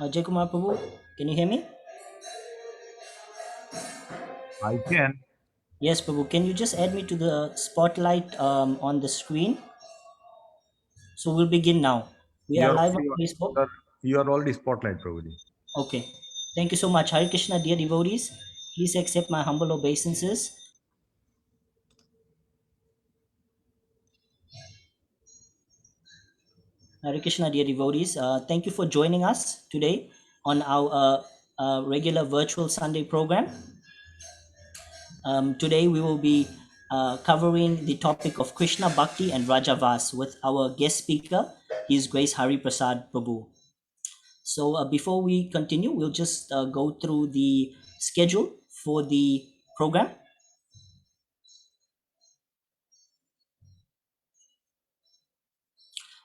Jay Kumar Prabhu, can you hear me? I can. Yes, Prabhu. Can you just add me to the spotlight on the screen? So we'll begin now. We You are are live on already, Facebook. you are already spotlight, Prabhuji. Okay. Thank you so much. Hare Krishna, dear devotees. Please accept my humble obeisances. Hare Krishna, dear devotees. Thank you for joining us today on our regular virtual Sunday program. Today we will be covering the topic of Krishna Bhakti and Rajavas with our guest speaker, His Grace Hari Prasad Prabhu. So before we continue, we'll just go through the schedule for the program.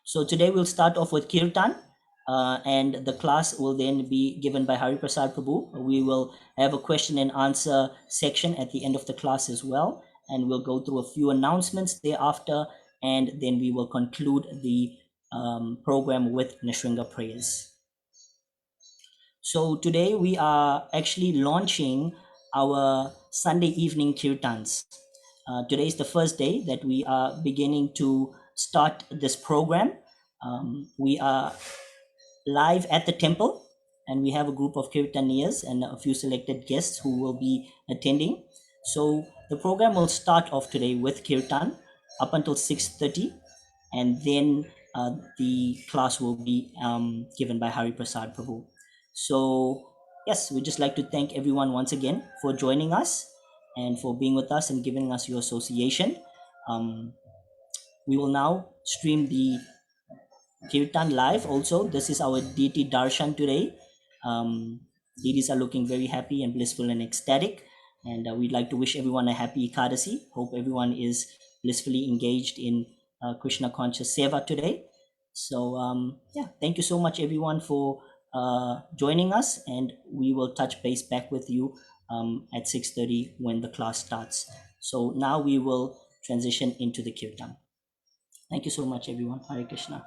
So today we'll start off with Kirtan, and the class will then be given by Hari Prasad Prabhu. We will have a question and answer section at the end of the class as well, and we'll go through a few announcements thereafter, and then we will conclude the program with Nishringa prayers. So today we are actually launching our Sunday evening kirtans. Today is the first day that we are beginning to start this program. We are live at the temple, and we have a group of kirtaniyas and a few selected guests who will be attending. So the program will start off today with kirtan up until 6:30, and then the class will be given by Hari Prasad Prabhu. So yes, we'd just like to thank everyone once again for joining us and for being with us and giving us your association. Um, we will now stream the Kirtan live also. This is our deity Darshan today. Deities are looking very happy and blissful and ecstatic. And we'd like to wish everyone a happy Ekadasi. Hope everyone is blissfully engaged in Krishna conscious seva today. So, yeah, thank you so much, everyone, for joining us. And we will touch base back with you at 6:30 when the class starts. So now we will transition into the Kirtan. Thank you so much, everyone. Hare Krishna.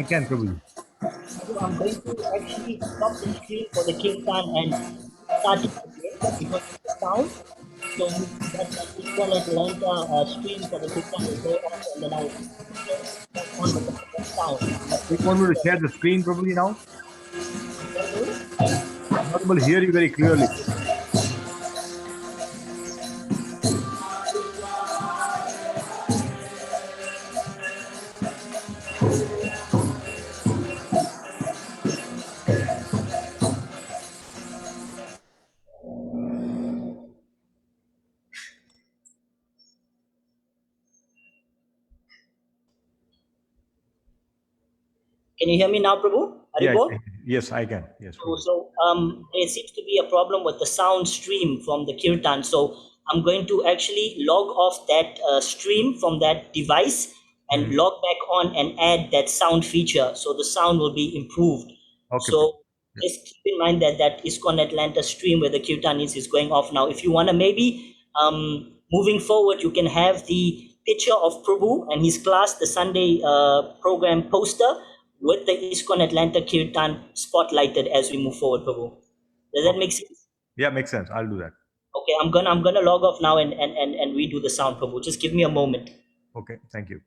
can, Prabhuji. So I'm going to actually stop the stream for the kirtan and start it again because of the sound. So that equivalent length stream for the kirtan will go off and then I'll back on because of the sound. You want me to share the screen, Prabhuji, now? I'm not able to hear you very clearly. Can you hear me now, Prabhu? Yeah, Haribol? yes, I can. Yes, Prabhuji. There seems to be a problem with the sound stream from the kirtan. So I'm going to actually log off that stream from that device and log back on and add that sound feature. So the sound will be improved. Okay, Prabhuji. So just keep in mind that that ISKCON Atlanta stream where the kirtan is going off now. If you want to maybe moving forward, you can have the picture of Prabhu and his class, the Sunday program poster with the ISKCON Atlanta Kirtan spotlighted as we move forward, Prabhu. Does that make sense? Yeah, makes sense. I'll do that. Okay, I'm gonna log off now and redo the sound, Prabhu. Just give me a moment. Okay, thank you.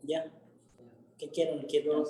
Yeah. Carry on, carry on.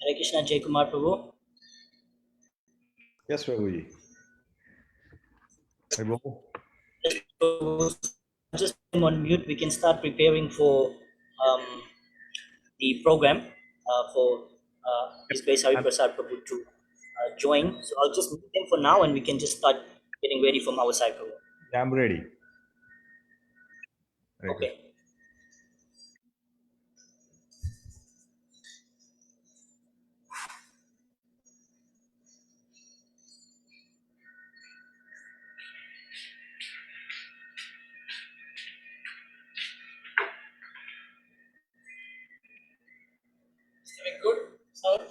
Hare Krishna, Jay Kumar Prabhu. Yes, Prabhuji. Hey, Prabhu. Just on mute, we can start preparing for the program for His Grace Hari Prasad Prabhu to join. So I'll just mute them for now and we can just start getting ready from our side, Prabhu. I'm ready. Hare Okay. Is that good? Sound?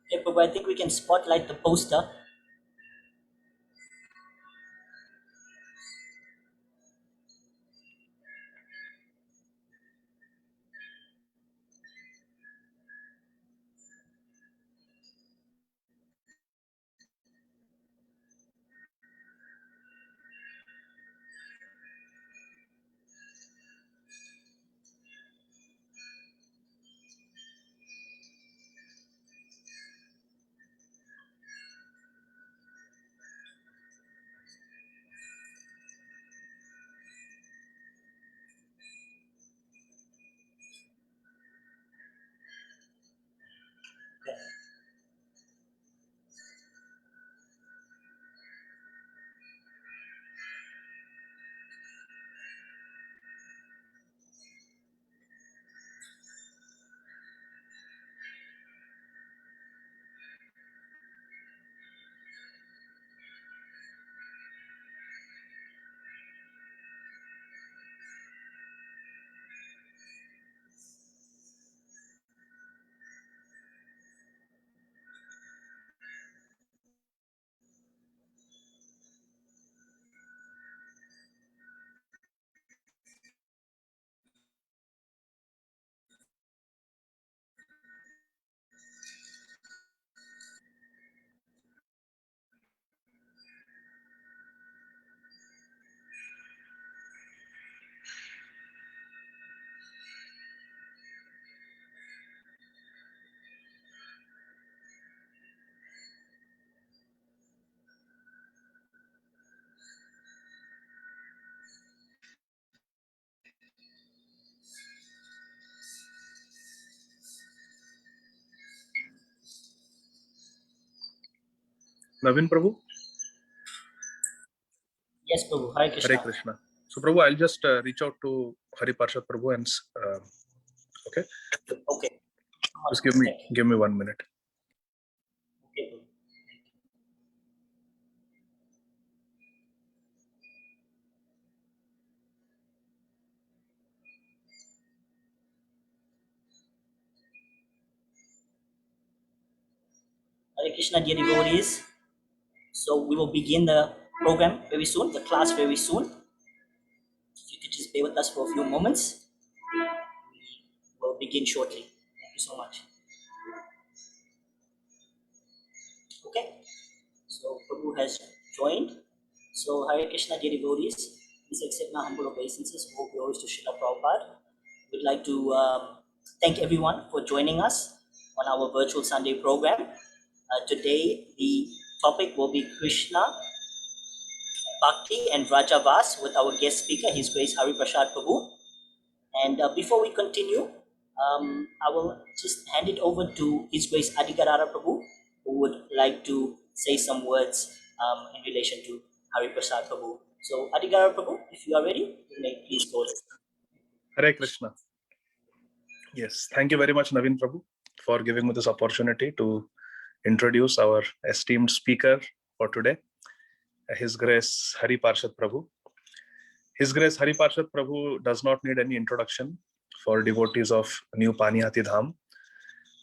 Okay, Prabhu, I think we can spotlight the poster. Navin Prabhu? Yes, Prabhu. Hare Krishna. Hare Krishna. So Prabhu, I'll just reach out to Hari Parshad Prabhu and okay. Okay. Just give me 1 minute. Okay, Prabhu. Hare Krishna, dear devotees. So we will begin the program very soon, the class very soon. If you could just bear with us for a few moments, we'll begin shortly. Thank you so much. Okay, so Prabhu has joined. So Hare Krishna, dear devotees, please accept my humble obeisances. All glories to Srila Prabhupada. We'd like to thank everyone for joining us on our virtual Sunday program. Today, the topic will be Krishna, Bhakti, and Rajavas with our guest speaker, His Grace Hari Prasad Prabhu. And before we continue, I will just hand it over to His Grace Adigarara Prabhu, who would like to say some words in relation to Hari Prasad Prabhu. So, Adigarara Prabhu, if you are ready, you may please go ahead. Hare Krishna. Yes, thank you very much, Naveen Prabhu, for giving me this opportunity to introduce our esteemed speaker for today, His Grace Hari Parshad Prabhu. His Grace Hari Parshad Prabhu does not need any introduction for devotees of New Panihati Dham,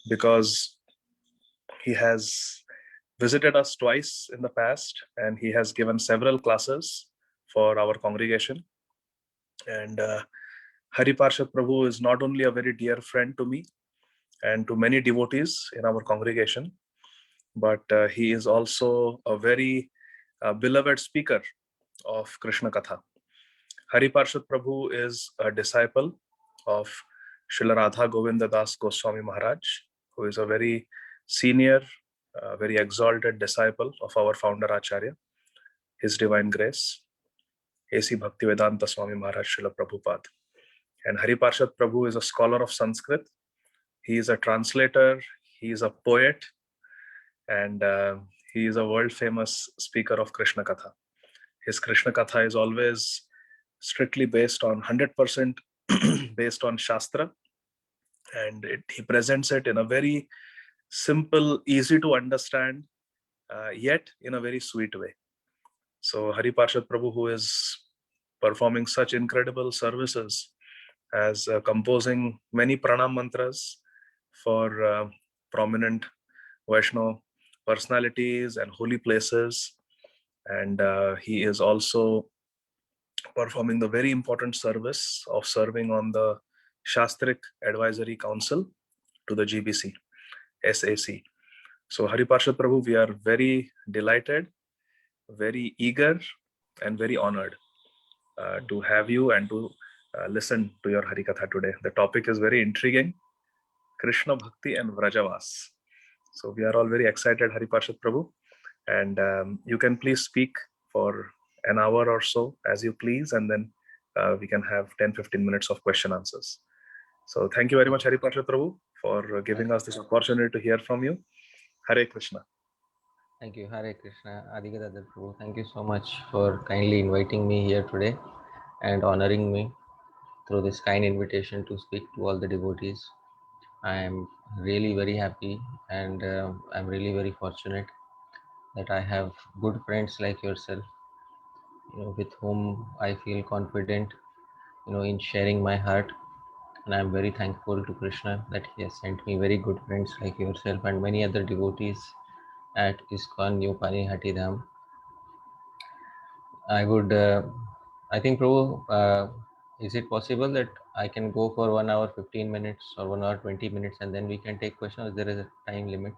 because he has visited us twice in the past and he has given several classes for our congregation. And Hari Parshad Prabhu is not only a very dear friend to me and to many devotees in our congregation, but he is also a very beloved speaker of Krishna Katha. Hari Parshad Prabhu is a disciple of Srila Radha Govinda Das Goswami Maharaj, who is a very senior, very exalted disciple of our founder Acharya, His Divine Grace, A.C. Bhaktivedanta Swami Maharaj Srila Prabhupada. And Hari Parshad Prabhu is a scholar of Sanskrit. He is a translator, he is a poet, and he is a world famous speaker of Krishna Katha. His Krishna Katha is always strictly based on 100% based on Shastra, and he presents it in a very simple, easy to understand, yet in a very sweet way. So Hari Parshad Prabhu, who is performing such incredible services as composing many pranam mantras for prominent Vaishnava personalities and holy places, and he is also performing the very important service of serving on the Shastric Advisory Council to the GBC, SAC. So Hari Parshad Prabhu, we are very delighted, very eager, and very honored to have you and to listen to your Harikatha today. The topic is very intriguing, Krishna Bhakti and Vrajavas. So we are all very excited, Hari Parshad Prabhu, and you can please speak for an hour or so as you please, and then we can have 10-15 minutes of question answers. So thank you very much, Hari Parshad Prabhu, for giving us this opportunity to hear from you. Hare Krishna. Thank you, Hare Krishna. Adigadadar Prabhu, thank you so much for kindly inviting me here today and honoring me through this kind invitation to speak to all the devotees. I am really very happy, and I'm really very fortunate that I have good friends like yourself, with whom I feel confident, in sharing my heart. And I'm very thankful to Krishna that he has sent me very good friends like yourself and many other devotees at ISKCON New Panihati Dham. I think, Prabhu, is it possible that I can go for 1 hour 15 minutes or 1 hour 20 minutes and then we can take questions? There is a time limit.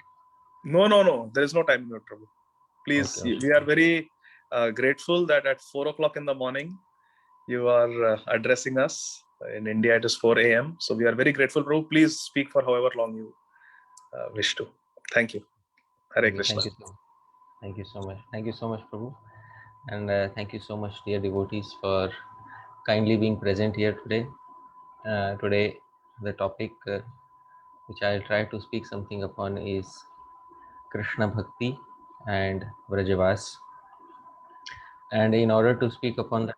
No. There is no time limit, Prabhu. Please, Okay. we are very grateful that at 4 o'clock in the morning, you are addressing us. In India, it is 4 a.m. So we are very grateful, Prabhu. Please speak for however long you wish to. Thank you. Hare Krishna. Thank you so much. Thank you so much, Prabhu. And thank you so much, dear devotees, for kindly being present here today. Today, the topic which I'll try to speak something upon is Krishna Bhakti and Vrajavas. And in order to speak upon this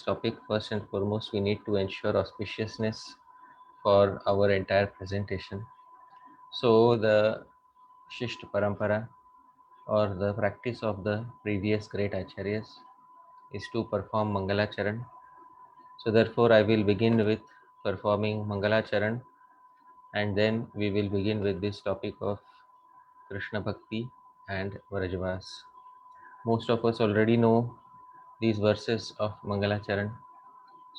topic, first and foremost, we need to ensure auspiciousness for our entire presentation. So the Shishta Parampara, or the practice of the previous great Acharyas, is to perform Mangalacharan. So therefore I will begin with performing Mangalacharan, and then we will begin with this topic of Krishna Bhakti and Vrajavas. Most of us already know these verses of Mangalacharan,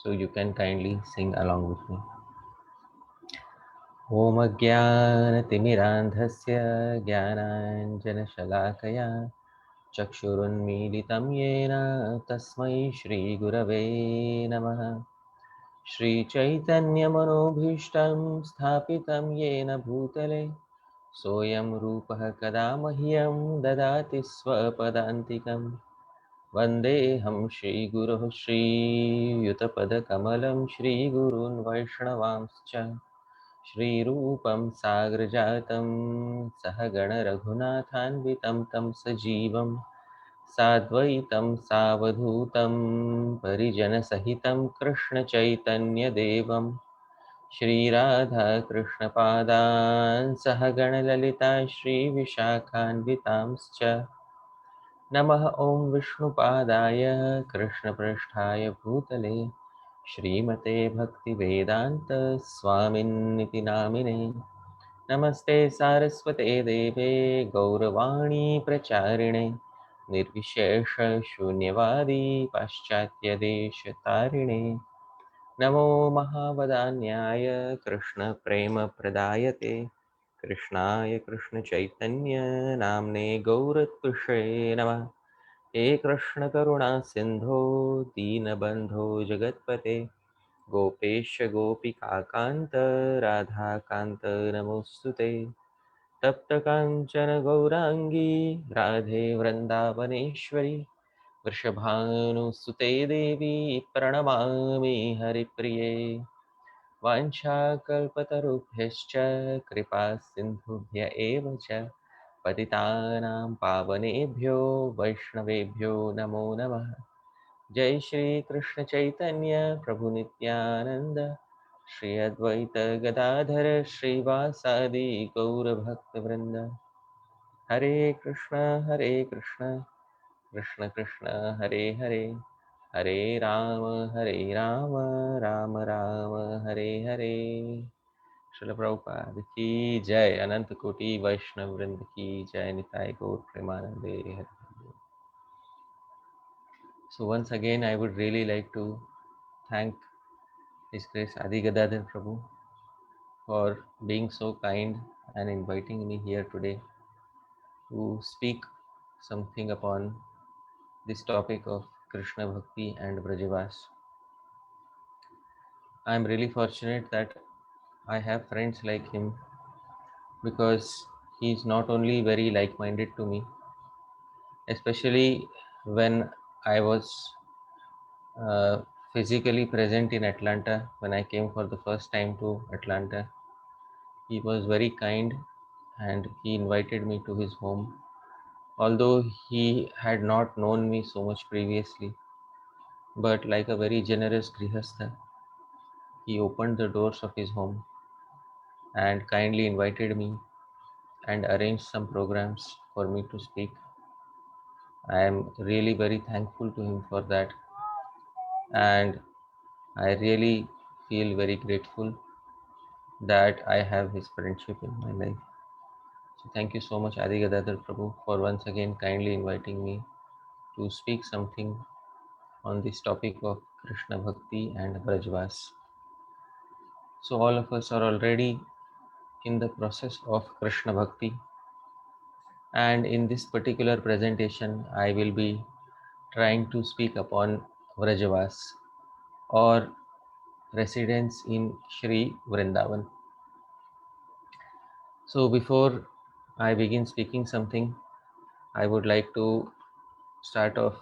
so you can kindly sing along with me. Om Ajnanatimirandhasya Jnananjanashalakaya Chakshurunmilitam Yena Tasmai Shri Gurave Namaha. श्रीचैतन्यमनोभीष्टं स्थापितं येन भूतले सोऽयं रूपः कदा मह्यं ददाति स्वपदान्तिकं वन्देऽहं श्रीगुरुः श्रीयुतपदकमलं श्रीगुरून् वैष्णवांश्च श्रीरूपं साग्रजातं सहगणरघुनाथान्वितं तं सजीवं साद्वैतं सावधूतं परिजनसहितं कृष्णचैतन्यदेवं श्रीराधाकृष्णपादान् सहगणललिता श्रीविशाखान्वितांश्च नमः ॐ विष्णुपादाय कृष्णपृष्ठाय भूतले श्रीमते भक्तिवेदान्त स्वामिन्निति नामिने नमस्ते सारस्वते देवे गौरवाणी प्रचारिणे निर्विशेष शून्यवादी पाश्चात्यदेशतारिणे नमो महावदान्याय कृष्णप्रेमप्रदायते कृष्णाय कृष्णचैतन्य नाम्ने गौरत्पुषे नमः हे कृष्णकरुणा सिन्धो दीनबन्धो जगत्पते गोपेश गोपिकान्त राधाकान्त नमोऽस्तु ते तप्तकाञ्चन गौराङ्गी राधे वृन्दावनेश्वरी वृषभानुसुते देवी प्रणमामि हरिप्रिये वाञ्छाकल्पतरुभ्यश्च कृपा सिन्धुभ्य एव च पतितानां पावनेभ्यो वैष्णवेभ्यो नमो नमः जय श्री कृष्ण चैतन्य प्रभु नित्यानंद श्री अद्वैत गदाधर श्रीवासादि गौर भक्त वृंद हरे कृष्ण कृष्ण कृष्ण हरे हरे हरे राम राम राम हरे हरे श्रील प्रभुपाद की जय अनंत कोटि वैष्णव वृंद की जय निताय गौर प्रेमानंदे Hare Hare. So once again I would really like to thank His Grace Adi Gadadhar Prabhu for being so kind and inviting me here today to speak something upon this topic of Krishna Bhakti and Brajavas. I am really fortunate that I have friends like him because he is not only very like-minded to me, especially when I was physically present in Atlanta, when I came for the first time to Atlanta. He was very kind and he invited me to his home. Although he had not known me so much previously, but like a very generous Grihastha, he opened the doors of his home and kindly invited me and arranged some programs for me to speak. I am really very thankful to him for that, and I really feel very grateful that I have his friendship in my life. So thank you so much, Adi Gadadhar Prabhu, for once again kindly inviting me to speak something on this topic of Krishna Bhakti and Brajvas. So all of us are already in the process of Krishna Bhakti, and in this particular presentation I will be trying to speak upon Brajvas or residence in Shri Vrindavan. So before I begin speaking something, I would like to start off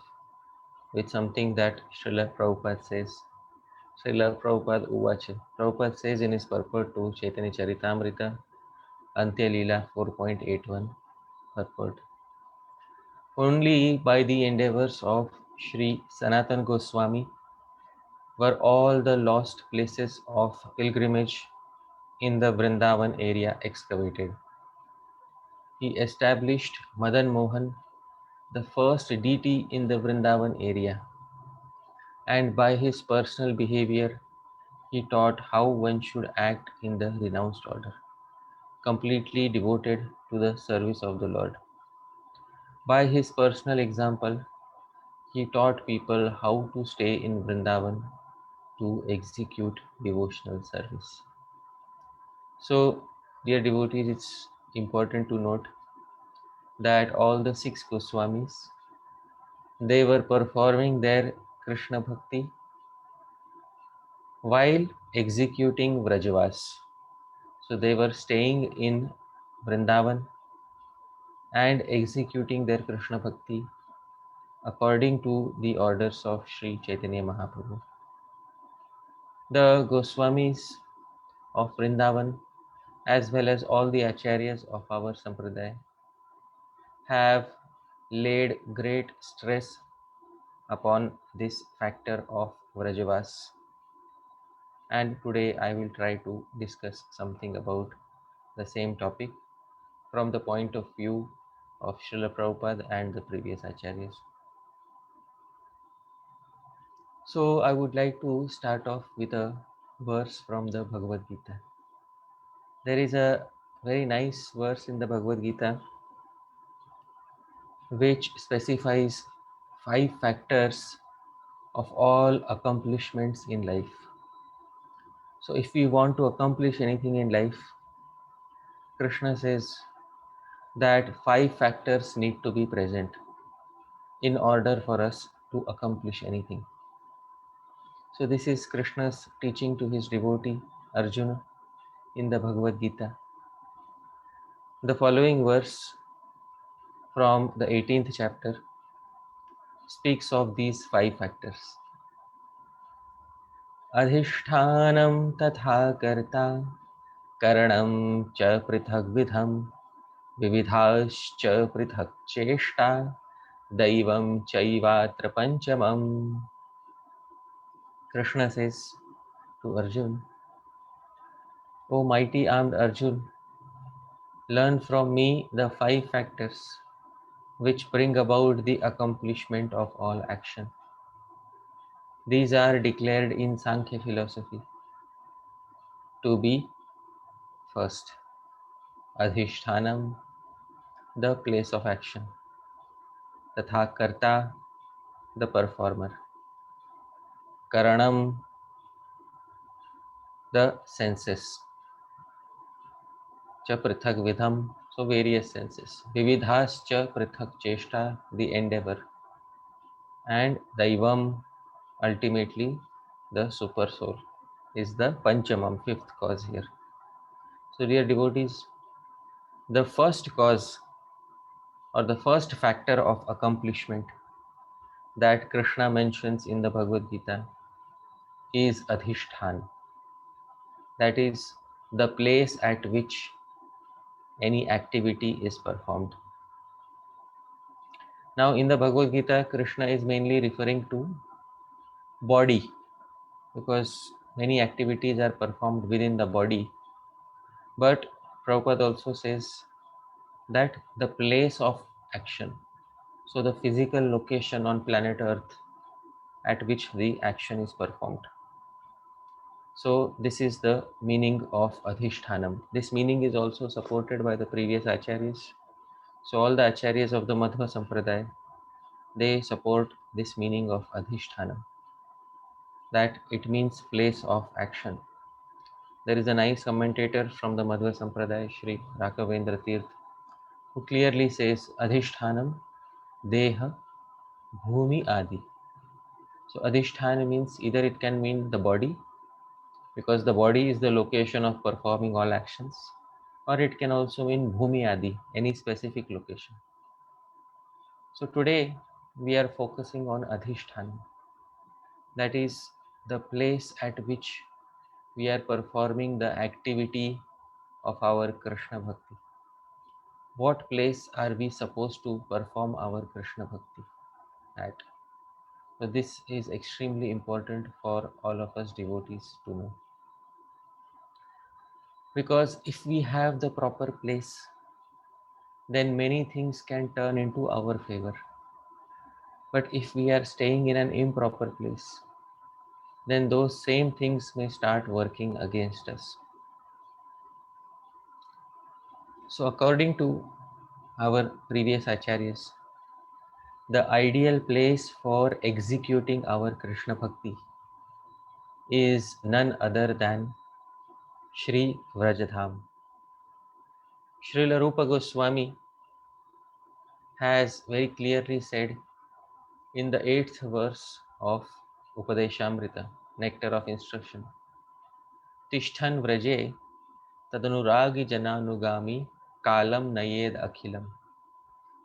with something that Srila Prabhupada says. Srila Prabhupada Uvacha. Prabhupada says in his purport to Chaitanya Charitamrita, Antya Leela 4.81 purport. Only by the endeavors of Sri Sanatan Goswami were all the lost places of pilgrimage in the Vrindavan area excavated. He established Madan Mohan, the first deity in the Vrindavan area, and by his personal behavior, he taught how one should act in the renounced order, completely devoted to the service of the Lord. By his personal example, he taught people how to stay in Vrindavan to execute devotional service. So, dear devotees, it's important to note that all the 6 Goswamis, they were performing their Krishna Bhakti while executing Vrajavas. So they were staying in Vrindavan and executing their Krishna Bhakti according to the orders of Sri Chaitanya Mahaprabhu. The Goswamis of Vrindavan, as well as all the acharyas of our sampradaya, have laid great stress upon this factor of Vrajavas. And today I will try to discuss something about the same topic from the point of view of Srila Prabhupada and the previous acharyas. So I would like to start off with a verse from the Bhagavad Gita. There is a very nice verse in the Bhagavad Gita which specifies 5 factors of all accomplishments in life. So if we want to accomplish anything in life, Krishna says that 5 factors need to be present in order for us to accomplish anything. So this is Krishna's teaching to his devotee Arjuna in the Bhagavad Gita. The following verse from the 18th chapter speaks of these 5 factors. Adhishthanam tatha karta karanam cha prithak vidham vividhascha prithak cheshta daivam chaivatra panchamam. Krishna says to Arjun, O mighty armed Arjun, learn from me the 5 factors which bring about the accomplishment of all action. These are declared in Sankhya philosophy to be: first, Adhishthanam, the place of action; Tatha Karta, the performer; Karanam, the senses; Cha Prithak Vidham, so various senses; Vividhas Cha Prithak Cheshta, the endeavor; and Daivam, ultimately the super soul, is the Panchamam, 5th cause here. So dear devotees, the first cause or the first factor of accomplishment that Krishna mentions in the Bhagavad Gita is Adhishthan. That is the place at which any activity is performed. Now in the Bhagavad Gita, Krishna is mainly referring to body, because many activities are performed within the body. But Prabhupada also says that the place of action, so the physical location on planet Earth at which the action is performed. So this is the meaning of Adhishthanam. This meaning is also supported by the previous acharyas. So all the acharyas of the Madhva Sampradaya, they support this meaning of Adhishthanam, that it means place of action. There is a nice commentator from the Madhva Sampradaya, Sri Rakhavendra Tirth, who clearly says Adhishthanam Deha Bhumi Adi. So Adhisthana means either it can mean the body, because the body is the location of performing all actions, or it can also mean Bhumi Adi, any specific location. So today we are focusing on Adhisthana, that is the place at which we are performing the activity of our Krishna Bhakti. What place are we supposed to perform our Krishna Bhakti at? So this is extremely important for all of us devotees to know. Because if we have the proper place, then many things can turn into our favor. But if we are staying in an improper place, then those same things may start working against us. So according to our previous acharyas, the ideal place for executing our Krishna Bhakti is none other than Sri Vrajadham. Srila Rupa Goswami has very clearly said in the 8th verse of Upadeshamrita, nectar of instruction. Tishthan vraje tadanuragi jananugami kalam nayed akhilam.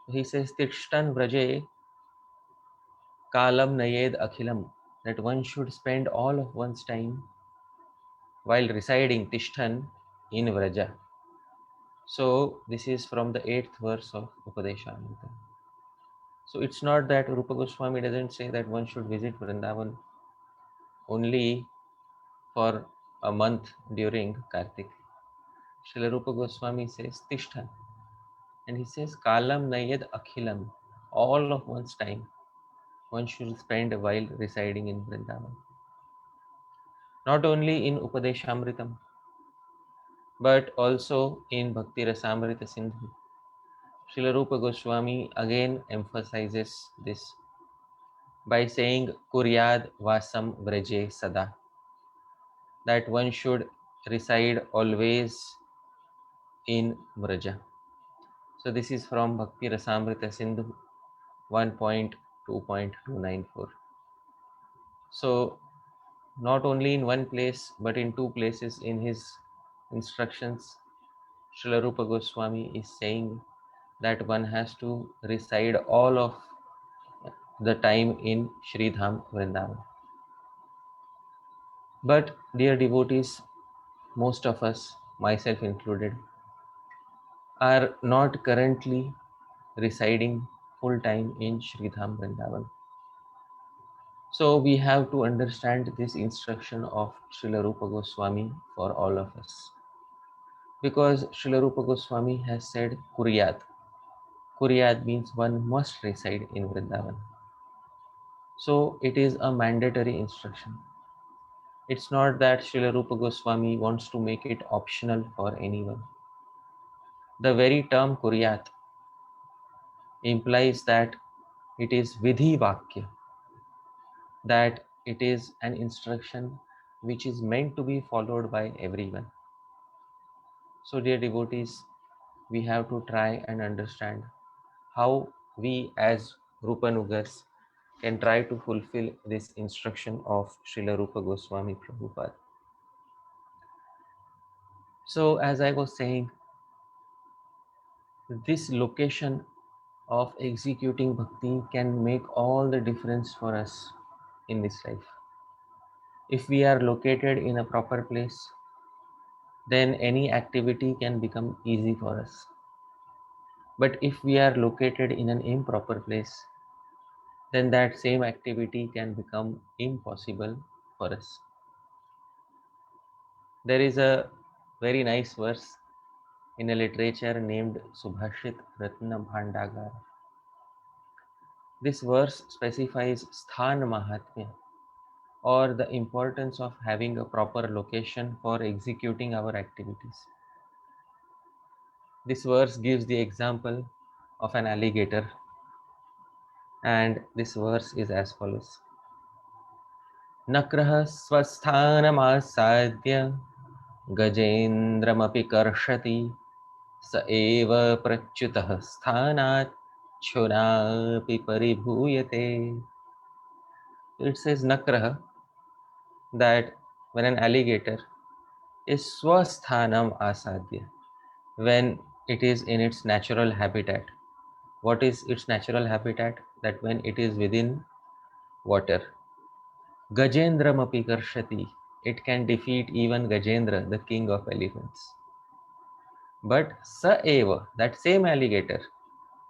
He says Tishthan vraje kalam nayed akhilam, that one should spend all of one's time while residing Tishthan in Vraja. So this is from the 8th verse of Upadeshamrita. So it's not that Rupa Goswami doesn't say that one should visit Vrindavan only for a month during Kartik. Srila Rupa Goswami says Tishthan, and he says Kalam Nayad Akhilam, all of one's time one should spend while residing in Vrindavan. Not only in Upadeshamritam, but also in Bhakti Rasamrita Sindhu. Srila Rupa Goswami again emphasizes this by saying Kuryad Vasam Vraje Sada, that one should reside always in Vraja. So this is from Bhakti Rasamrita Sindhu 1.2.294. So not only in one place but in two places in his instructions, Srila Rupa Goswami is saying that one has to reside all of the time in Sri Dham Vrindavan. But dear devotees, most of us, myself included, are not currently residing full time in Sri Dham Vrindavan. So we have to understand this instruction of Srila Rupa Goswami for all of us. Because Srila Rupa Goswami has said Kuryat. Kuryat means one must reside in Vrindavan. So it is a mandatory instruction. It's not that Srila Rupa Goswami wants to make it optional for anyone. The very term Kuryat implies that it is Vidhi Vakya, that it is an instruction which is meant to be followed by everyone. So dear devotees, we have to try and understand how we as Rupanugas can try to fulfill this instruction of Srila Rupa Goswami Prabhupada. So as I was saying, this location of executing bhakti can make all the difference for us in this life. If we are located in a proper place, then any activity can become easy for us. But if we are located in an improper place, then that same activity can become impossible for us. There is a very nice verse in a literature named Subhashit Ratna Bhandagar. This verse specifies Sthan Mahatmya, or the importance of having a proper location for executing our activities. This verse gives the example of an alligator, and this verse is as follows. Nakrah swasthanamasadya gajendramapi karshati sa eva prachyutah sthanat chonapi paribhuyate. It says nakrah, that when an alligator is swasthanam asadya, when it is in its natural habitat. What is its natural habitat? That when it is within water. Gajendram api karshati, it can defeat even Gajendra, the king of elephants. But sa eva, that same alligator,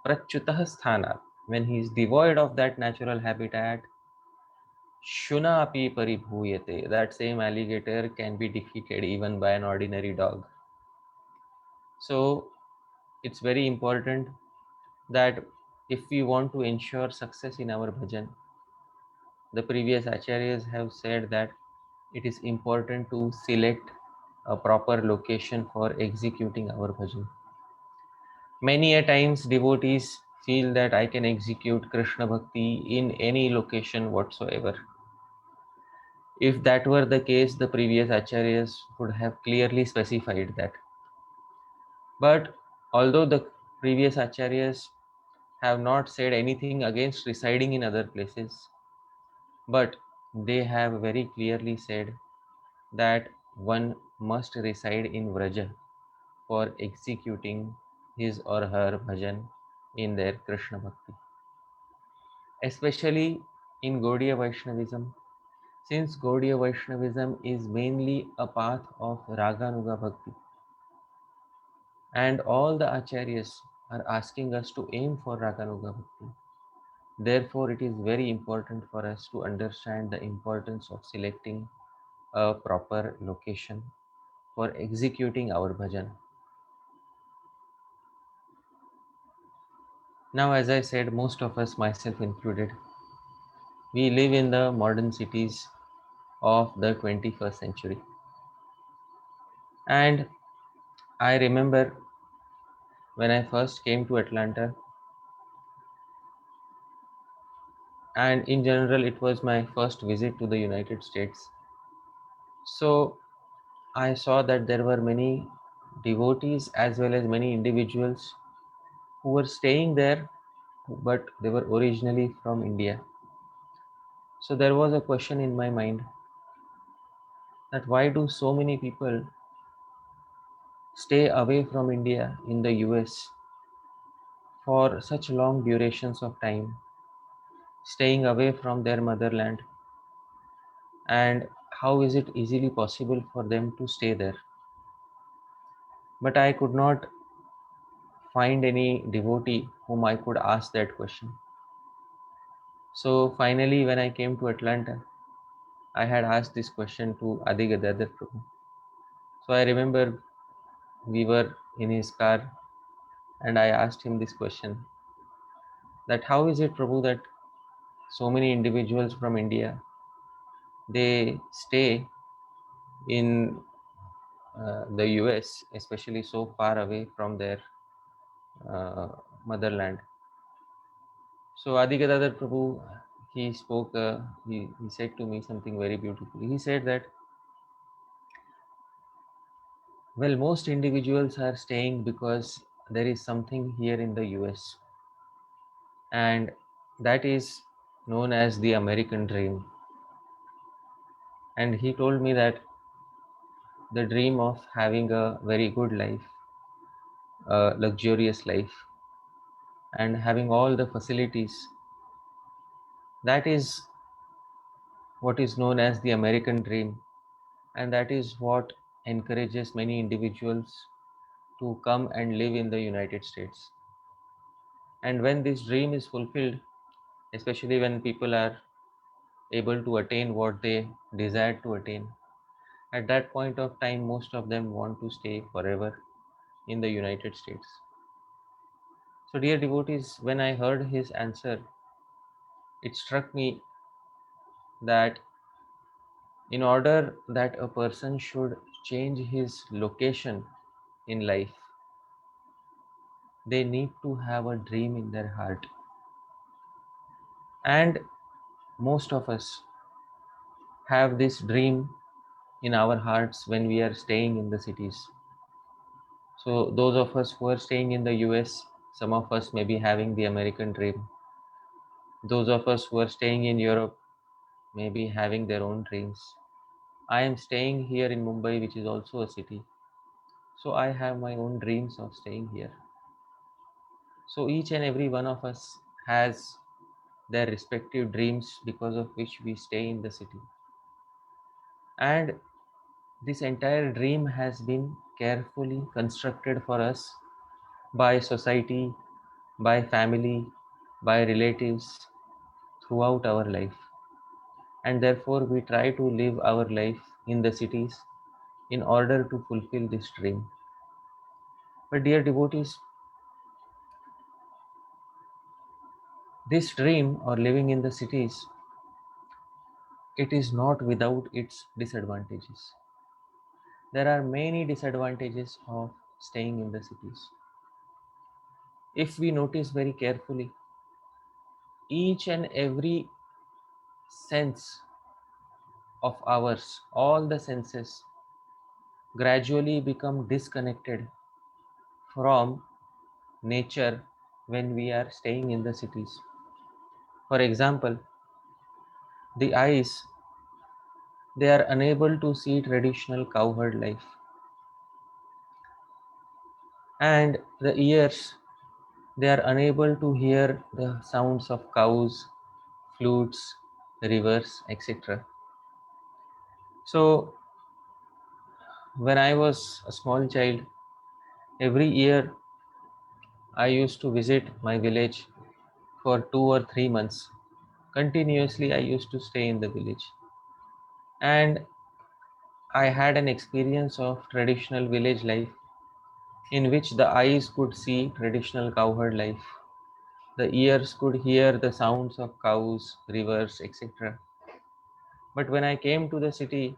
prachyutah sthana, when he is devoid of that natural habitat, shuna api paribhuyate, that same alligator can be defeated even by an ordinary dog. So it's very important that if we want to ensure success in our bhajan, the previous acharyas have said that it is important to select a proper location for executing our bhajan. Many a times devotees feel that I can execute Krishna Bhakti in any location whatsoever. If that were the case, the previous acharyas would have clearly specified that. But although the previous acharyas have not said anything against residing in other places, but they have very clearly said that one must reside in Vraja for executing his or her bhajan in their Krishna Bhakti. Especially in Gaudiya Vaishnavism, since Gaudiya Vaishnavism is mainly a path of Raganuga Bhakti, and all the acharyas are asking us to aim for Raganuga Bhakti. Therefore, it is very important for us to understand the importance of selecting a proper location for executing our bhajan. Now, as I said, most of us, myself included, we live in the modern cities of the 21st century. And I remember when I first came to Atlanta, and in general, it was my first visit to the United States. So I saw that there were many devotees as well as many individuals who were staying there, but they were originally from India. So there was a question in my mind that why do so many people stay away from India in the US for such long durations of time, staying away from their motherland, and how is it easily possible for them to stay there? But I could not find any devotee whom I could ask that question. So finally, when I came to Atlanta, I had asked this question to Adi Gadadhar Prabhu. So I remember we were in his car and I asked him this question, that how is it, Prabhu, that so many individuals from India, they stay in the US, especially so far away from their uh, motherland. So Adi Gadadhar Prabhu, he spoke, he said to me something very beautiful. He said that, well, most individuals are staying because there is something here in the US, and that is known as the American dream. And he told me that the dream of having a very good life, a luxurious life, and having all the facilities, that is what is known as the American dream. And that is what encourages many individuals to come and live in the United States. And when this dream is fulfilled, especially when people are able to attain what they desire to attain, at that point of time, most of them want to stay forever in the United States. So, dear devotees, when I heard his answer, it struck me that in order that a person should change his location in life, they need to have a dream in their heart. And most of us have this dream in our hearts when we are staying in the cities. So, those of us who are staying in the US, some of us may be having the American dream. Those of us who are staying in Europe may be having their own dreams. I am staying here in Mumbai, which is also a city. So, I have my own dreams of staying here. So, each and every one of us has their respective dreams because of which we stay in the city. And this entire dream has been carefully constructed for us by society, by family, by relatives throughout our life. And therefore, we try to live our life in the cities in order to fulfill this dream. But, dear devotees, this dream or living in the cities, it is not without its disadvantages. There are many disadvantages of staying in the cities. If we notice very carefully, each and every sense of ours, all the senses, gradually become disconnected from nature when we are staying in the cities. For example, the eyes they are unable to see traditional cowherd life. And the ears, they are unable to hear the sounds of cows, flutes, rivers, etc. So when I was a small child, every year I used to visit my village for 2 or 3 months. Continuously, I used to stay in the village. And I had an experience of traditional village life in which the eyes could see traditional cowherd life. The ears could hear the sounds of cows, rivers, etc. But when I came to the city,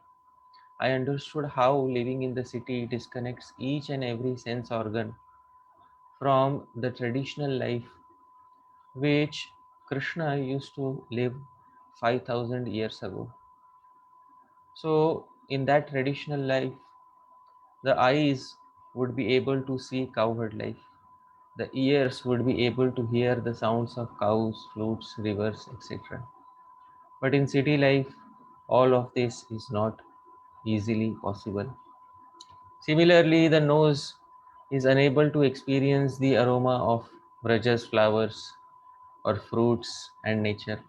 I understood how living in the city disconnects each and every sense organ from the traditional life which Krishna used to live 5,000 years ago. So, in that traditional life, the eyes would be able to see cowherd life. The ears would be able to hear the sounds of cows, flutes, rivers, etc. But in city life, all of this is not easily possible. Similarly, the nose is unable to experience the aroma of Vraja's flowers or fruits and nature.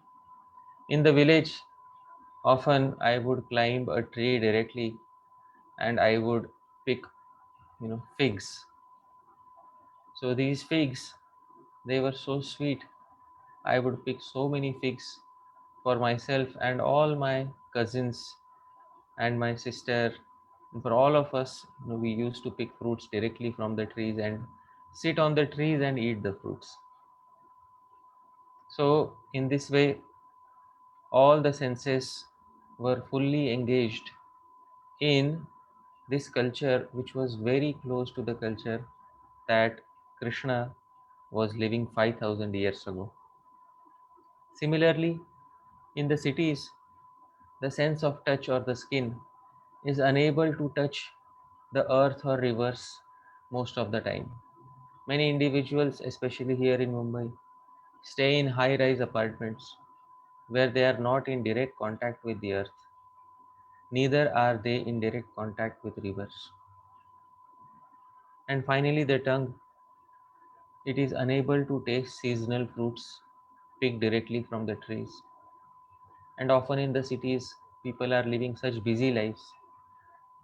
In the village, often I would climb a tree directly and I would pick, figs. So these figs, they were so sweet. I would pick so many figs for myself and all my cousins and my sister. And for all of us, we used to pick fruits directly from the trees and sit on the trees and eat the fruits. So in this way, all the senses were fully engaged in this culture, which was very close to the culture that Krishna was living 5,000 years ago. Similarly, in the cities, the sense of touch or the skin is unable to touch the earth or rivers most of the time. Many individuals, especially here in Mumbai, stay in high rise apartments where they are not in direct contact with the earth, neither are they in direct contact with rivers. And finally, the tongue, it is unable to taste seasonal fruits picked directly from the trees. And often in the cities, people are living such busy lives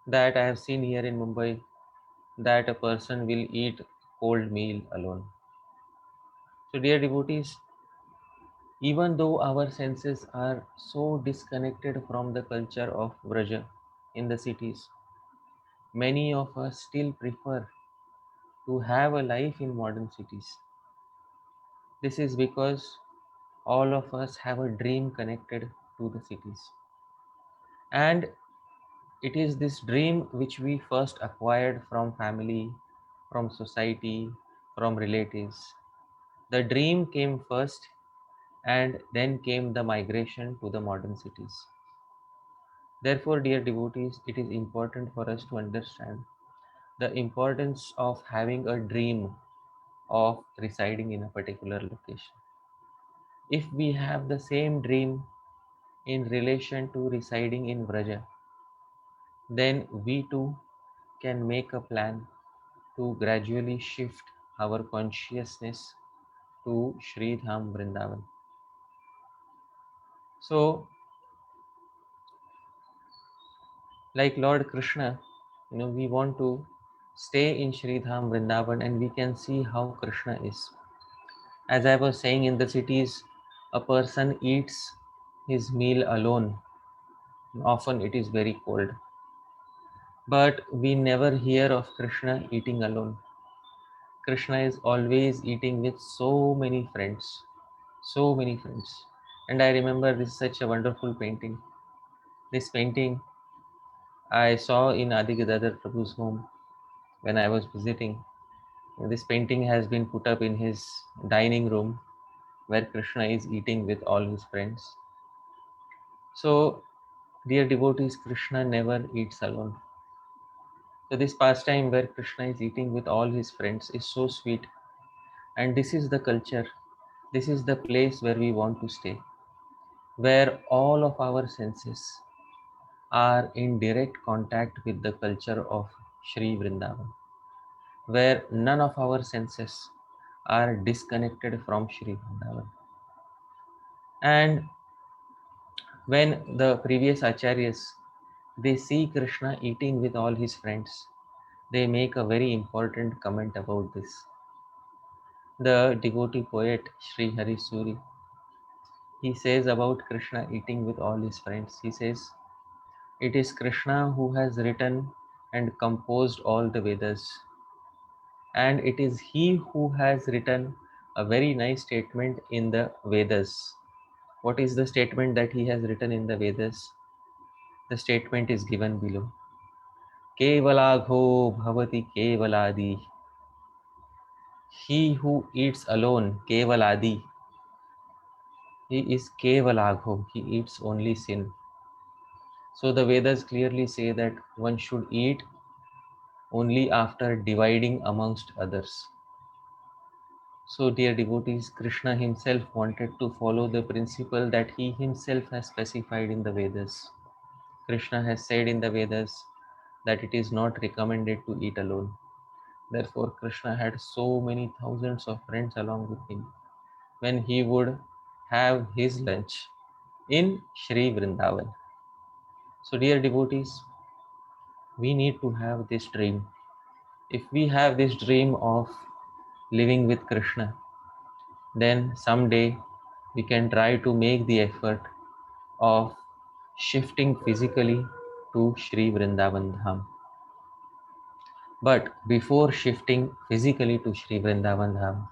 that I have seen here in Mumbai that a person will eat cold meal alone. So, dear devotees, even though our senses are so disconnected from the culture of Vraja in the cities, many of us still prefer to have a life in modern cities. This is because all of us have a dream connected to the cities. And it is this dream which we first acquired from family, from society, from relatives. The dream came first, and then came the migration to the modern cities. Therefore, dear devotees, it is important for us to understand the importance of having a dream of residing in a particular location. If we have the same dream in relation to residing in Vraja, then we too can make a plan to gradually shift our consciousness to Sri Dham Vrindavan. So, like Lord Krishna, we want to stay in Sri Dham Vrindavan and we can see how Krishna is. As I was saying, in the cities, a person eats his meal alone. Often it is very cold. But we never hear of Krishna eating alone. Krishna is always eating with so many friends. So many friends. And I remember this is such a wonderful painting. This painting I saw in Adi Gadadhar Prabhu's home when I was visiting. This painting has been put up in his dining room where Krishna is eating with all his friends. So, dear devotees, Krishna never eats alone. So, this pastime where Krishna is eating with all his friends is so sweet. And this is the culture, this is the place where we want to stay, where all of our senses are in direct contact with the culture of Sri Vrindavan, where none of our senses are disconnected from Sri Vrindavan. And when the previous acharyas, they see Krishna eating with all his friends, they make a very important comment about this. The devotee poet Sri Hari Suri, he says about Krishna eating with all his friends, he says, "It is Krishna who has written and composed all the Vedas, and it is he who has written a very nice statement in the Vedas." What is the statement that he has written in the Vedas? The statement is given below. Kevalagho bhavati kevaladi. He who eats alone, kevaladi, he is kevalagho, he eats only sin. So the Vedas clearly say that one should eat only after dividing amongst others. So dear devotees, Krishna himself wanted to follow the principle that he himself has specified in the Vedas. Krishna has said in the Vedas that it is not recommended to eat alone. Therefore, Krishna had so many thousands of friends along with him when he would have his lunch in Sri Vrindavan. So, dear devotees, we need to have this dream. If we have this dream of living with Krishna, then someday we can try to make the effort of shifting physically to Sri Vrindavan Dham. But before shifting physically to Sri Vrindavan Dham,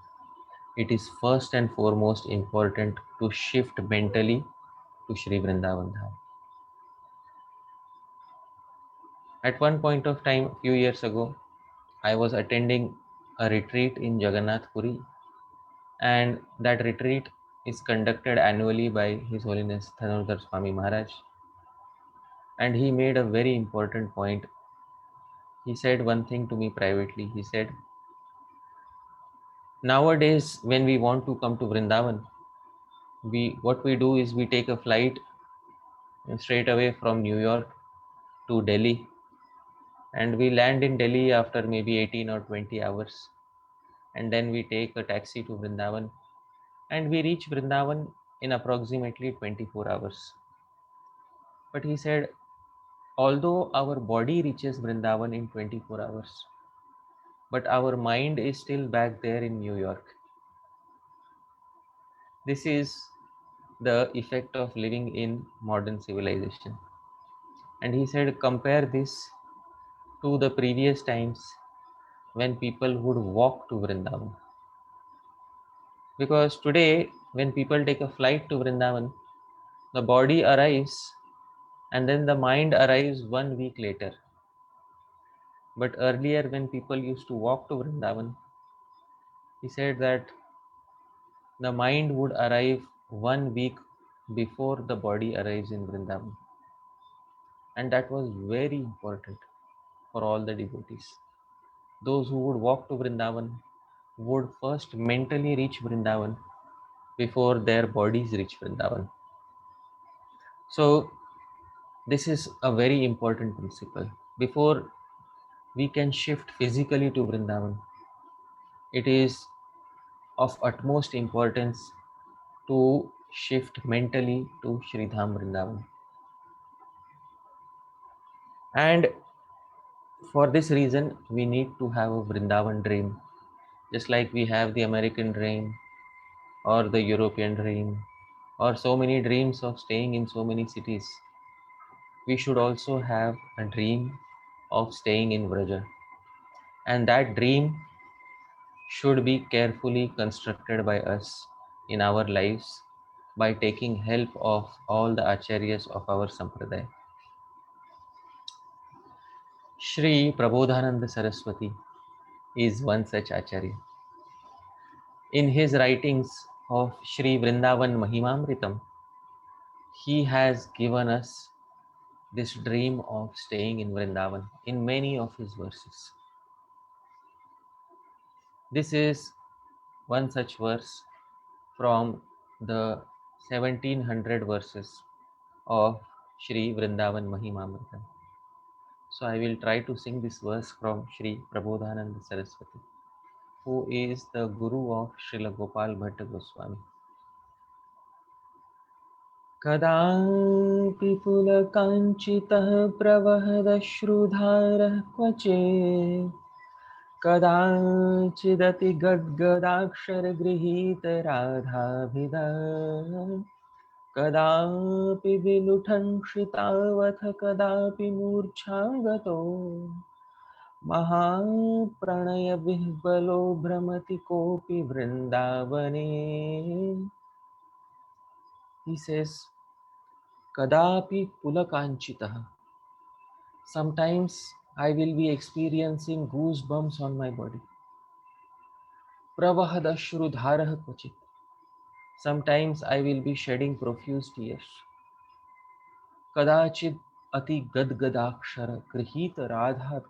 it is first and foremost important to shift mentally to Sri Vrindavan Dham. At one point of time, a few years ago, I was attending a retreat in Jagannath Puri, and that retreat is conducted annually by His Holiness Dhanurdhar Swami Maharaj. And he made a very important point. He said one thing to me privately. He said, nowadays, when we want to come to Vrindavan, what we do is we take a flight straight away from New York to Delhi, and we land in Delhi after maybe 18 or 20 hours, and then we take a taxi to Vrindavan, and we reach Vrindavan in approximately 24 hours. But he said, although our body reaches Vrindavan in 24 hours, but our mind is still back there in New York. This is the effect of living in modern civilization. And he said, compare this to the previous times when people would walk to Vrindavan. Because today, when people take a flight to Vrindavan, the body arrives and then the mind arrives 1 week later. But earlier, when people used to walk to Vrindavan, he said that the mind would arrive 1 week before the body arrives in Vrindavan. And that was very important for all the devotees. Those who would walk to Vrindavan would first mentally reach Vrindavan before their bodies reach Vrindavan. So this is a very important principle. Before we can shift physically to Vrindavan, it is of utmost importance to shift mentally to Sri Dham Vrindavan. And for this reason, we need to have a Vrindavan dream, just like we have the American dream or the European dream or so many dreams of staying in so many cities. We should also have a dream of staying in Vraja. And that dream should be carefully constructed by us in our lives by taking help of all the acharyas of our sampradaya. Shri Prabodhananda Saraswati is one such acharya. In his writings of Shri Vrindavan Mahimamritam, he has given us this dream of staying in Vrindavan in many of his verses. This is one such verse from the 1700 verses of Shri Vrindavan Mahimamritam. So I will try to sing this verse from Shri Prabodhananda Saraswati, who is the Guru of Srila Gopal Bhatta Goswami. Kadapi pulakañcitah pravahadashrudarah kvache कदाचिदति गद्गदाक्षरगृहीतराधाभिधा कदापि विलुठन् श्रितावथ कदापि मूर्छागतो महाप्रणयविह्वलो भ्रमति कोऽपि वृन्दावने. He says, Kadapi pulakanchitah. Sometimes I will be experiencing goosebumps on my body. Pravahadashrudharah kvachit. Sometimes I will be shedding profuse tears. Kadachid ati gadgadakshara krihita radha.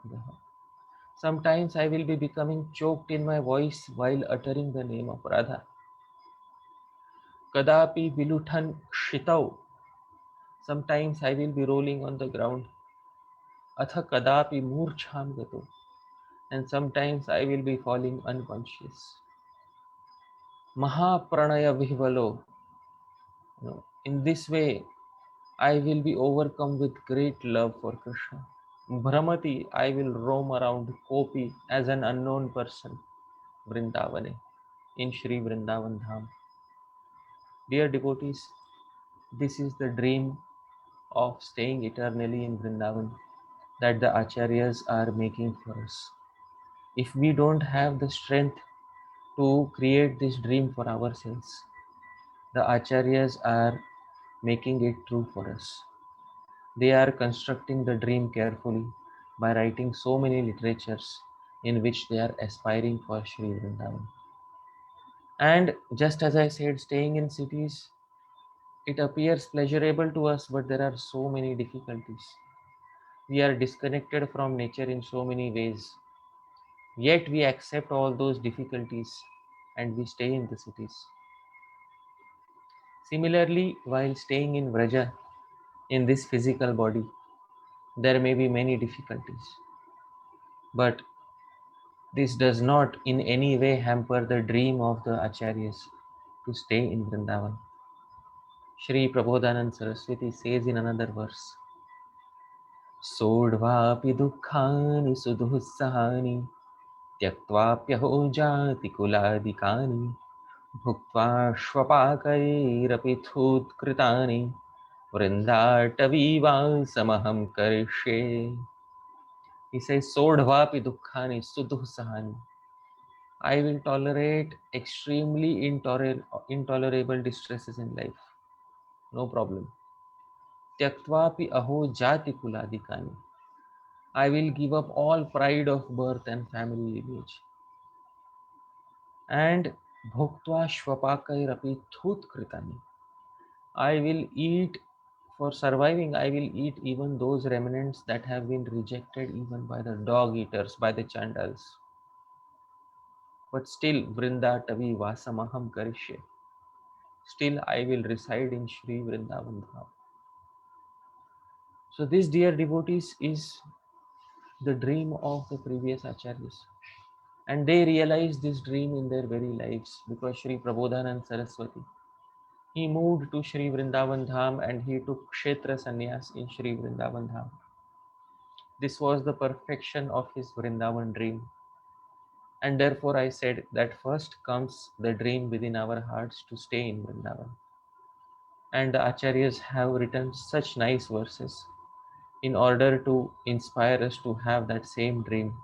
Sometimes I will be becoming choked in my voice while uttering the name of Radha. Kadapi viluthan shitau. Sometimes I will be rolling on the ground. Atha kadapi murchham gato. And sometimes I will be falling unconscious. Mahapranaya vihvalo. In this way, I will be overcome with great love for Krishna. Brahmati, I will roam around Kopi as an unknown person, Vrindavane, in Shri Vrindavan Dham. Dear devotees, this is the dream of staying eternally in Vrindavan that the Acharyas are making for us. If we don't have the strength to create this dream for ourselves, the Acharyas are making it true for us. They are constructing the dream carefully by writing so many literatures in which they are aspiring for Shri Vrindavan. And just as I said, staying in cities, it appears pleasurable to us, but there are so many difficulties. We are disconnected from nature in so many ways. Yet we accept all those difficulties and we stay in the cities. Similarly, while staying in Vraja, in this physical body, there may be many difficulties. But this does not in any way hamper the dream of the Acharyas to stay in Vrindavan. Shri Prabodhananda Saraswati says in another verse, Sodvapi dukkhani sudhussahani tyaktvaphyaho jati kuladikani bhuktva shvapakairapi thudkritani vrindataviva samaham karishe. He says, Sodvapi dukkhani sudhussahani. I will tolerate extremely intolerable distresses in life. No problem. Tyaktvapi aho jati kuladikani. I will give up all pride of birth and family lineage. And bhuktva shvapakairapi thutkritani. I will eat, for surviving, I will eat even those remnants that have been rejected even by the dog eaters, by the Chandals. But still, Vrindatavi vasamaham karishe. Still I will reside in Shri Vrindavan Dham. So this, dear devotees, is the dream of the previous Acharyas. And they realized this dream in their very lives because Shri Prabodhananda Saraswati, he moved to Shri Vrindavan Dham and he took Kshetra Sannyas in Shri Vrindavan Dham. This was the perfection of his Vrindavan dream. And therefore I said that first comes the dream within our hearts to stay in Vrindavan. And the Acharyas have written such nice verses in order to inspire us to have that same dream.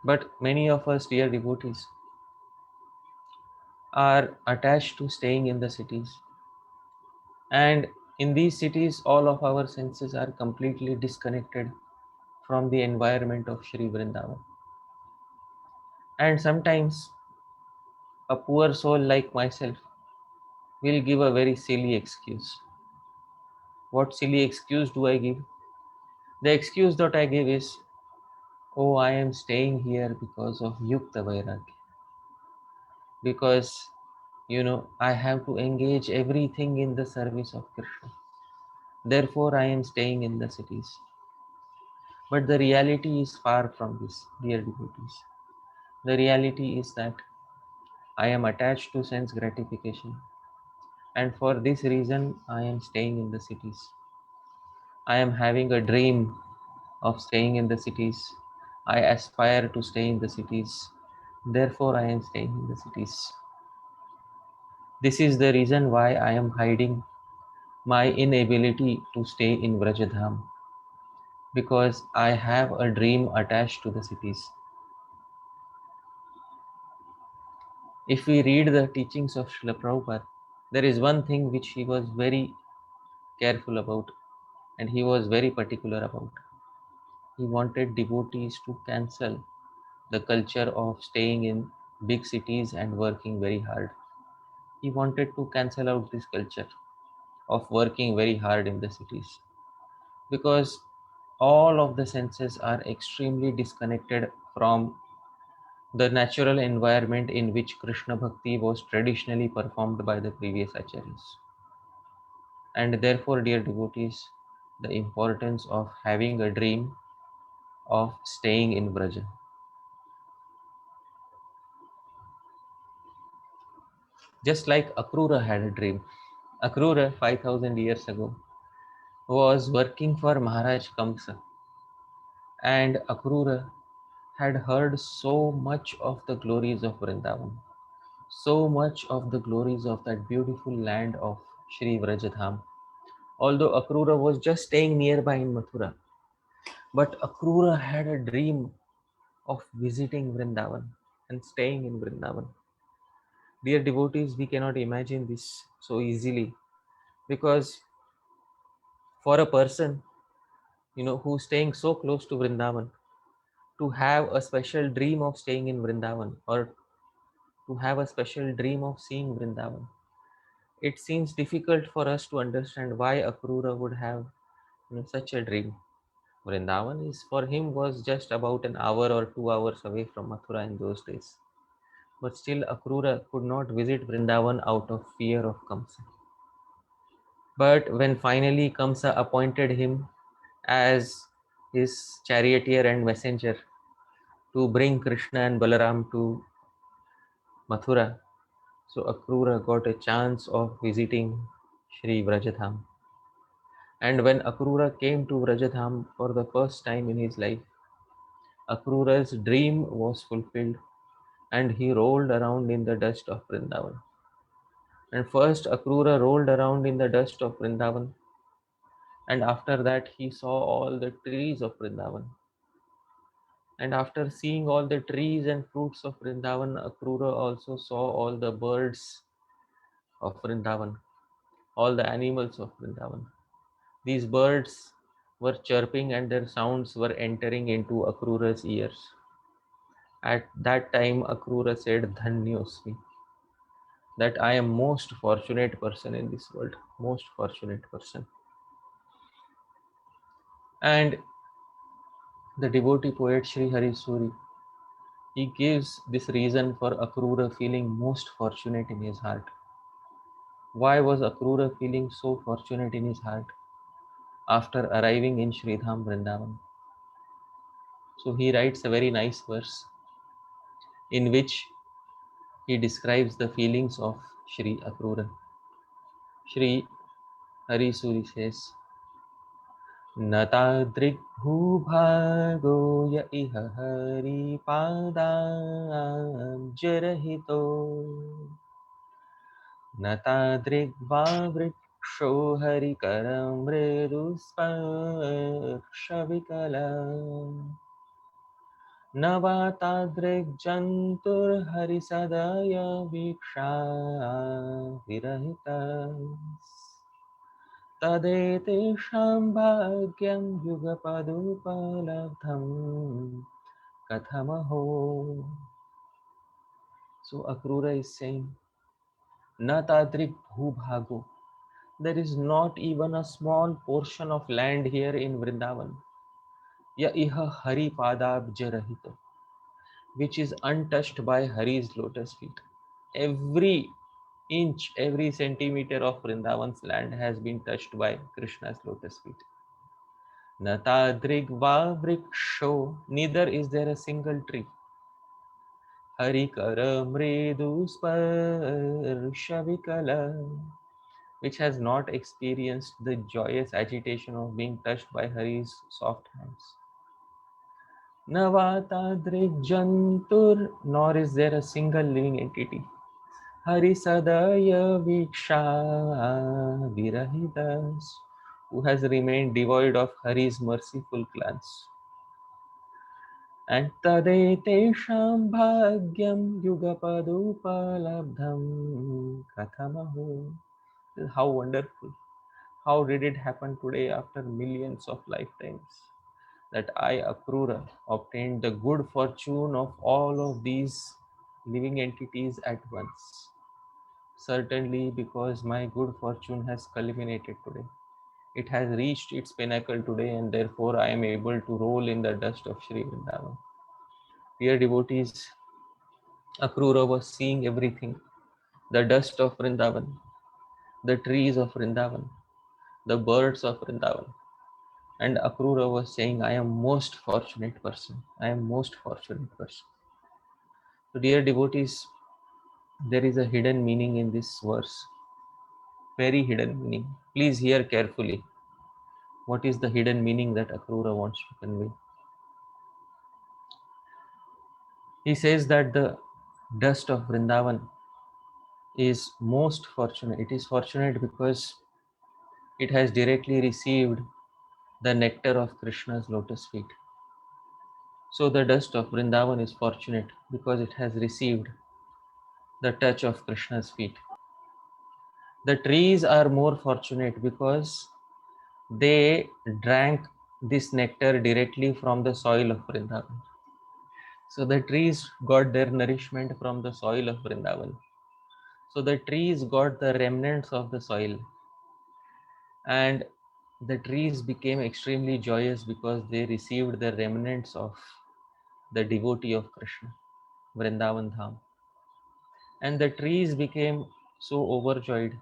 But many of us, dear devotees, are attached to staying in the cities. And in these cities, all of our senses are completely disconnected from the environment of Shri Vrindavan. And sometimes a poor soul like myself will give a very silly excuse. What silly excuse do I give? The excuse that I give is, oh, I am staying here because of Yukta Vairagya. Because I have to engage everything in the service of Krishna. Therefore, I am staying in the cities. But the reality is far from this, dear devotees. The reality is that I am attached to sense gratification, and for this reason, I am staying in the cities. I am having a dream of staying in the cities. I aspire to stay in the cities. Therefore, I am staying in the cities. This is the reason why I am hiding my inability to stay in Vrajadham, because I have a dream attached to the cities. If we read the teachings of Srila Prabhupada, there is one thing which he was very careful about and he was very particular about. He wanted devotees to cancel the culture of staying in big cities and working very hard. He wanted to cancel out this culture of working very hard in the cities, because all of the senses are extremely disconnected from the natural environment in which Krishna Bhakti was traditionally performed by the previous acharyas. And therefore, dear devotees, the importance of having a dream of staying in Braja. Just like Akrura had a dream. Akrura, 5000 years ago, was working for Maharaj Kamsa. And Akrura had heard so much of the glories of Vrindavan, so much of the glories of that beautiful land of Sri Vrajadham. Although Akrura was just staying nearby in Mathura, but Akrura had a dream of visiting Vrindavan and staying in Vrindavan. Dear devotees, we cannot imagine this so easily, because for a person, who's staying so close to Vrindavan, to have a special dream of staying in Vrindavan or to have a special dream of seeing Vrindavan, it seems difficult for us to understand why Akrura would have such a dream. Vrindavan is for him was just about an hour or 2 hours away from Mathura in those days. But still Akrura could not visit Vrindavan out of fear of Kamsa. But when finally Kamsa appointed him as his charioteer and messenger to bring Krishna and Balaram to Mathura, so Akrura got a chance of visiting Sri Vrajadham. And when Akrura came to Vrajadham for the first time in his life, Akrura's dream was fulfilled and he rolled around in the dust of Vrindavan. And first Akrura rolled around in the dust of Vrindavan, and after that he saw all the trees of Vrindavan. And after seeing all the trees and fruits of Vrindavan, Akrura also saw all the birds of Vrindavan, all the animals of Vrindavan. These birds were chirping and their sounds were entering into Akrura's ears. At that time, Akrura said, Dhanyosmi, that I am most fortunate person in this world, most fortunate person. And the devotee poet Sri Hari Suri, he gives this reason for Akrura feeling most fortunate in his heart. Why was Akrura feeling so fortunate in his heart after arriving in Sridham Vrindavan? So he writes a very nice verse in which he describes the feelings of Sri Akrura. Sri Hari Suri says, Natadrik bhubhago ya iha hari padam jarahito Natadrik vavriksho hari karam mridusparshavikalam Navatadrik jantur hari sadaya viksha virahitas Tadetesham bhagyam yugapadupalabdham kathamaho. So Akrura is saying, Natadrik bhubhago. There is not even a small portion of land here in Vrindavan. Ya iha hari padabjarahito, which is untouched by Hari's lotus feet. Every inch, every centimeter of Vrindavan's land has been touched by Krishna's lotus feet. Natadrig va vriksho, neither is there a single tree. Harikara mridu sparsha vikala, which has not experienced the joyous agitation of being touched by Hari's soft hands. Navatadrik jantur, nor is there a single living entity. Hari sadaya viksha virahidas, who has remained devoid of Hari's merciful glance. And tadetesham bhagyam yugapadupalabdham kathamahu. How wonderful. How did it happen today after millions of lifetimes that I, Akrura, obtained the good fortune of all of these living entities at once? Certainly because my good fortune has culminated today. It has reached its pinnacle today, and therefore I am able to roll in the dust of Sri Vrindavan. Dear devotees, Akrura was seeing everything. The dust of Vrindavan, the trees of Vrindavan, the birds of Vrindavan. And Akrura was saying, I am most fortunate person. I am most fortunate person. So dear devotees, there is a hidden meaning in this verse. Very hidden meaning. Please hear carefully. What is the hidden meaning that Akrura wants to convey? He says that the dust of Vrindavan is most fortunate. It is fortunate because it has directly received the nectar of Krishna's lotus feet. So the dust of Vrindavan is fortunate because it has received the touch of Krishna's feet. The trees are more fortunate because they drank this nectar directly from the soil of Vrindavan. So the trees got their nourishment from the soil of Vrindavan. So the trees got the remnants of the soil, and the trees became extremely joyous because they received the remnants of the devotee of Krishna, Vrindavan Dham. And the trees became so overjoyed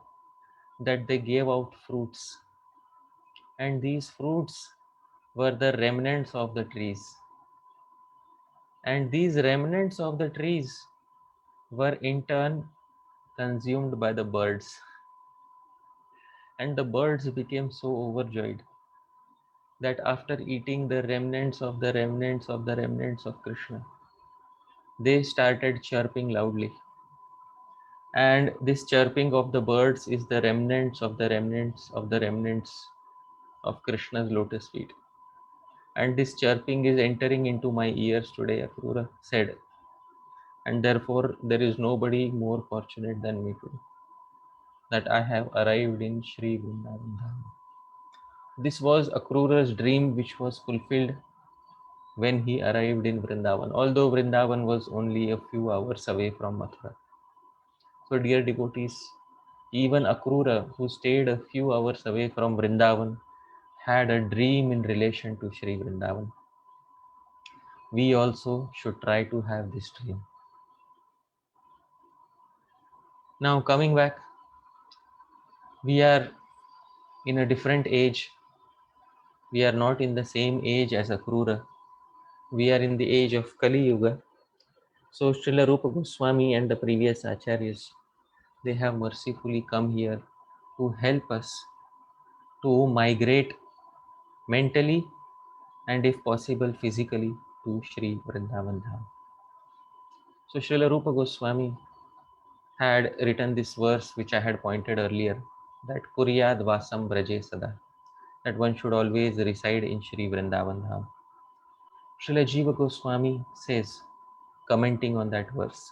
that they gave out fruits. And these fruits were the remnants of the trees. And these remnants of the trees were in turn consumed by the birds. And the birds became so overjoyed that after eating the remnants of the remnants of the remnants of Krishna, they started chirping loudly. And this chirping of the birds is the remnants of the remnants of the remnants of Krishna's lotus feet. And this chirping is entering into my ears today, Akrura said. And therefore, there is nobody more fortunate than me today, that I have arrived in Sri Vrindavan Dham. This was Akrura's dream, which was fulfilled when he arrived in Vrindavan, although Vrindavan was only a few hours away from Mathura. So dear devotees, even Akrura, who stayed a few hours away from Vrindavan, had a dream in relation to Sri Vrindavan. We also should try to have this dream. Now coming back, we are in a different age. We are not in the same age as Akrura. We are in the age of Kali Yuga. So Srila Rupa Goswami and the previous acharyas, they have mercifully come here to help us to migrate mentally and if possible physically to Sri Vrindavan Dham. So Srila Rupa Goswami had written this verse which I had pointed earlier, that Kuryad Vasam Braje Sada, that one should always reside in Sri Vrindavan Dham. Srila Jiva Goswami says, commenting on that verse,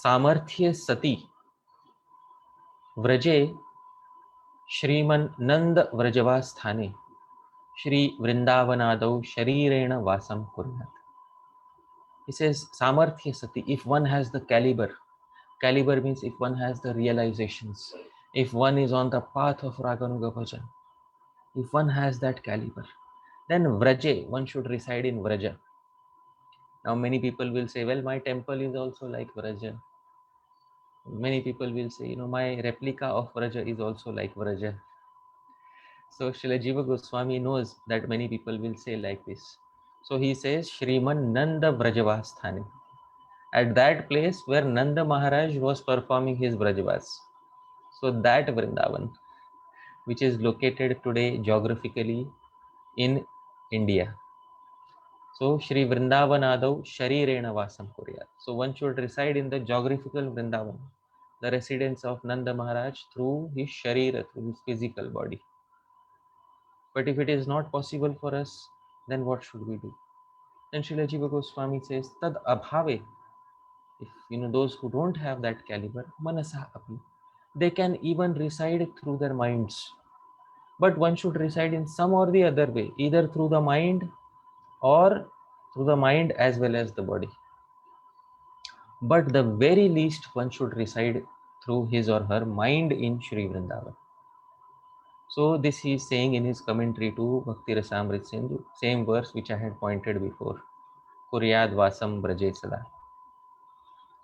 Samarthya Sati Vraje Shriman Nanda Vrajavasthane Shri Vrindavanadau Sharirena Vasam Kuryat. He says, Samarthya Sati, if one has the caliber means if one has the realizations, if one is on the path of Raganuga Bhajan, if one has that caliber, then Vraje, one should reside in Vraja. Now many people will say, well, my temple is also like Vraja. Many people will say, my replica of Vraja is also like Vraja. So Srila Jiva Goswami knows that many people will say like this. So he says, Shriman Nanda Vrajavasthani. At that place where Nanda Maharaj was performing his Vrajavas. So that Vrindavan, which is located today geographically in India. So Shri Vrindavanadau Sharirena Vasam Kuryat. So one should reside in the geographical Vrindavan, the residence of Nanda Maharaj through his Sharira, through his physical body. But if it is not possible for us, then what should we do? Then Srila Jiva Goswami says, Tad abhave. If those who don't have that caliber, manasa api, they can even reside through their minds. But one should reside in some or the other way, either through the mind or through the mind as well as the body. But the very least one should reside through his or her mind in Shri Vrindavan. So this he is saying in his commentary to Bhakti Rasamrit Sindhu, same verse which I had pointed before. Kuryad Vasam Braje Sada.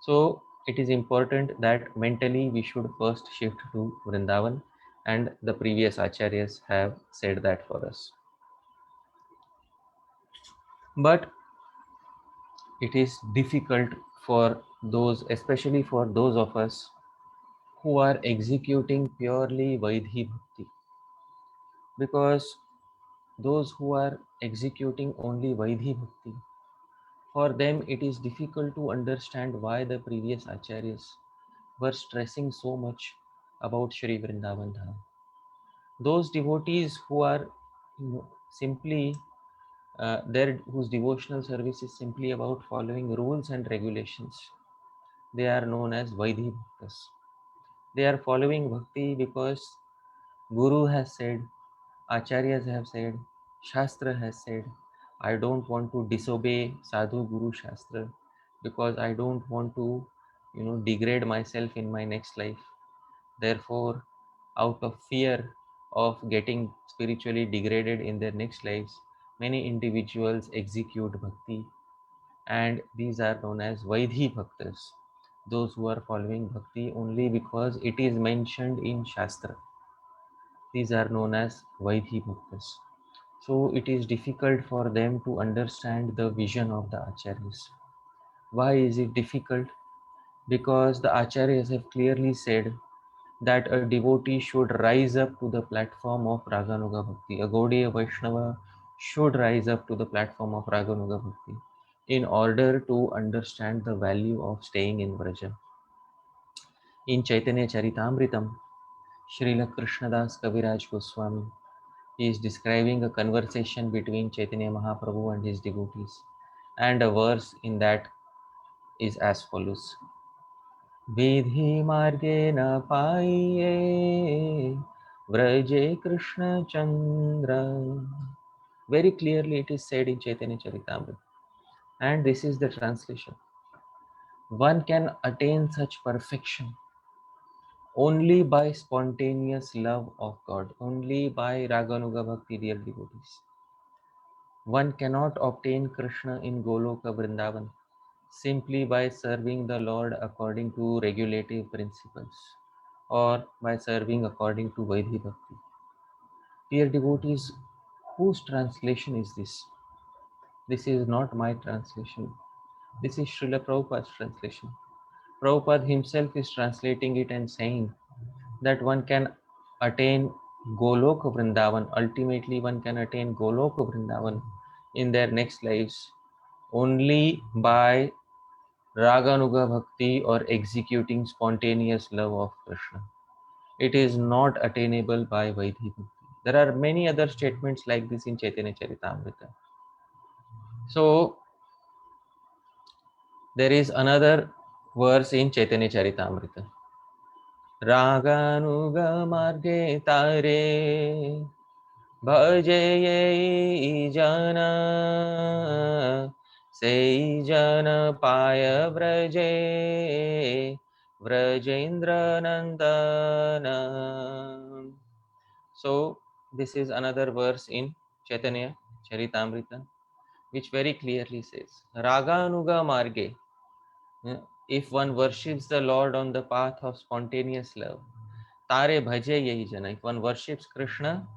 So it is important that mentally we should first shift to Vrindavan, and the previous acharyas have said that for us. But it is difficult for those, especially for those of us who are executing purely Vaidhi Bhakti, because those who are executing only Vaidhi Bhakti, for them it is difficult to understand why the previous acharyas were stressing so much about Shri Vrindavan Dham. Those devotees who are simply whose devotional service is simply about following rules and regulations, they are known as Vaidhi Bhaktas. They are following Bhakti because Guru has said, Acharyas have said, Shastra has said, I don't want to disobey Sadhu Guru Shastra because I don't want to, degrade myself in my next life. Therefore, out of fear of getting spiritually degraded in their next lives, many individuals execute bhakti, and these are known as Vaidhi Bhaktas. Those who are following bhakti only because it is mentioned in Shastra. These are known as Vaidhi Bhaktas. So it is difficult for them to understand the vision of the Acharyas. Why is it difficult? Because the Acharyas have clearly said that a devotee should rise up to the platform of Raganuga Bhakti. A Gaudiya Vaishnava should rise up to the platform of Raganuga Bhakti in order to understand the value of staying in Vraja. In Chaitanya Charitamritam, Srila Krishnadas Kaviraj Goswami is describing a conversation between Chaitanya Mahaprabhu and his devotees. And a verse in that is as follows. Vidhi marge na paiye vraje Krishna Chandra. Very clearly it is said in Chaitanya Charitamrita. And this is the translation. One can attain such perfection only by spontaneous love of God, only by Raganuga Bhakti, dear devotees. One cannot obtain Krishna in Goloka Vrindavan simply by serving the Lord according to regulative principles or by serving according to Vaidhi Bhakti. Dear devotees, whose translation is this? This is not my translation. This is Srila Prabhupada's translation. Prabhupada himself is translating it and saying that one can attain Goloka Vrindavan. Ultimately, one can attain Goloka Vrindavan in their next lives only by Raganuga Bhakti or executing spontaneous love of Krishna. It is not attainable by Vaidhi Bhakti. There are many other statements like this in Chaitanya Charitamrita. So, there is another verse in Chaitanya Charitamrita. Raganuga marge tare bhaje ye jana sei jana paya vraje vrajendra nandana. So this is another verse in Chaitanya Charitamrita which very clearly says Raganuga marge, If one worships the Lord on the path of spontaneous love, Tare bhaje yahi jana. If one worships Krishna,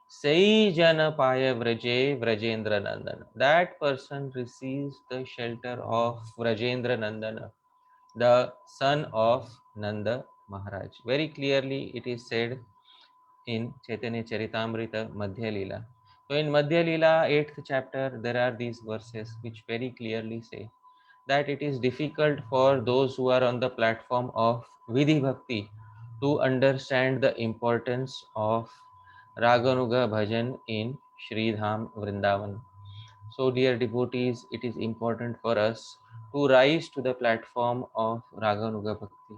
Sai jana paya vraje Vrajendra Nandana. That person receives the shelter of Vrajendra Nandana, the son of Nanda Maharaj. Very clearly it is said in Chaitanya Charitamrita Madhya Leela. So in Madhya Leela, 8th chapter, there are these verses which very clearly say that it is difficult for those who are on the platform of Vidhi Bhakti to understand the importance of Raganuga Bhajan in Sri Dham Vrindavan. So dear devotees, it is important for us to rise to the platform of Raganuga Bhakti,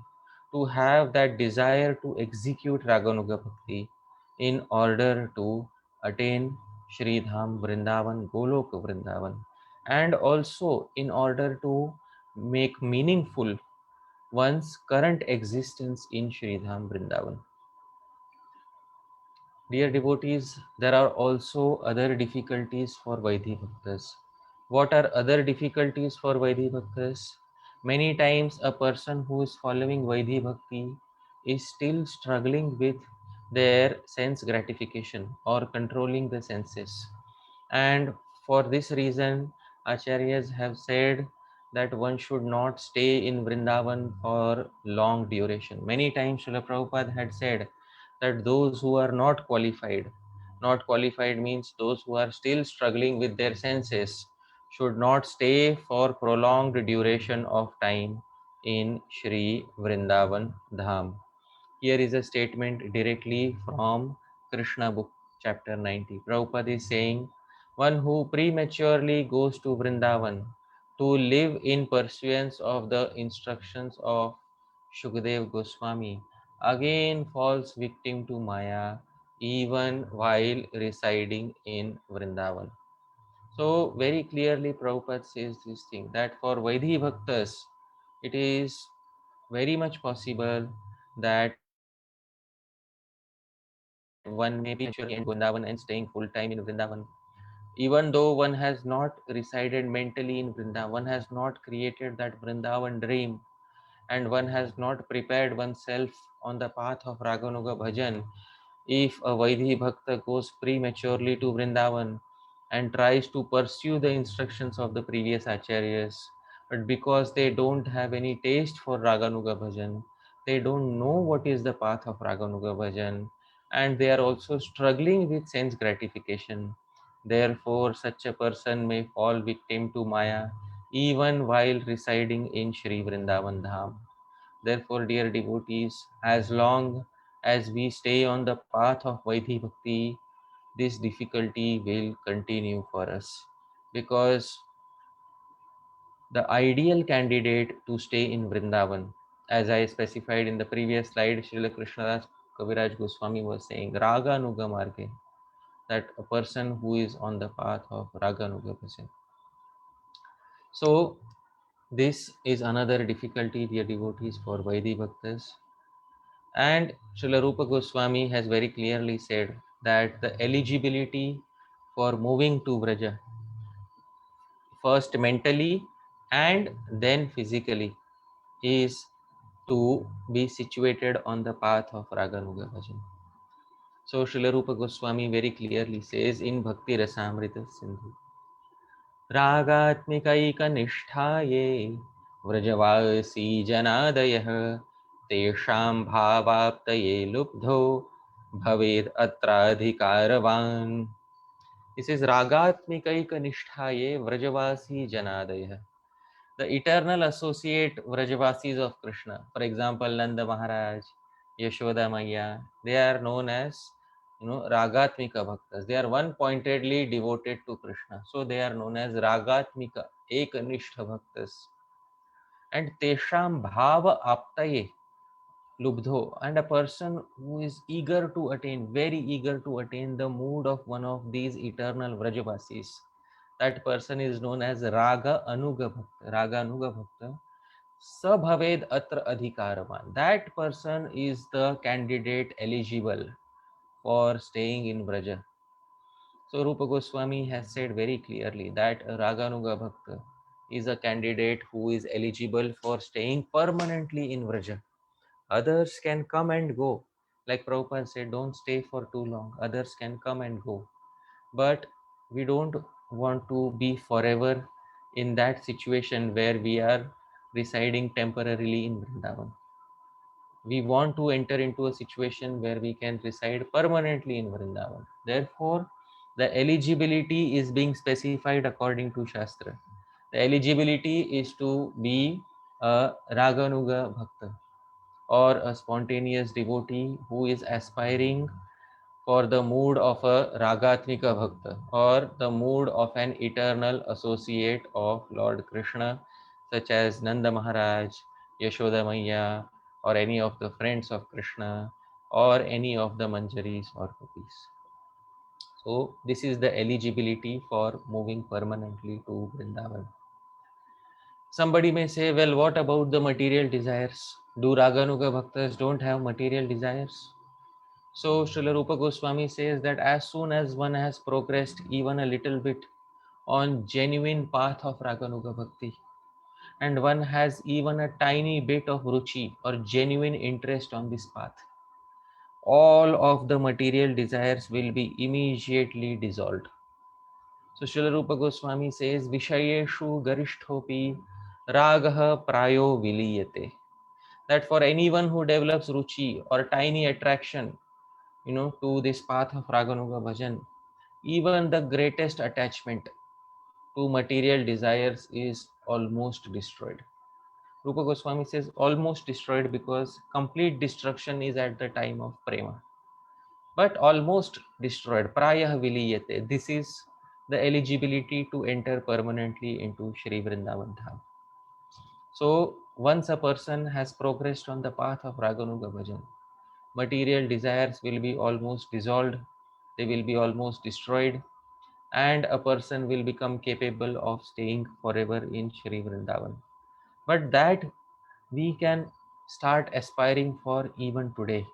to have that desire to execute Raganuga Bhakti in order to attain Sri Dham Vrindavan, Golok Vrindavan, and also in order to make meaningful one's current existence in Sri Dham Vrindavan. Dear devotees, there are also other difficulties for Vaidhi Bhaktas. What are other difficulties for Vaidhi Bhaktas? Many times a person who is following Vaidhi Bhakti is still struggling with their sense gratification or controlling the senses. And for this reason, Acharyas have said that one should not stay in Vrindavan for long duration. Many times Srila Prabhupada had said that those who are not qualified means those who are still struggling with their senses, should not stay for prolonged duration of time in Shri Vrindavan Dham. Here is a statement directly from Krishna book, chapter 90. Prabhupada is saying, one who prematurely goes to Vrindavan to live in pursuance of the instructions of Shukadev Goswami again falls victim to Maya even while residing in Vrindavan. So very clearly Prabhupada says this thing, that for Vaidhi Bhaktas, it is very much possible that one may be actually in Vrindavan and staying full time in Vrindavan. Even though one has not resided mentally in Vrindavan, one has not created that Vrindavan dream, and one has not prepared oneself on the path of Raganuga Bhajan, if a Vaidhi Bhakta goes prematurely to Vrindavan and tries to pursue the instructions of the previous Acharyas, but because they don't have any taste for Raganuga Bhajan, they don't know what is the path of Raganuga Bhajan, and they are also struggling with sense gratification. Therefore, such a person may fall victim to Maya even while residing in Sri Vrindavan Dham. Therefore, dear devotees, as long as we stay on the path of Vaidhi Bhakti, this difficulty will continue for us, because the ideal candidate to stay in Vrindavan, as I specified in the previous slide, Srila Krishnadas Kaviraj Goswami was saying, Raga Nuga Marge, that a person who is on the path of Raga Nuga Bhajan. So, this is another difficulty, dear devotees, for Vaidhi Bhaktas. And Srila Rupa Goswami has very clearly said that the eligibility for moving to Vraja, first mentally and then physically, is to be situated on the path of Raganuga Bhajan. So Srila Rupa Goswami very clearly says in Bhakti Rasamrita Sindhu, Ragatmikaika nishthaye Vrajavasi janadayah Tesham bhavaptaye lubdho Bhaved atradhikaravan. This is Ragatmikaika nishthaye Vrajavasi janadayah. The eternal associate Vrajavasis of Krishna, for example, Nanda Maharaj, Yashoda Maya, they are known as Ragatmika Bhaktas. They are one pointedly devoted to Krishna. So they are known as Ragatmika, Ekanishtha Bhaktas. And Tesham Bhava Aptaye Lubdho, and a person who is eager to attain, very eager to attain the mood of one of these eternal Vrajavasis. That person is known as Raga Anuga Bhakta. Raga Anuga Bhakta. Sabhaved Atra Adhikaravan. That person is the candidate eligible for staying in Vraja. So Rupa Goswami has said very clearly that a Raganuga Bhakta is a candidate who is eligible for staying permanently in Vraja. Others can come and go. Like Prabhupada said, don't stay for too long. Others can come and go. But we don't want to be forever in that situation where we are residing temporarily in Vrindavan. We want to enter into a situation where we can reside permanently in Vrindavan. Therefore, the eligibility is being specified according to Shastra. The eligibility is to be a Raganuga Bhakta, or a spontaneous devotee who is aspiring for the mood of a Ragatmika Bhakta, or the mood of an eternal associate of Lord Krishna, such as Nanda Maharaj, Yashoda Maiya, or any of the friends of Krishna, or any of the Manjaris or Gopis. So this is the eligibility for moving permanently to Vrindavan. Somebody may say, well, what about the material desires? Do Raganuga Bhaktas don't have material desires? So Srila Rupa Goswami says that as soon as one has progressed even a little bit on genuine path of Raganuga Bhakti, and one has even a tiny bit of ruchi or genuine interest on this path, all of the material desires will be immediately dissolved. So Srila Rupa Goswami says, Vishayeshu garishtopi ragaha prayo viliyate. That for anyone who develops ruchi or tiny attraction, to this path of Raganuga Bhajan, even the greatest attachment to material desires is almost destroyed. Rupa Goswami says almost destroyed because complete destruction is at the time of prema. But almost destroyed, prayah viliyate. This is the eligibility to enter permanently into Shri Vrindavan Dham. So once a person has progressed on the path of Raganuga Bhajan, material desires will be almost dissolved, they will be almost destroyed, and a person will become capable of staying forever in Shri Vrindavan. But that we can start aspiring for even today,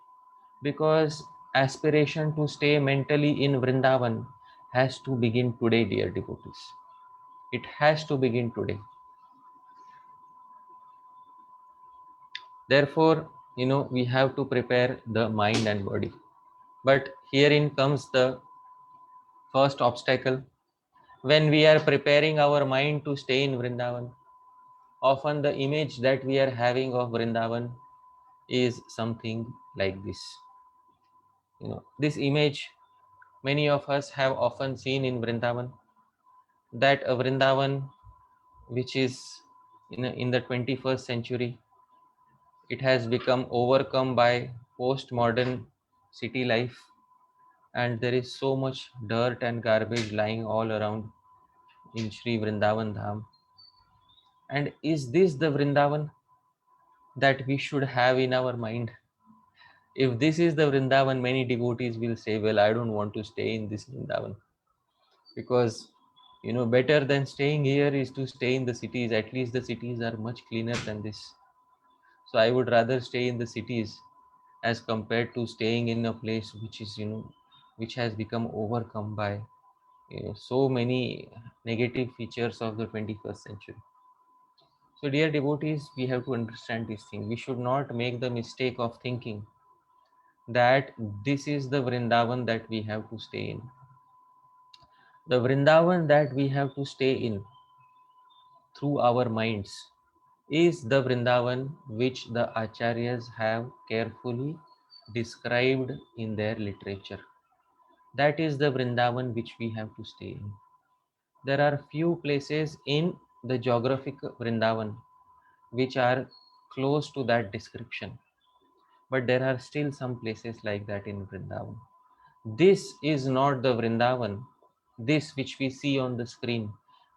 because aspiration to stay mentally in Vrindavan has to begin today, dear devotees. It has to begin today. Therefore, we have to prepare the mind and body. But herein comes the first obstacle. When we are preparing our mind to stay in Vrindavan, often the image that we are having of Vrindavan is something like this. This image many of us have often seen in Vrindavan, that a Vrindavan which is in the 21st century, it has become overcome by postmodern city life, and there is so much dirt and garbage lying all around in Sri Vrindavan Dham. And is this the Vrindavan that we should have in our mind? If this is the Vrindavan, many devotees will say, well, I don't want to stay in this Vrindavan, because better than staying here is to stay in the cities. At least the cities are much cleaner than this. So I would rather stay in the cities as compared to staying in a place which is which has become overcome by so many negative features of the 21st century. So dear devotees, we have to understand this thing. We should not make the mistake of thinking that this is the Vrindavan that we have to stay in. The Vrindavan that we have to stay in through our minds is the Vrindavan which the Acharyas have carefully described in their literature. That is the Vrindavan which we have to stay in. There are few places in the geographic Vrindavan which are close to that description, but there are still some places like that in Vrindavan. This is not the Vrindavan. This which we see on the screen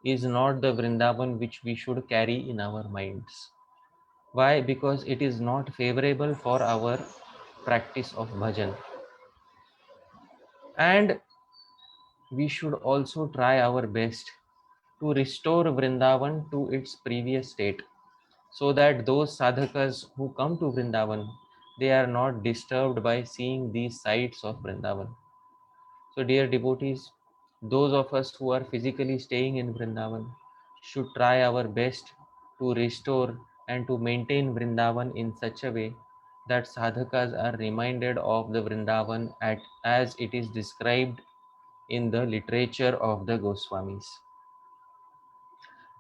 is not the Vrindavan which we should carry in our minds. Why? Because it is not favorable for our practice of bhajan. And we should also try our best to restore Vrindavan to its previous state, so that those sadhakas who come to Vrindavan, they are not disturbed by seeing these sights of Vrindavan. So dear devotees, those of us who are physically staying in Vrindavan should try our best to restore and to maintain Vrindavan in such a way that sadhakas are reminded of the Vrindavan as it is described in the literature of the Goswamis.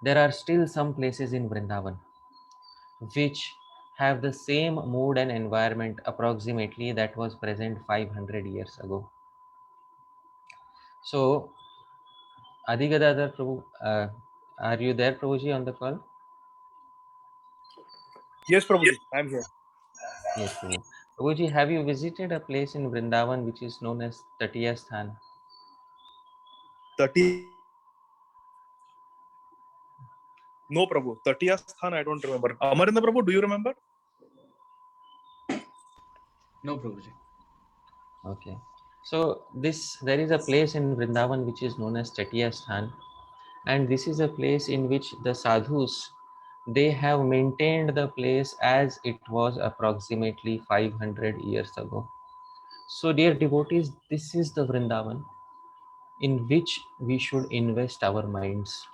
There are still some places in Vrindavan which have the same mood and environment approximately that was present 500 years ago. So, Adigadadar Prabhu, are you there, Prabhuji, on the call? Yes, Prabhuji, I'm here. Yes, Prabhu. Prabhuji, have you visited a place in Vrindavan which is known as Tatiya Sthan? 30. No, Prabhu. 30th Sthan, I don't remember. Amarendra Prabhu, do you remember? No, Prabhuji. Okay. So there is a place in Vrindavan which is known as Tatiya Sthan, and this is a place in which the sadhus, they have maintained the place as it was approximately 500 years ago. So dear devotees, this is the Vrindavan in which we should invest our minds,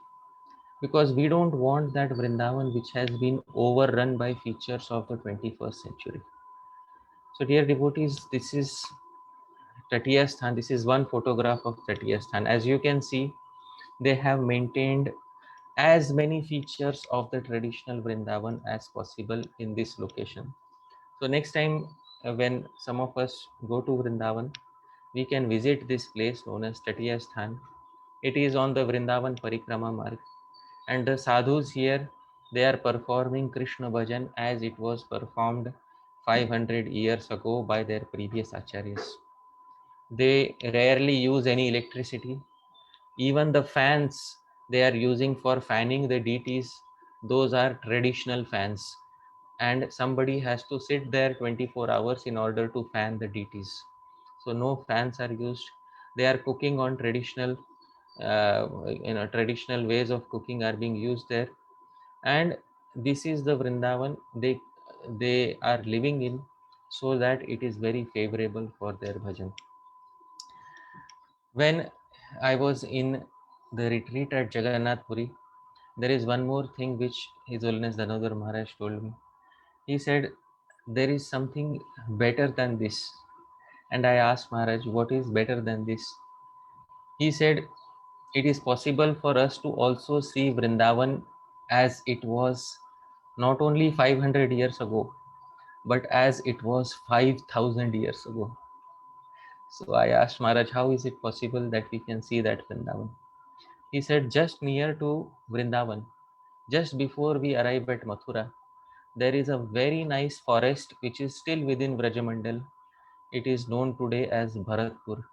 because we don't want that Vrindavan which has been overrun by features of the 21st century. So dear devotees, this is Tatiya Sthan. This is one photograph of Tatiya Sthan. As you can see, they have maintained as many features of the traditional Vrindavan as possible in this location. So next time when some of us go to Vrindavan, we can visit this place known as Tatiya Sthan. It is on the Vrindavan Parikrama Marg, and the sadhus here, they are performing Krishna bhajan as it was performed 500 years ago by their previous acharyas. They rarely use any electricity. Even the fans they are using for fanning the deities, those are traditional fans, and somebody has to sit there 24 hours in order to fan the deities. So no fans are used. They are cooking on traditional traditional ways of cooking are being used there. And this is the Vrindavan they are living in, so that it is very favorable for their bhajan. When I was in the retreat at Jagannath Puri, there is one more thing which His Holiness Danodar Maharaj told me. He said, there is something better than this. And I asked Maharaj, what is better than this? He said, it is possible for us to also see Vrindavan as it was not only 500 years ago, but as it was 5,000 years ago. So I asked Maharaj, how is it possible that we can see that Vrindavan? He said, just near to Vrindavan, just before we arrive at Mathura, there is a very nice forest which is still within Vrajamandal. It is known today as Bharatpur.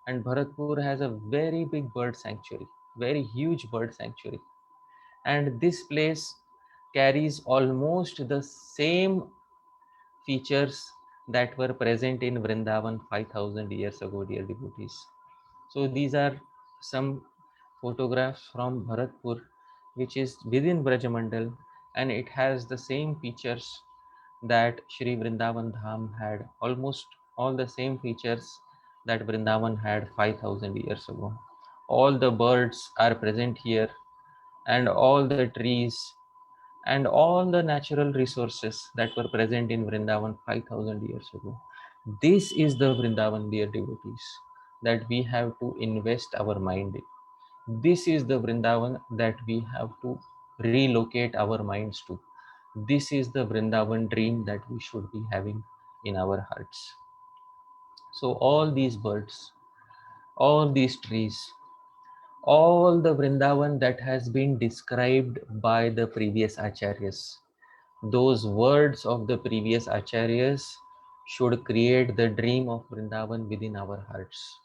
And Bharatpur has a very big bird sanctuary, very huge bird sanctuary. And this place carries almost the same features that were present in Vrindavan 5,000 years ago, dear devotees. So these are some photographs from Bharatpur, which is within Brajamandal, and it has the same features that Shri Vrindavan Dham had, almost all the same features that Vrindavan had 5,000 years ago. All the birds are present here, and all the trees and all the natural resources that were present in Vrindavan 5,000 years ago. This is the Vrindavan, dear devotees, that we have to invest our mind in. This is the Vrindavan that we have to relocate our minds to. This is the Vrindavan dream that we should be having in our hearts. So all these birds, all these trees, all the Vrindavan that has been described by the previous acharyas, those words of the previous acharyas should create the dream of Vrindavan within our hearts,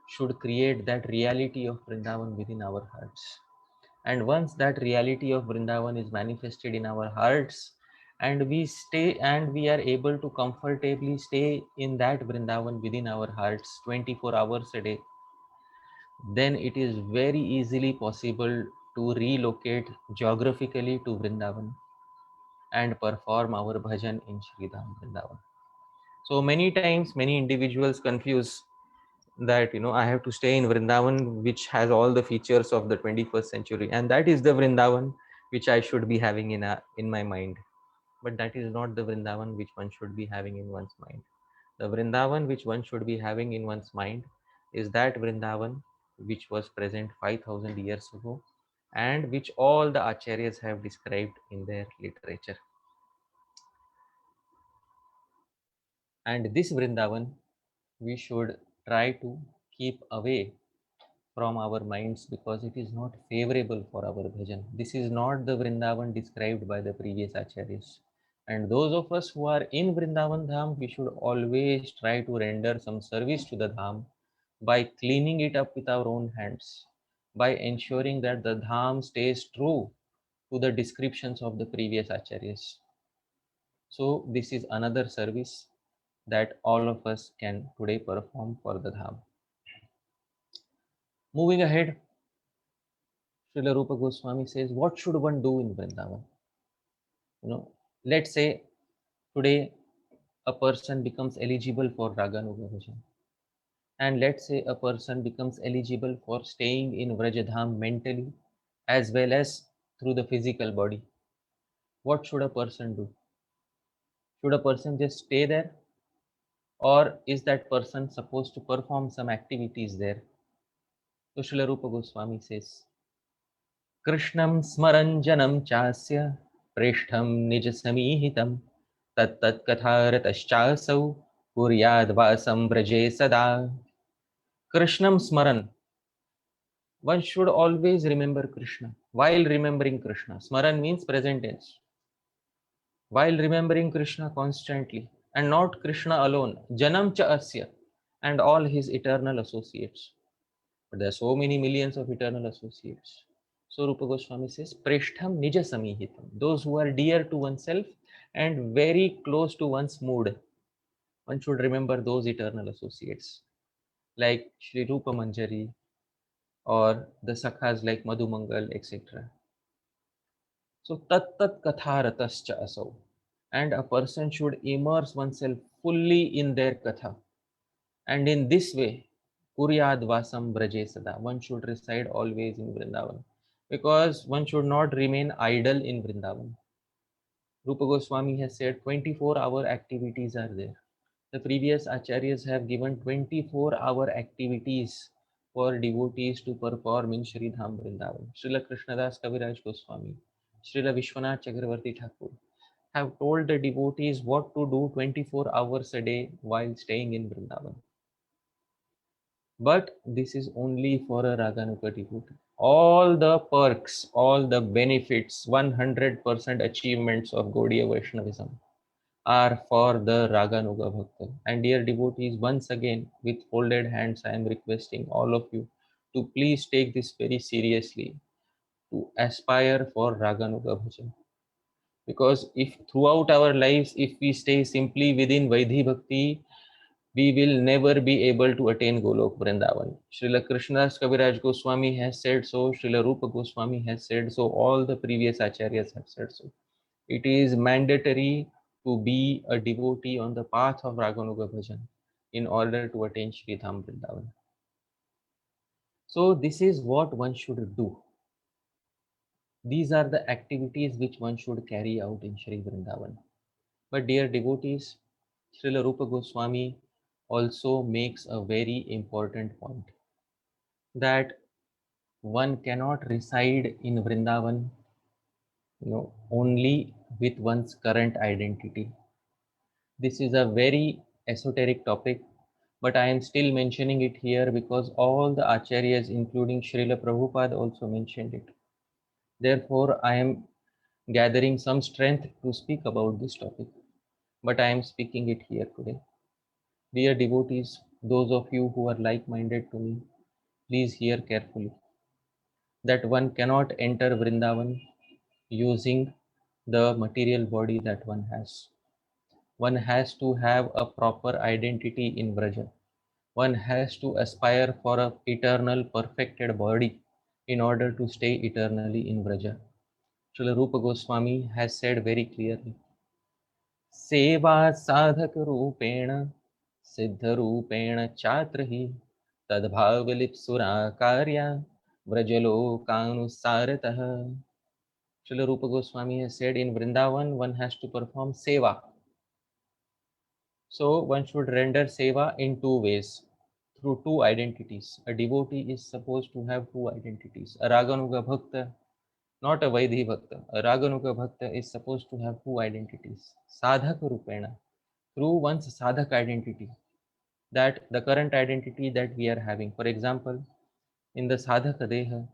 should create that reality of Vrindavan within our hearts. And once that reality of Vrindavan is manifested in our hearts, and we are able to comfortably stay in that Vrindavan within our hearts 24 hours a day, then it is very easily possible to relocate geographically to Vrindavan and perform our bhajan in Shri Dham Vrindavan. So many times, many individuals confuse that I have to stay in Vrindavan, which has all the features of the 21st century, and that is the Vrindavan which I should be having in my mind. But that is not the Vrindavan which one should be having in one's mind. The Vrindavan which one should be having in one's mind is that Vrindavan which was present 5,000 years ago, and which all the acharyas have described in their literature. And this Vrindavan we should try to keep away from our minds, because it is not favorable for our bhajan. This is not the Vrindavan described by the previous acharyas. And those of us who are in Vrindavan Dham, we should always try to render some service to the Dham by cleaning it up with our own hands, by ensuring that the Dham stays true to the descriptions of the previous acharyas. So this is another service that all of us can today perform for the Dham. Moving ahead, Srila Rupa Goswami says, what should one do in Vrindavan? Let's say today a person becomes eligible for Raganuga Bhajan. And let's say a person becomes eligible for staying in Vrajadham mentally as well as through the physical body. What should a person do? Should a person just stay there? Or is that person supposed to perform some activities there? So Srila Rupa Goswami says, Krishnam smaranjanam chasya preshtham nij samihitam tat katharataschasav kuryad vasam braje sada. Krishnam smaran. One should always remember Krishna. While remembering Krishna, smaran means present tense. While remembering Krishna constantly, and not Krishna alone, janam cha asya, and all his eternal associates. But there are so many millions of eternal associates. So Rupa Goswami says, Preshtham nija samihitam. Those who are dear to oneself and very close to one's mood. One should remember those eternal associates, like Shri Rupa Manjari, or the Sakhas like Madhu Mangal, etc. So tat katharatascha asau. And a person should immerse oneself fully in their katha. And in this way, Kuryad Vasam Braje Sada. One should reside always in Vrindavan, because one should not remain idle in Vrindavan. Rupa Goswami has said 24-hour activities are there. The previous acharyas have given 24-hour activities for devotees to perform in Shri Dham Vrindavan. Srila Krishnadas Kaviraj Goswami, Srila Vishwanath Chakravarti Thakur have told the devotees what to do 24 hours a day while staying in Vrindavan. But this is only for a Raganuga devotee. All the perks, all the benefits, 100% achievements of Gaudiya Vaishnavism are for the Raganuga Bhakta. And dear devotees, once again, with folded hands, I am requesting all of you to please take this very seriously, to aspire for Raganuga Bhajan. Because if throughout our lives, if we stay simply within Vaidhi Bhakti, we will never be able to attain Golok Vrindavan. Srila Krishnadas Kaviraj Goswami has said so, Srila Rupa Goswami has said so, all the previous acharyas have said so. It is mandatory to be a devotee on the path of Raganuga Bhajan in order to attain Sri Dham Vrindavan. So this is what one should do. These are the activities which one should carry out in Sri Vrindavan. But dear devotees, Srila Rupa Goswami also makes a very important point, that one cannot reside in Vrindavan only with one's current identity. This is a very esoteric topic, but I am still mentioning it here because all the acharyas, including Srila Prabhupada, also mentioned it. Therefore, I am gathering some strength to speak about this topic, but I am speaking it here today. Dear devotees, those of you who are like-minded to me, please hear carefully that one cannot enter Vrindavan using the material body that one has. One has to have a proper identity in Vraja. One has to aspire for an eternal perfected body in order to stay eternally in Vraja. Srila Rupa Goswami has said very clearly, Seva sadhak rupena siddha rupena chatrahi Tadbhavalipsura Vrajalokanusaratah. Srila Rupa Goswami has said in Vrindavan one has to perform seva. So one should render seva in two ways, through two identities. A devotee is supposed to have two identities. A Raganuga Bhakta, not a Vaidhi Bhakta. A Raganuga Bhakta is supposed to have two identities. Sadhaka Rupena, through one's sadhak identity, that the current identity that we are having. For example, in the sadhaka deha,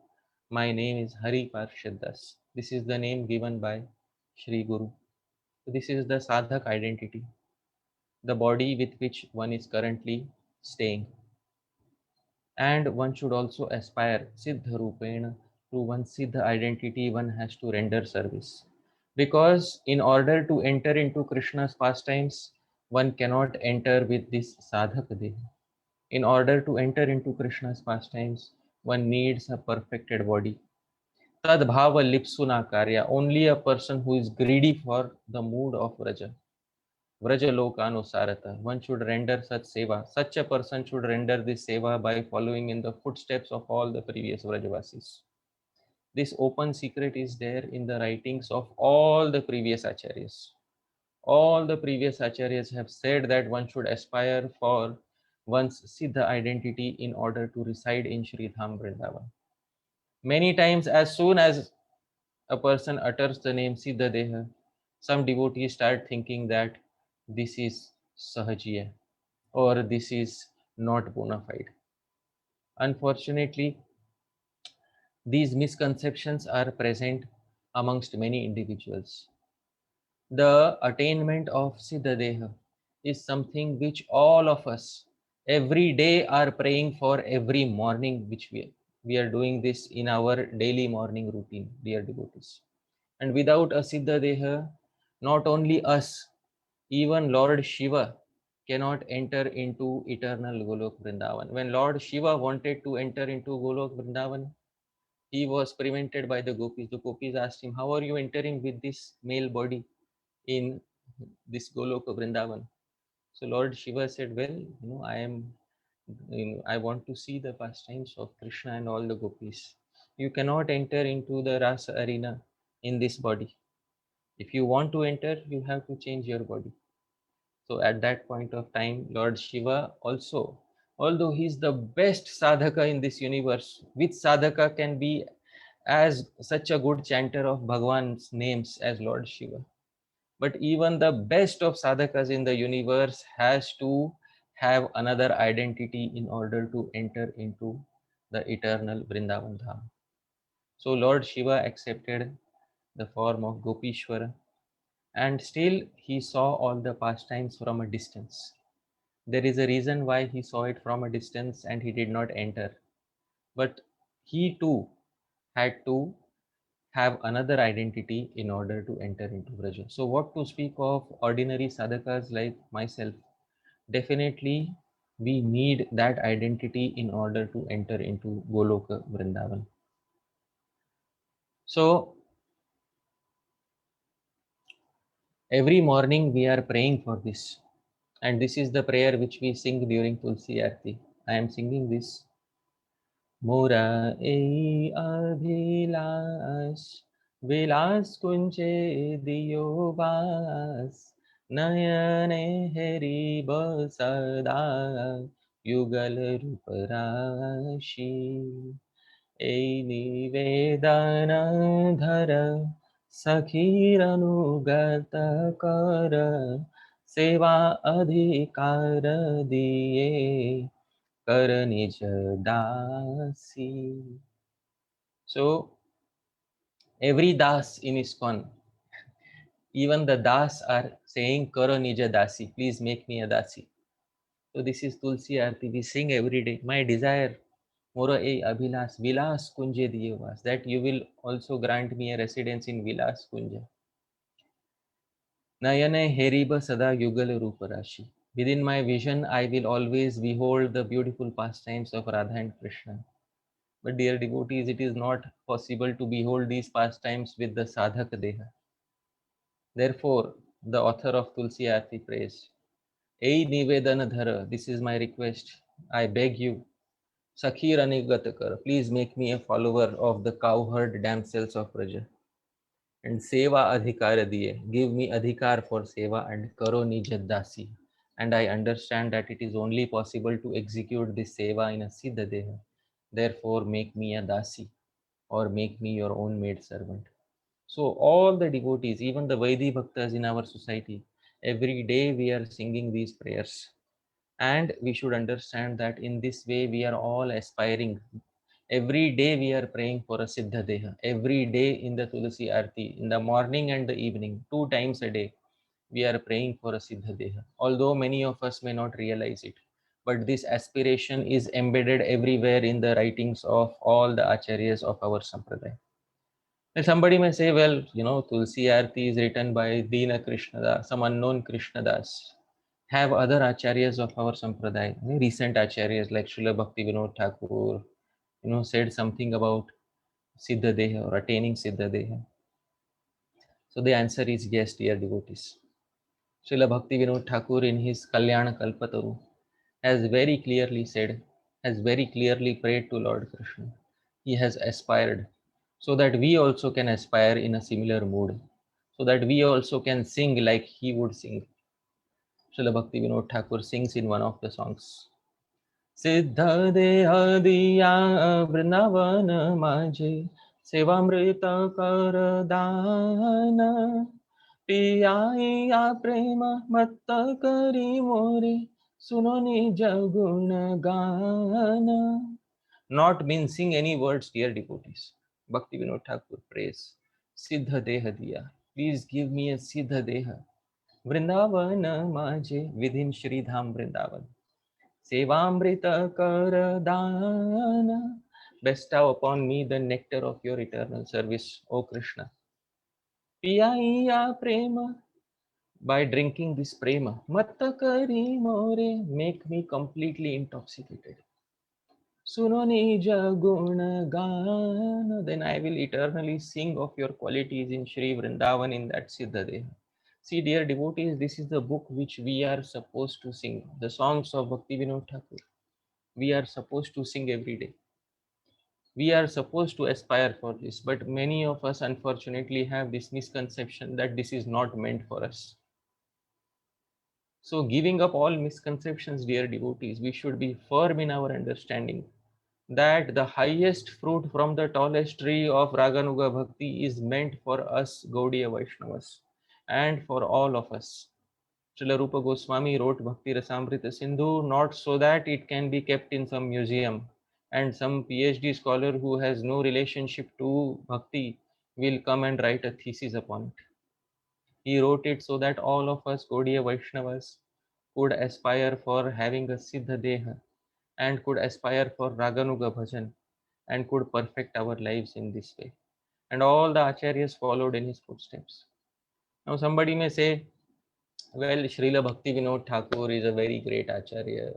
my name is Hari Parshad Das. This is the name given by Shri Guru. So this is the sadhak identity, the body with which one is currently staying. And one should also aspire Siddha Rupena, to one's Siddha identity one has to render service. Because in order to enter into Krishna's pastimes, one cannot enter with this sadhaka deha. In order to enter into Krishna's pastimes, one needs a perfected body. Tad bhava lipsuna karya, only a person who is greedy for the mood of Vraja. Vraja lokanusarata, one should render such seva. Such a person should render this seva by following in the footsteps of all the previous Vrajavasis. This open secret is there in the writings of all the previous acharyas. All the previous acharyas have said that one should aspire for one's Siddha identity in order to reside in Sri Dham Vrindavan. Many times, as soon as a person utters the name Siddha Deha, some devotees start thinking that this is Sahajiya or this is not bona fide. Unfortunately, these misconceptions are present amongst many individuals. The attainment of Siddha Deha is something which all of us every day are praying for every morning, which we are doing this in our daily morning routine, dear devotees. And without a Siddha Deha, not only us, even Lord Shiva cannot enter into eternal Golok Vrindavan. When Lord Shiva wanted to enter into Golok Vrindavan, he was prevented by the gopis. The gopis asked him, how are you entering with this male body in this Goloka Vrindavan? So Lord Shiva said, well, I want to see the pastimes of Krishna and all the gopis. You cannot enter into the Rasa arena in this body. If you want to enter, you have to change your body. So at that point of time, Lord Shiva also, although he is the best sadhaka in this universe, which sadhaka can be as such a good chanter of Bhagwan's names as Lord Shiva? But even the best of sadhakas in the universe has to have another identity in order to enter into the eternal Vrindavan Dham. So Lord Shiva accepted the form of Gopishwara, and still he saw all the pastimes from a distance. There is a reason why he saw it from a distance and he did not enter. But he too had to have another identity in order to enter into Vraja. So what to speak of ordinary sadhakas like myself? Definitely we need that identity in order to enter into Goloka Vrindavan. So every morning we are praying for this. And this is the prayer which we sing during Tulsi Aarti. I am singing this. Mora ei abhilash vilas kunje diyo vas nayane heri basada yugal ruparashi ei nivedana dhara sakhiranugat kara seva adhikar diye Kara nija dasi. So every das in ISKCON, even the das are saying Kara nija dasi, please make me a dasi. So this is Tulsi Aarti, we sing every day. My desire, Mora e Abhilas, Vilas Kunje Diyevas, that you will also grant me a residence in Vilas Kunja. Nayane Heriba Sada Yugal Ruparashi. Within my vision, I will always behold the beautiful pastimes of Radha and Krishna. But dear devotees, it is not possible to behold these pastimes with the sadhaka deha. Therefore, the author of Tulsi Aarti prays, Ei Nivedana Dhara, this is my request. I beg you, Sakhir Anigatakar, please make me a follower of the cowherd damsels of Raja. And Seva Adhikar diye, give me adhikar for Seva and Karo Nijad Dasi. And I understand that it is only possible to execute this Seva in a Siddha Deha. Therefore, make me a Dasi or make me your own maid servant. So all the devotees, even the Vaidhi Bhaktas in our society, every day we are singing these prayers. And we should understand that in this way we are all aspiring. Every day we are praying for a Siddha Deha. Every day in the Tulsi Arti, in the morning and the evening, 2 times a day, we are praying for a Siddha Deha. Although many of us may not realize it, but this aspiration is embedded everywhere in the writings of all the acharyas of our Sampradaya. And somebody may say, well, Tulsi Arti is written by Dina Krishnadas, some unknown Krishnadas. Have other acharyas of our Sampradaya, recent acharyas like Srila Bhakti Vinod Thakur, said something about Siddha Deha or attaining Siddha Deha? So the answer is yes, dear devotees. Srila Bhakti Vinod Thakur in his Kalyana Kalpataru has very clearly said, has very clearly prayed to Lord Krishna. He has aspired so that we also can aspire in a similar mood, so that we also can sing like he would sing. Srila Bhakti Vinod Thakur sings in one of the songs, Siddha Deha Diya Vrindavan Maje Sevamrita Karadana Piya Prema Matta Kari More Suno Nija Guna Gana. Not mincing any words, dear devotees. Bhakti Vinod Thakur prays, Siddha Deha Diya. Please give me a Siddha Deha. Vrindavana Maje within Shri Dham Vrindavan. Sevamrita Karadana. Bestow upon me the nectar of your eternal service, O Krishna. Piya Prema. By drinking this prema, Matta Kari More, make me completely intoxicated. Suno Nija Guna Gana, then I will eternally sing of your qualities in Shri Vrindavan in that Siddha Deha. See, dear devotees, this is the book which we are supposed to sing. The songs of Bhakti Vinod Thakur. We are supposed to sing every day. We are supposed to aspire for this, but many of us unfortunately have this misconception that this is not meant for us. So, giving up all misconceptions, dear devotees, we should be firm in our understanding that the highest fruit from the tallest tree of Raganuga Bhakti is meant for us Gaudiya Vaishnavas and for all of us. Srila Rupa Goswami wrote Bhakti Rasamrita Sindhu not so that it can be kept in some museum and some PhD scholar who has no relationship to Bhakti will come and write a thesis upon it. He wrote it so that all of us Gaudiya Vaishnavas could aspire for having a Siddha Deha and could aspire for Raganuga Bhajan and could perfect our lives in this way. And all the acharyas followed in his footsteps. Now somebody may say, well, Srila Bhakti Vinod Thakur is a very great acharya,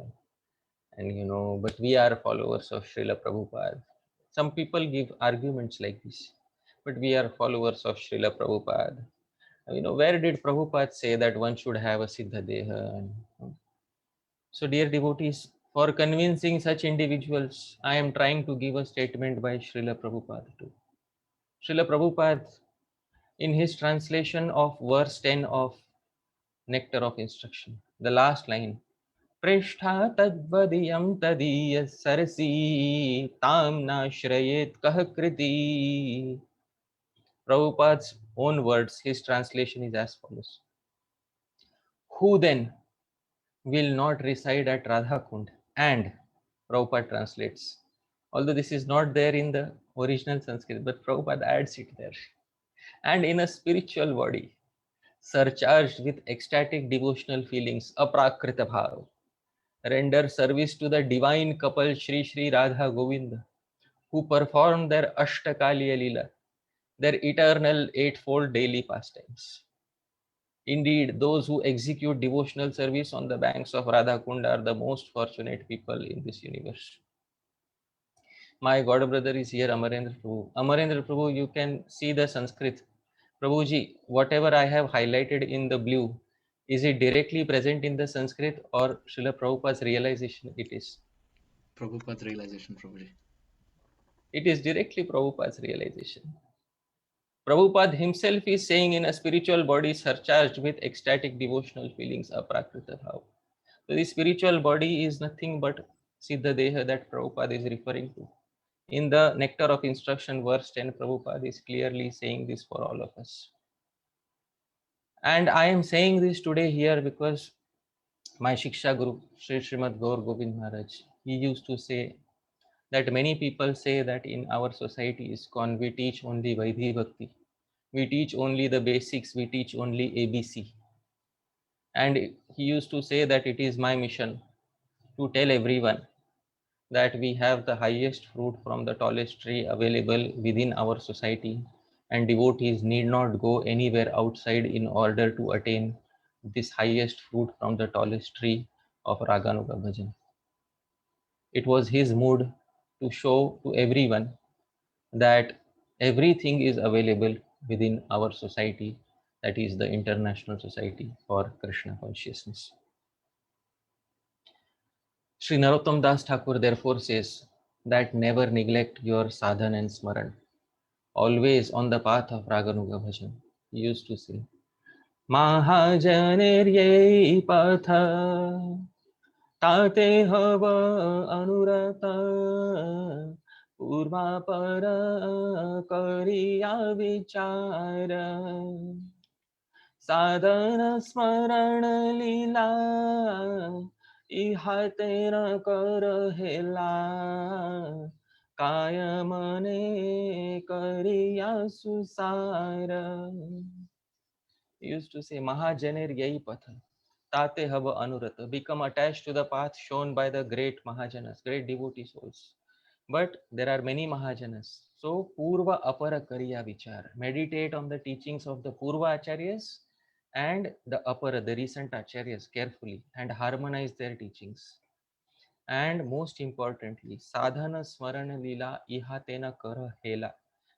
and but we are followers of Srila Prabhupada. Some people give arguments like this, but we are followers of Srila Prabhupada. Where did Prabhupada say that one should have a Siddha Deha? So, dear devotees, for convincing such individuals, I am trying to give a statement by Srila Prabhupada too. Srila Prabhupada, in his translation of verse 10 of Nectar of Instruction, the last line, Prishtha tadvadiyam tadiya sarasi tam na shrayet kahakriti. Prabhupada's own words, his translation is as follows. Who then will not reside at Radha Kund? And Prabhupada translates. Although this is not there in the original Sanskrit, but Prabhupada adds it there. And in a spiritual body, surcharged with ecstatic devotional feelings, aprakrita bhav, render service to the divine couple Shri Shri Radha Govinda, who perform their Ashtakaliya Leela, their eternal eightfold daily pastimes. Indeed, those who execute devotional service on the banks of Radha Kund are the most fortunate people in this universe. My god brother is here, Amarendra Prabhu. Amarendra Prabhu, you can see the Sanskrit. Prabhuji, whatever I have highlighted in the blue, is it directly present in the Sanskrit or Srila Prabhupada's realization it is? Prabhupada's realization, Prabhuji. It is directly Prabhupada's realization. Prabhupada himself is saying in a spiritual body surcharged with ecstatic devotional feelings, aprakrita bhav. So the spiritual body is nothing but Siddha Deha that Prabhupada is referring to. In the Nectar of Instruction, verse 10, Prabhupada is clearly saying this for all of us. And I am saying this today here because my Shiksha Guru, Sri Srimad Gaur Govind Maharaj, he used to say that many people say that in our society ISKCON we teach only Vaidhi Bhakti. We teach only the basics, we teach only ABC. And he used to say that it is my mission to tell everyone that we have the highest fruit from the tallest tree available within our society, and devotees need not go anywhere outside in order to attain this highest fruit from the tallest tree of Raganuga Bhajan. It was his mood to show to everyone that everything is available within our society, that is the International Society for Krishna Consciousness. Sri Narottam Das Thakur therefore says that never neglect your sadhan and smaran, always on the path of Raganuga Bhajan. He used to say, Mahajaner ye patha, tate hava anurata, purva para kariya vichara, sadhana smarana lila, ihate na karahela, kaya mane kariya susara. He used to say, Mahajaner yai patha, tate hava anurata, become attached to the path shown by the great Mahajanas, great devotee souls. But there are many Mahajanas. So, Purva Apara Kariya Vichar, meditate on the teachings of the Purva Acharyas and the Apara, the recent Acharyas, carefully and harmonize their teachings. And most importantly, Sadhana Smarana Lila Ihatena Kara Hela.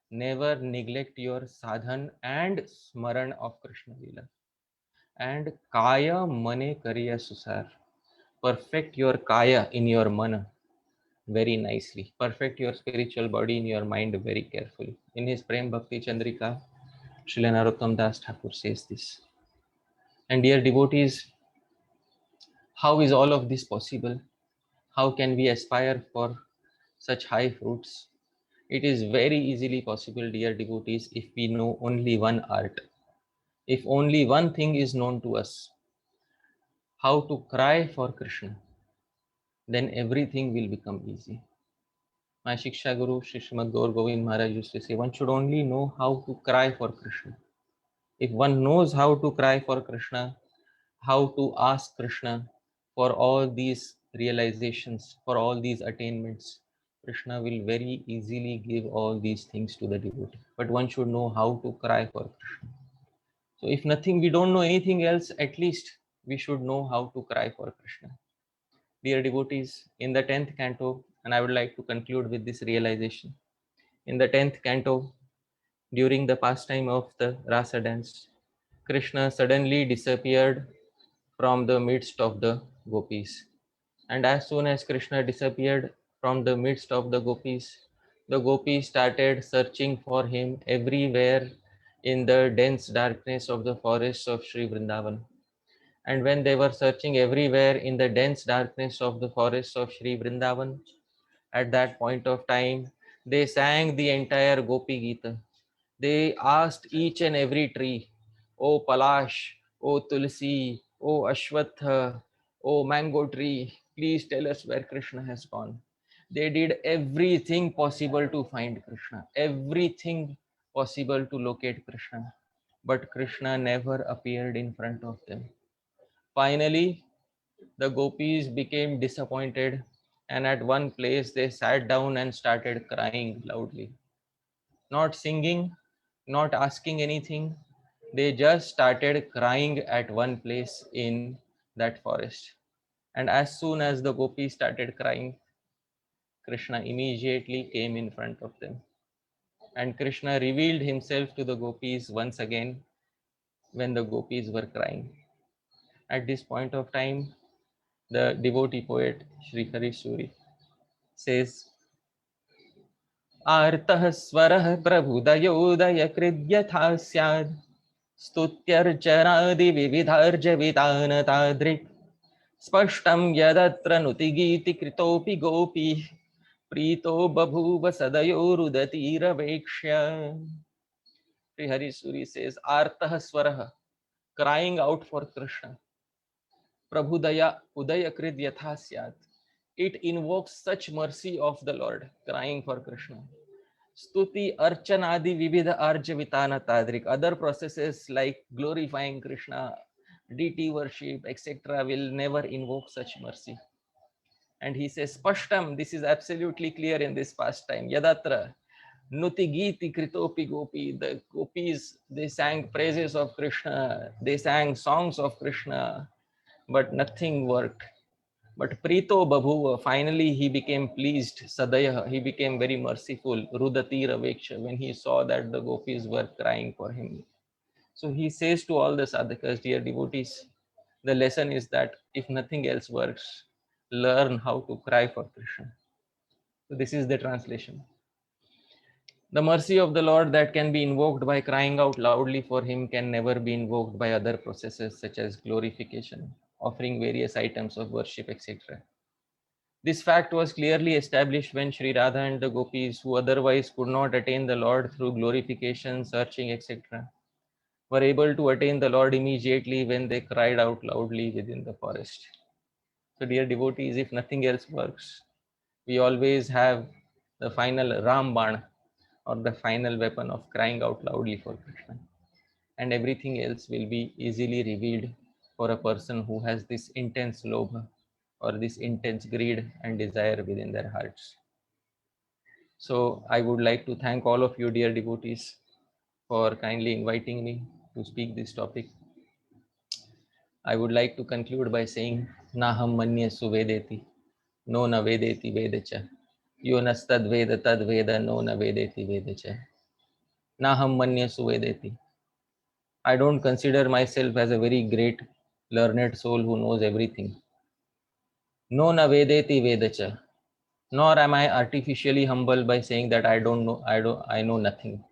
Never neglect your sadhan and smaran of Krishna Lila. And Kaya Mane Kariya Susar. Perfect your Kaya in your mana very nicely. Perfect your spiritual body in your mind very carefully. In his Prem Bhakti Chandrika, Srila Narottam Das Thakur says this. And dear devotees, how is all of this possible? How can we aspire for such high fruits? It is very easily possible, dear devotees, if we know only one art. If only one thing is known to us, how to cry for Krishna, then everything will become easy. My Shiksha Guru, Sri Srimad Gaur Govind Maharaj used to say, one should only know how to cry for Krishna. If one knows how to cry for Krishna, how to ask Krishna for all these realizations, for all these attainments, Krishna will very easily give all these things to the devotee. But one should know how to cry for Krishna. So if nothing, we don't know anything else, at least we should know how to cry for Krishna. Dear devotees, in the 10th canto, and I would like to conclude with this realization. In the 10th canto, during the pastime of the Rasa dance, Krishna suddenly disappeared from the midst of the gopis. And as soon as Krishna disappeared from the midst of the gopis started searching for him everywhere in the dense darkness of the forests of Sri Vrindavan. And when they were searching everywhere in the dense darkness of the forests of Sri Vrindavan, at that point of time, they sang the entire Gopi Gita. They asked each and every tree, O Palash, O Tulsi, O Ashwatha, O mango tree, please tell us where Krishna has gone. They did everything possible to find Krishna, everything possible to locate Krishna. But Krishna never appeared in front of them. Finally, the gopis became disappointed, and at one place they sat down and started crying loudly. Not singing, not asking anything, they just started crying at one place in that forest. And as soon as the gopis started crying, Krishna immediately came in front of them. And Krishna revealed himself to the gopis once again when the gopis were crying. At this point of time, the devotee poet Sri Hari Suri, says, Artah swarah prabhudayodaya kridyatha syad stutyarchanadi vividharja vidana tadrik spashtam yadatra nutigiti kritopi gopi prito babhuva sadayorudati ravekshya. Sri Hari Suri says, Artah swarah, crying out for Krishna. Prabhudaya udaya krid yatha syat. It invokes such mercy of the Lord, crying for Krishna. Stuti archanadi vividha arjavitana tadrik. Other processes like glorifying Krishna, deity worship, etc. will never invoke such mercy. And he says, Spashtam, this is absolutely clear in this pastime. Yadatra, Nuti Giti Kritopi Gopi, the gopis, they sang praises of Krishna, they sang songs of Krishna, but nothing worked. But Prito Babhuva, finally he became pleased, Sadaya, he became very merciful, Rudati Raveksha, when he saw that the gopis were crying for him. So he says to all the sadhakas, dear devotees, the lesson is that if nothing else works, learn how to cry for Krishna. So this is the translation. The mercy of the Lord that can be invoked by crying out loudly for him can never be invoked by other processes such as glorification, offering various items of worship, etc. This fact was clearly established when Sri Radha and the gopis, who otherwise could not attain the Lord through glorification, searching, etc., were able to attain the Lord immediately when they cried out loudly within the forest. So dear devotees, if nothing else works, we always have the final Ramban, or the final weapon of crying out loudly for Krishna. And everything else will be easily revealed for a person who has this intense lobha or this intense greed and desire within their hearts. So I would like to thank all of you, dear devotees, for kindly inviting me to speak this topic. I would like to conclude by saying, Naham manya suvedeti, no na vedeti vedacha, yo nastad veda tad veda, no na vedeti vedacha. Naham manya suvedeti. I don't consider myself as a very great learned soul who knows everything. No na vedeti vedacha. Nor am I artificially humble by saying that I know nothing.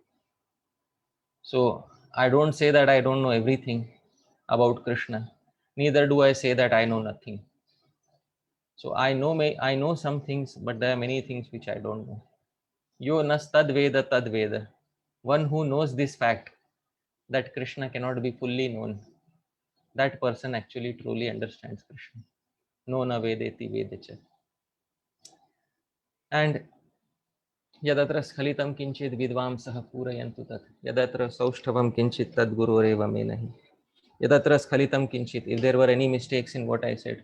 So I don't say that I don't know everything about Krishna. Neither do I say that I know nothing. So I know some things, but there are many things which I don't know. Yo nastad veda tad veda. One who knows this fact that Krishna cannot be fully known, that person actually truly understands Krishna. No na vedeti vedacha. And yadatra schalitam kinchit vidvamsah purayantu tat. Yadatra saushthavam kinchit tad gurureva menahi. Yadatra schalitam kinchit. If there were any mistakes in what I said,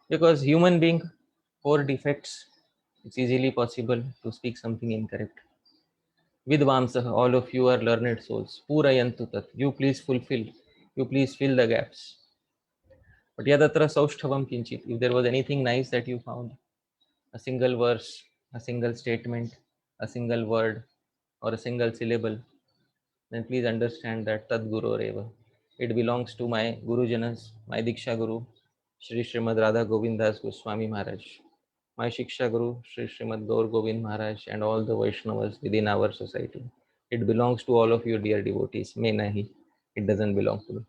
because human being, 4 defects, it's easily possible to speak something incorrect. Vidvamsah, all of you are learned souls. Purayantu tat. You please fulfill. You please fill the gaps. But yadatra saushthavam kinchit. If there was anything nice that you found, a single verse, a single statement, a single word, or a single syllable, then please understand that Tad Guru Reva. It belongs to my Gurujanas, my Diksha Guru, Shri Srimad Radha Govindas Goswami Maharaj, my Shiksha Guru, Shri Srimad Gaur Govind Maharaj, and all the Vaishnavas within our society. It belongs to all of you, dear devotees. May nahi. It doesn't belong to me.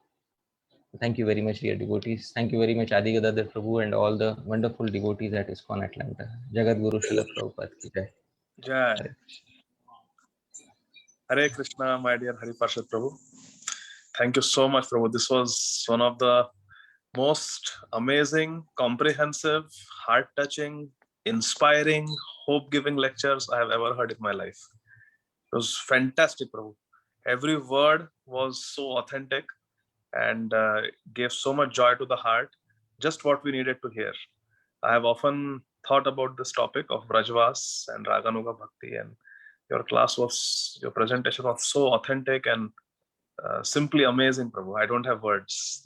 Thank you very much, dear devotees. Thank you very much, Adi Gadadhar Prabhu, and all the wonderful devotees at ISKCON Atlanta. Jagat Guru Srila Prabhupada ki jai. Jai. Hare Krishna, my dear Hari Parshad Prabhu. Thank you so much, Prabhu. This was one of the most amazing, comprehensive, heart-touching, inspiring, hope-giving lectures I have ever heard in my life. It was fantastic, Prabhu. Every word was so authentic and gave so much joy to the heart, just what we needed to hear. I have often thought about this topic of Brajvas and Raganuga Bhakti, and your presentation was so authentic and simply amazing, Prabhu. I don't have words.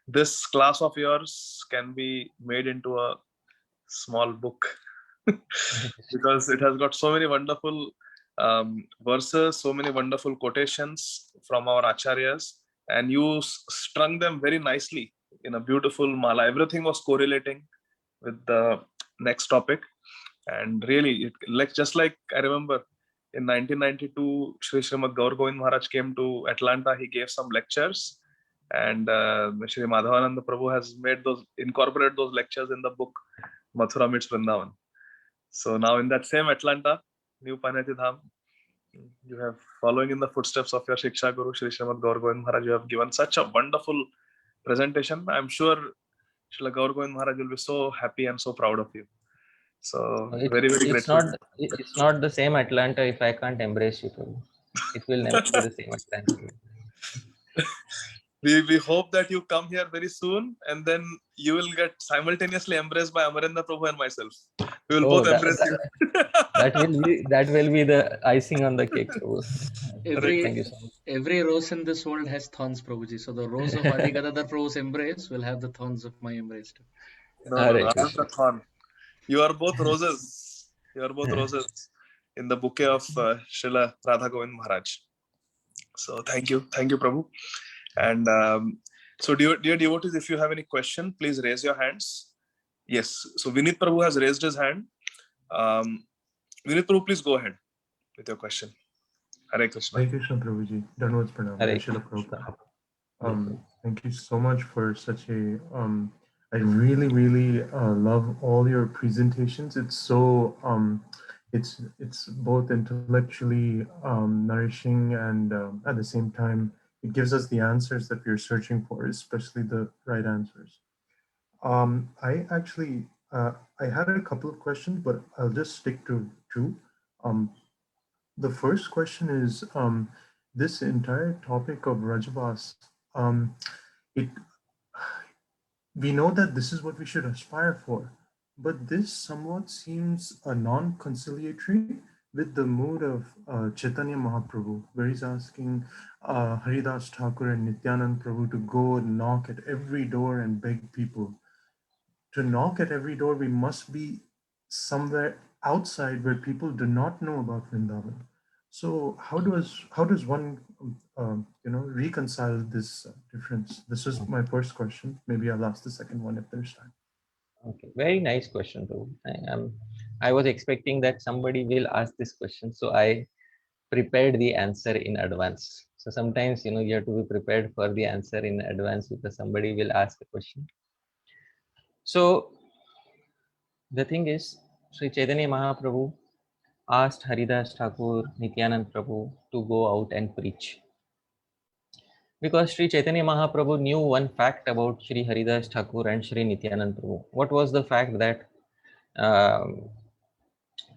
This class of yours can be made into a small book because it has got so many wonderful verses, so many wonderful quotations from our acharyas, and you strung them very nicely in a beautiful mala. Everything was correlating with the next topic. And really, just like I remember in 1992, Shri Srimad Gaur Govind Maharaj came to Atlanta. He gave some lectures, and Shri Madhavananda Prabhu has incorporated those lectures in the book Mathura Meets Vrindavan. So now in that same Atlanta, New Panati Dham, you have, following in the footsteps of your Shiksha Guru, Shri Srimad Gaur Govind Maharaj, you have given such a wonderful presentation. I'm sure Shri Gaur Govind Maharaj will be so happy and so proud of you. So very, very grateful. It's not the same Atlanta if I can't embrace you, Prabhu. It will never be the same Atlanta. We hope that you come here very soon, and then you will get simultaneously embraced by Amarendra Prabhu and myself. We will both embrace you. That will be the icing on the cake, Prabhu. Thank you so much. Every rose in this world has thorns, Prabhuji. So the rose of Adi Gadadhar Prabhu's embrace will have the thorns of my embrace too. No, I am the thorn. You are both roses. You are both roses in the bouquet of Srila Radha Govind Maharaj. So thank you, Prabhu. And so dear devotees, if you have any question, please raise your hands. Yes, so Vinit Prabhu has raised his hand. Vinit Prabhu, please go ahead with your question. Hare Krishna. Hare Krishna, Prabhuji. Dhanavad Pranam. Hare Srila Krishna. Prabhupada. Thank you so much for such a. I really, really love all your presentations. It's so. It's both intellectually nourishing and at the same time it gives us the answers that we're searching for, especially the right answers. I actually I had a couple of questions, but I'll just stick to two. The first question is this entire topic of Rajavas. We know that this is what we should aspire for, but this somewhat seems non-conciliatory with the mood of Chaitanya Mahaprabhu, where he's asking Haridas Thakur and Nityanand Prabhu to go knock at every door and beg people. To knock at every door, we must be somewhere outside where people do not know about Vrindavan. So how does one reconcile this difference? This is my first question. Maybe I'll ask the second one if there's time. Okay, very nice question, Prabhu. I was expecting that somebody will ask this question, so I prepared the answer in advance. So sometimes you have to be prepared for the answer in advance because somebody will ask a question. So the thing is, Sri Chaitanya Mahaprabhu asked Haridas Thakur, Nityanand Prabhu to go out and preach. Because Sri Chaitanya Mahaprabhu knew one fact about Sri Haridas Thakur and Sri Nityanand Prabhu. What was the fact that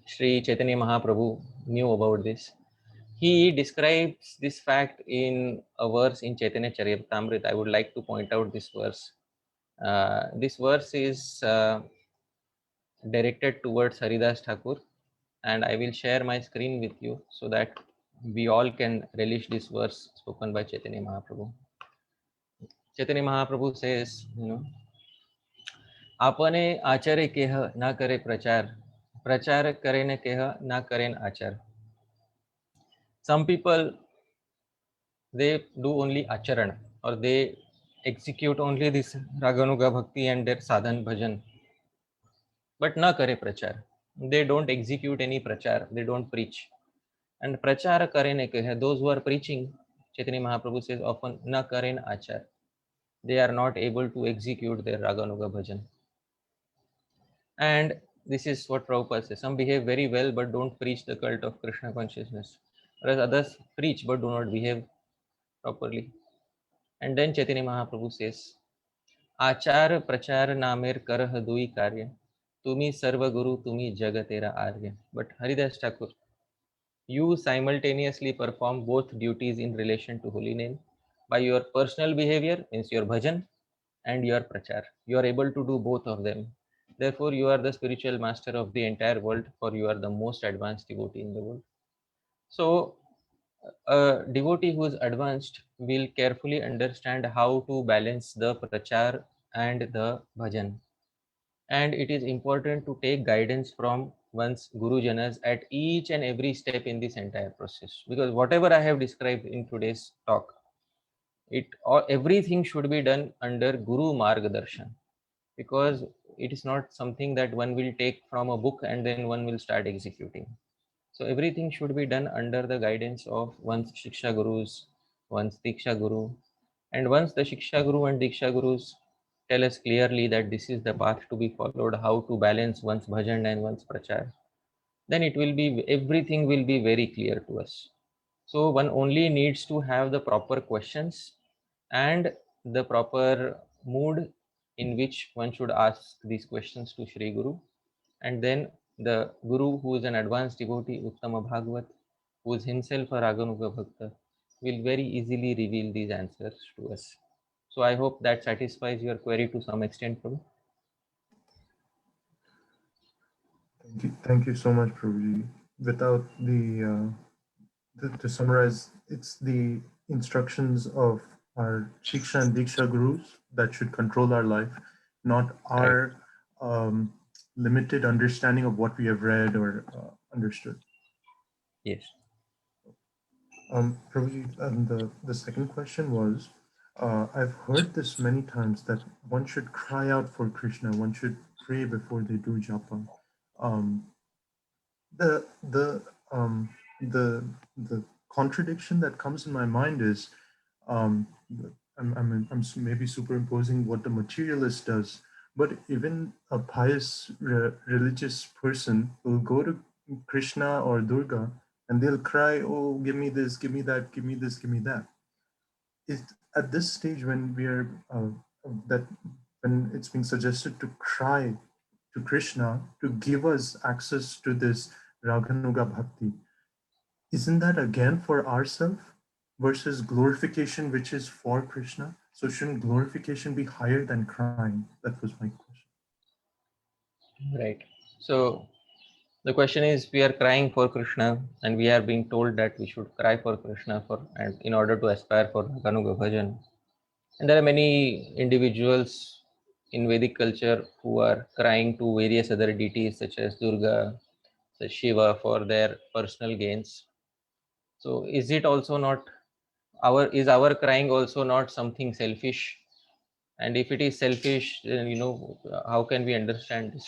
Sri Chaitanya Mahaprabhu knew about this? He describes this fact in a verse in Chaitanya Charitamrita. I would like to point out this verse. This verse is directed towards Haridas Thakur, and I will share my screen with you so that we all can relish this verse spoken by Chaitanya Mahaprabhu. Chaitanya Mahaprabhu says, आपने आचार्य केह ना करे प्रचार, प्रचार करे न केह ना करें आचार. Some people, they do only acharan, or they execute only this raganuga bhakti and their sadhan bhajan, but na kare prachar. They don't execute any prachar, they don't preach. And prachar karene ke, those who are preaching, Chaitanya Mahaprabhu says often na karen achar. They are not able to execute their raganuga bhajan. And this is what Prabhupada says. Some behave very well but don't preach the cult of Krishna consciousness. Whereas others preach but do not behave properly. And then Chaitanya Mahaprabhu says, Achar prachar namer karah dui karya, tumi sarva guru, tumi jagatera arya. But Haridas Thakur, you simultaneously perform both duties in relation to holy name by your personal behavior, means your bhajan, and your prachar. You are able to do both of them. Therefore, you are the spiritual master of the entire world, for you are the most advanced devotee in the world. So, a devotee who is advanced will carefully understand how to balance the prachar and the bhajan. And it is important to take guidance from one's Gurujanas at each and every step in this entire process. Because whatever I have described in today's talk, everything should be done under Guru Margadarshan. Because it is not something that one will take from a book and then one will start executing. So everything should be done under the guidance of one's Shiksha Gurus, one's Diksha Guru. And once the Shiksha Guru and Diksha Gurus tell us clearly that this is the path to be followed, how to balance one's bhajan and one's prachar, then it will be, everything will be very clear to us. So one only needs to have the proper questions and the proper mood in which one should ask these questions to Shri Guru. And then the Guru, who is an advanced devotee, Uttama Bhagavat, who is himself a Raganuga Bhakta, will very easily reveal these answers to us. So I hope that satisfies your query to some extent, Prabhu. Thank you so much, Prabhuji. Without to summarize, it's the instructions of our Shiksha and Diksha Gurus that should control our life, not our limited understanding of what we have read or understood. Yes. Prabhuji, and the second question was, I've heard this many times that one should cry out for Krishna, one should pray before they do japa. The contradiction that comes in my mind is, I'm maybe superimposing what the materialist does, but even a pious religious person will go to Krishna or Durga and they'll cry, oh, give me this, give me that, give me this, give me that. At this stage when we are, when it's being suggested to cry to Krishna to give us access to this Raganuga Bhakti, isn't that again for ourselves versus glorification, which is for Krishna? So shouldn't glorification be higher than crying? That was my question. Right. So the question is, we are crying for Krishna and we are being told that we should cry for Krishna and in order to aspire for Raganuga Bhajan. And there are many individuals in Vedic culture who are crying to various other deities such as Durga, such Shiva, for their personal gains. So is it also not is our crying also not something selfish? And if it is selfish, then how can we understand this?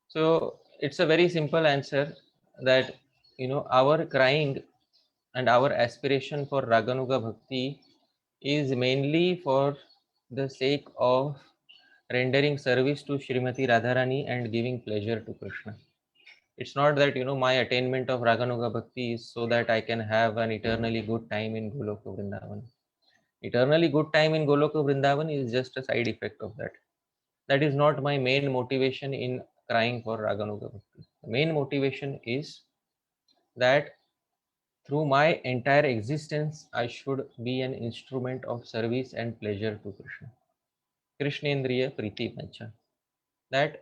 So it's a very simple answer that our crying and our aspiration for Raganuga Bhakti is mainly for the sake of rendering service to Srimati Radharani and giving pleasure to Krishna. It's not that my attainment of Raganuga Bhakti is so that I can have an eternally good time in Goloka Vrindavan. Eternally good time in Goloka Vrindavan is just a side effect of that. That is not my main motivation in crying for Raganuga Bhakti. The main motivation is that through my entire existence, I should be an instrument of service and pleasure to Krishna. Krishnendriya Priti Pancha. That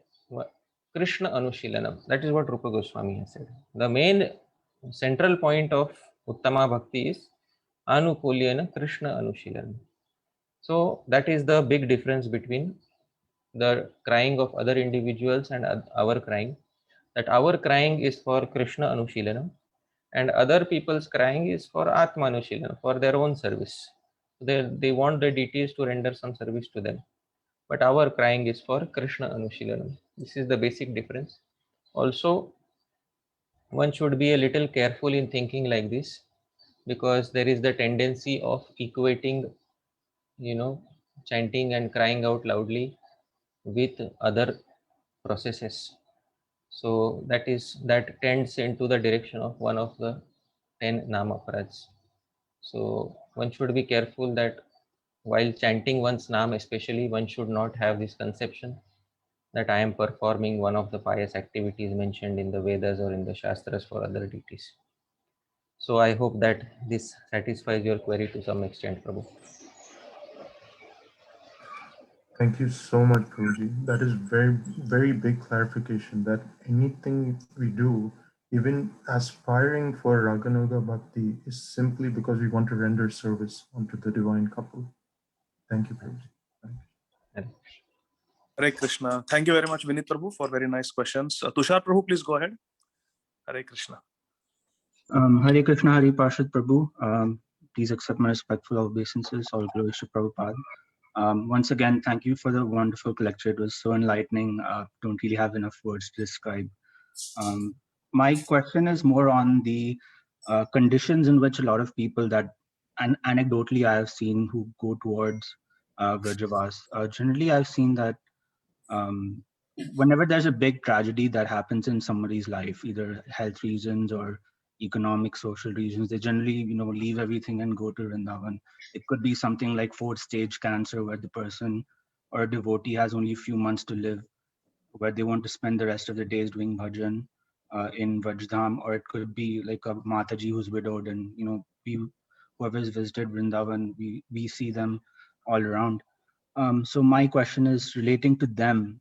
Krishna Anushilanam. That is what Rupa Goswami has said. The main central point of Uttama Bhakti is Anukulyana Krishna Anushilanam. So that is the big difference between the crying of other individuals and our crying. That our crying is for Krishna Anushilanam and other people's crying is for Atma Anushilanam, for their own service. They want the deities to render some service to them. But our crying is for Krishna Anushilanam. This is the basic difference. Also, one should be a little careful in thinking like this, because there is the tendency of equating, chanting and crying out loudly with other processes. So that tends into the direction of one of the 10 Namaparats. So one should be careful that while chanting one's Nam especially, one should not have this conception that I am performing one of the pious activities mentioned in the Vedas or in the Shastras for other deities. So I hope that this satisfies your query to some extent, Prabhu. Thank you so much, Prabhuji. That is very, very big clarification that anything we do, even aspiring for Raganuga Bhakti, is simply because we want to render service unto the divine couple. Thank you, Prabhuji. Thank you. Hare Krishna. Thank you very much, Vinit Prabhu, for very nice questions. Tushar Prabhu, please go ahead. Hare Krishna. Hare Krishna, Hare Parshad Prabhu. Please accept my respectful obeisances. All glories to Prabhupada. Once again, thank you for the wonderful lecture. It was so enlightening. Don't really have enough words to describe. My question is more on the conditions in which a lot of people that, and anecdotally I have seen, who go towards Vrajavas. Generally, I've seen that whenever there's a big tragedy that happens in somebody's life, either health reasons or economic, social reasons, they generally, leave everything and go to Vrindavan. It could be something like 4th stage cancer, where the person or a devotee has only a few months to live, where they want to spend the rest of the days doing bhajan in Vrajdham, or it could be like a Mataji who's widowed, and whoever's visited Vrindavan, we see them all around. So my question is relating to them.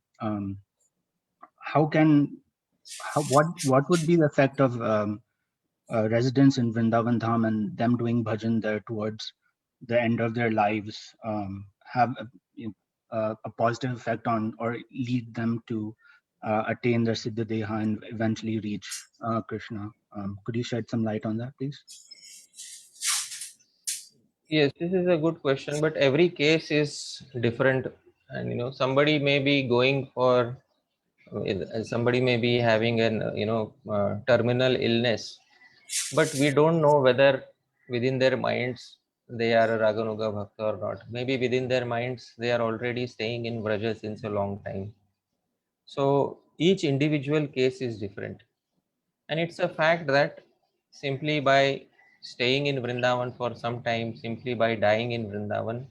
What would be the effect of residents in Vrindavan Dham and them doing bhajan there towards the end of their lives, have a positive effect on, or lead them to attain their Siddha Deha and eventually reach Krishna? Could you shed some light on that, please? Yes, this is a good question, but every case is different, and somebody may be going for, somebody may be having an terminal illness, but we don't know whether within their minds they are a Raganuga Bhakta or not. Maybe within their minds they are already staying in Vraja since a long time. So each individual case is different, and it's a fact that simply by staying in Vrindavan for some time, simply by dying in Vrindavan,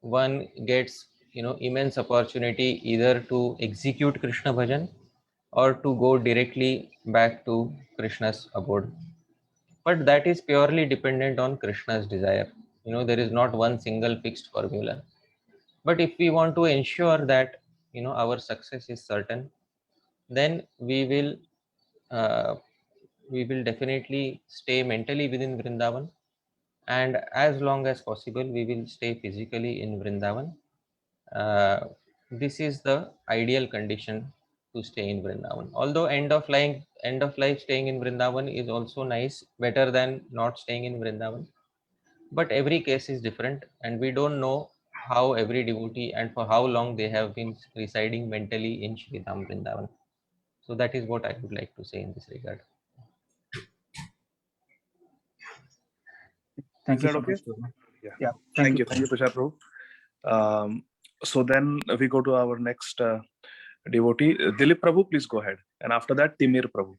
one gets immense opportunity either to execute Krishna bhajan or to go directly back to Krishna's abode. But that is purely dependent on Krishna's desire. There is not one single fixed formula. But if we want to ensure that our success is certain, then we will definitely stay mentally within Vrindavan, and as long as possible we will stay physically in Vrindavan. This is the ideal condition to stay in Vrindavan. Although end of life staying in Vrindavan is also nice, better than not staying in Vrindavan. But every case is different, and we don't know how every devotee and for how long they have been residing mentally in Shri Dham Vrindavan. So that is what I would like to say in this regard. Thank Is you that so okay? much, Prabhu. Yeah. Yeah. Thank you, Tushar Prabhu. So then we go to our next devotee, Dilip Prabhu. Please go ahead, and after that, Timir Prabhu.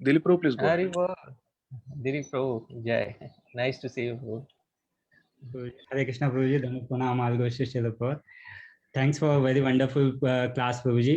Dilip Prabhu, please go ahead. Dilip Prabhu, Jai. Nice to see you, Prabhu. Hare Krishna, Prabhuji. Dhanapana Amalgoshishilapur. Thanks for a very wonderful class, Prabhuji.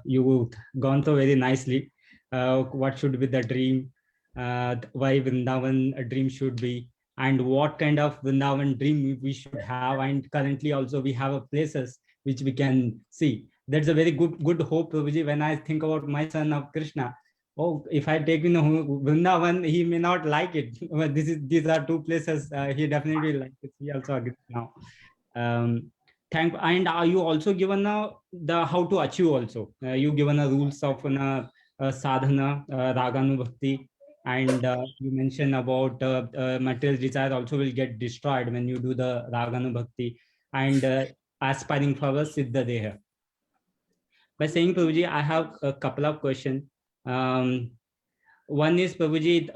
You've gone through very nicely. What should be the dream? Why Vrindavan a dream should be, and what kind of Vrindavan dream we should have. And currently also we have a places which we can see. That's a very good hope, Prabhuji. When I think about my son of Krishna, oh, if I take Vrindavan, he may not like it. But these are two places he definitely likes it. He also agrees now. And are you also given the how to achieve also? You given a rules of sadhana, raganu bhakti, and you mentioned about material desire also will get destroyed when you do the raganu bhakti, and aspiring for a siddha deha. By saying, Prabhuji, I have a couple of questions. One is, Prabhuji,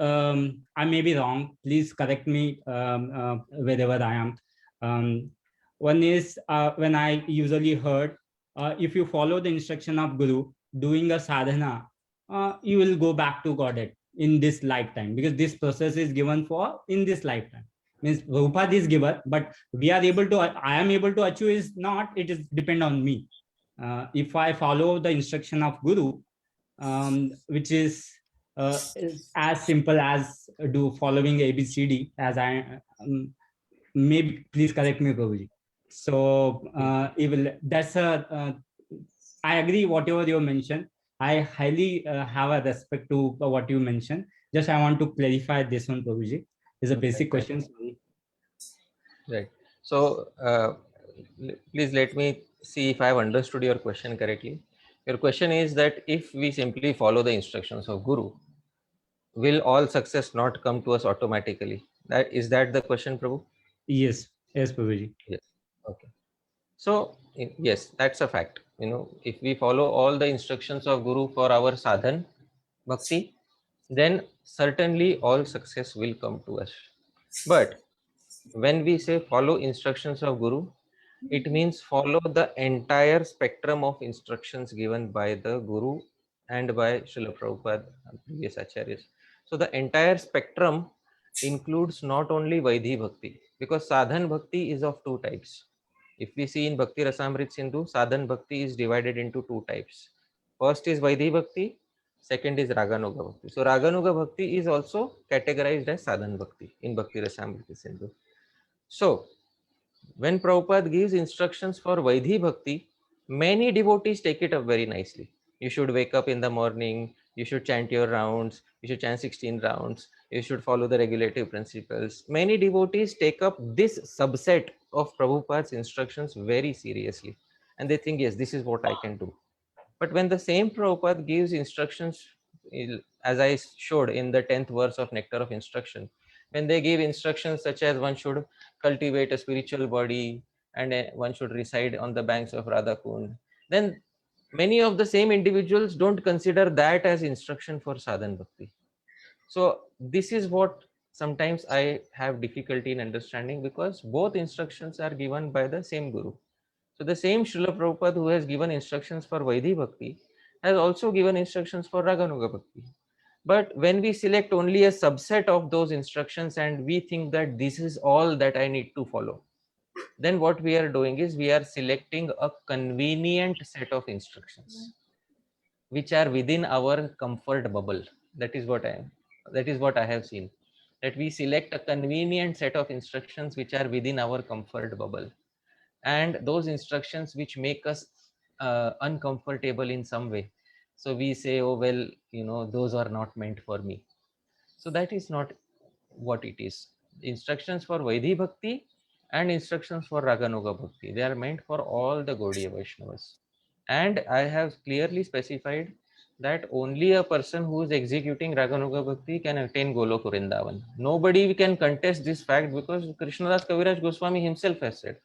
I may be wrong. Please correct me wherever I am. One is when I usually heard, if you follow the instruction of Guru, doing a sadhana, you will go back to Godhead in this lifetime, because this process is given for in this lifetime. Means Prabhupada is given, but we are able to, I am able to achieve is not, it is depend on me. If I follow the instruction of Guru, which is as simple as do following ABCD, as I maybe please correct me, Prabhuji. So that's I agree whatever you mentioned. I highly have a respect to what you mentioned. Just I want to clarify this one, Prabhuji. It's a basic question. Sorry. Right. So please let me see if I have understood your question correctly. Your question is that if we simply follow the instructions of Guru, will all success not come to us automatically? Is that the question, Prabhu? Yes. Yes, Prabhuji. Yes. Okay. So yes, that's a fact. If we follow all the instructions of Guru for our sadhan bhakti, then certainly all success will come to us. But when we say follow instructions of Guru, it means follow the entire spectrum of instructions given by the Guru and by Srila Prabhupada and previous acharyas. So the entire spectrum includes not only Vaidhi Bhakti, because sadhan bhakti is of two types. If we see in Bhakti Rasamrit Sindhu, sadhan bhakti is divided into two types. First is Vaidhi Bhakti, second is Raganuga Bhakti. So Raganuga Bhakti is also categorized as sadhan bhakti in Bhakti Rasamrit Sindhu. So when Prabhupada gives instructions for Vaidhi Bhakti, many devotees take it up very nicely. You should wake up in the morning, you should chant your rounds, you should chant 16 rounds, you should follow the regulative principles. Many devotees take up this subset of Prabhupada's instructions very seriously. And they think, yes, this is what I can do. But when the same Prabhupada gives instructions, as I showed in the 10th verse of Nectar of Instruction, when they give instructions such as one should cultivate a spiritual body and one should reside on the banks of Radha Kund, then many of the same individuals don't consider that as instruction for sadhan bhakti. So this is what sometimes I have difficulty in understanding, because both instructions are given by the same Guru. So the same Srila Prabhupada who has given instructions for Vaidhi Bhakti has also given instructions for Raganuga Bhakti. But when we select only a subset of those instructions and we think that this is all that I need to follow, then what we are doing is we are selecting a convenient set of instructions which are within our comfort bubble. That is what I have seen, that we select a convenient set of instructions which are within our comfort bubble, and those instructions which make us uncomfortable in some way. So we say, oh well, those are not meant for me. So that is not what it is. Instructions for Vaidhi Bhakti and instructions for Raganuga Bhakti, they are meant for all the Gaudiya Vaishnavas. And I have clearly specified that only a person who is executing Raganuga Bhakti can attain Golok Vrindavan. Nobody can contest this fact, because Krishnadas Kaviraj Goswami himself has said,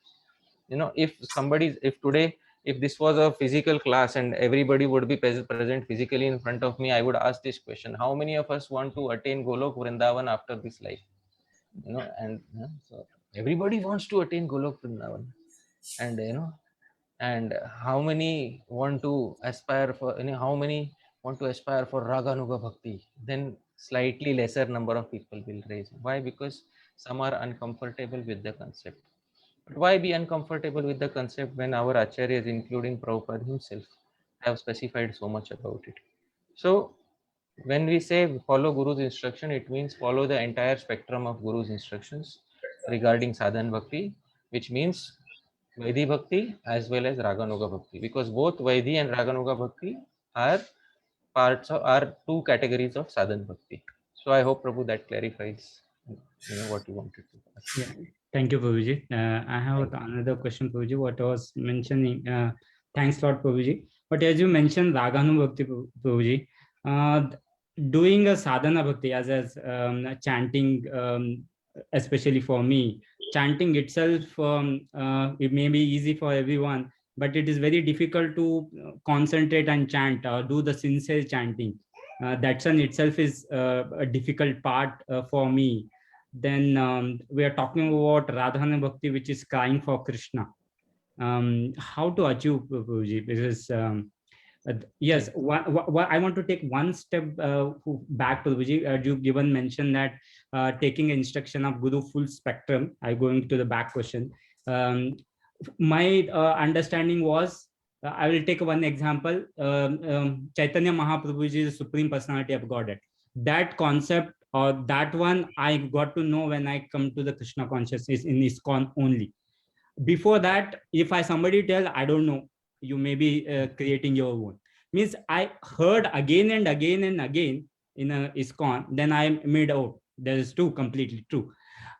if this was a physical class and everybody would be present physically in front of me, I would ask this question: how many of us want to attain Golok Vrindavan after this life? So everybody wants to attain Golok Vrindavan, and how many want to aspire for Raganuga Bhakti? Then slightly lesser number of people will raise. Why? Because some are uncomfortable with the concept. But why be uncomfortable with the concept when our acharyas, including Prabhupada himself, have specified so much about it? So when we say follow Guru's instruction, it means follow the entire spectrum of Guru's instructions regarding sadhan bhakti, which means Vaidhi Bhakti as well as Raganuga Bhakti, because both Vaidhi and Raganuga Bhakti are two categories of sadhan bhakti. So I hope, Prabhu, that clarifies what you wanted to ask. Yeah. Thank you, Prabhuji. I have another question, Prabhuji. What I was mentioning, thanks a lot, Prabhuji. But as you mentioned, Raganu Bhakti, Prabhuji, doing a sadhana bhakti as chanting, especially for me, chanting itself, it may be easy for everyone, but it is very difficult to concentrate and chant or do the sincere chanting. That in itself is a difficult part for me. Then we are talking about Radhana Bhakti, which is crying for Krishna. How to achieve, Prabhuji? Because yes, I want to take one step back, Prabhuji. You given mention that taking instruction of Guru full spectrum. I going to the back question. My understanding was, I will take one example. Chaitanya Mahaprabhu is the Supreme Personality of Godhead. That concept, or that one, I got to know when I come to the Krishna consciousness in ISKCON only. Before that, if somebody tell, I don't know, you may be creating your own. Means I heard again and again and again in a ISKCON, then I made out, that is true, completely true.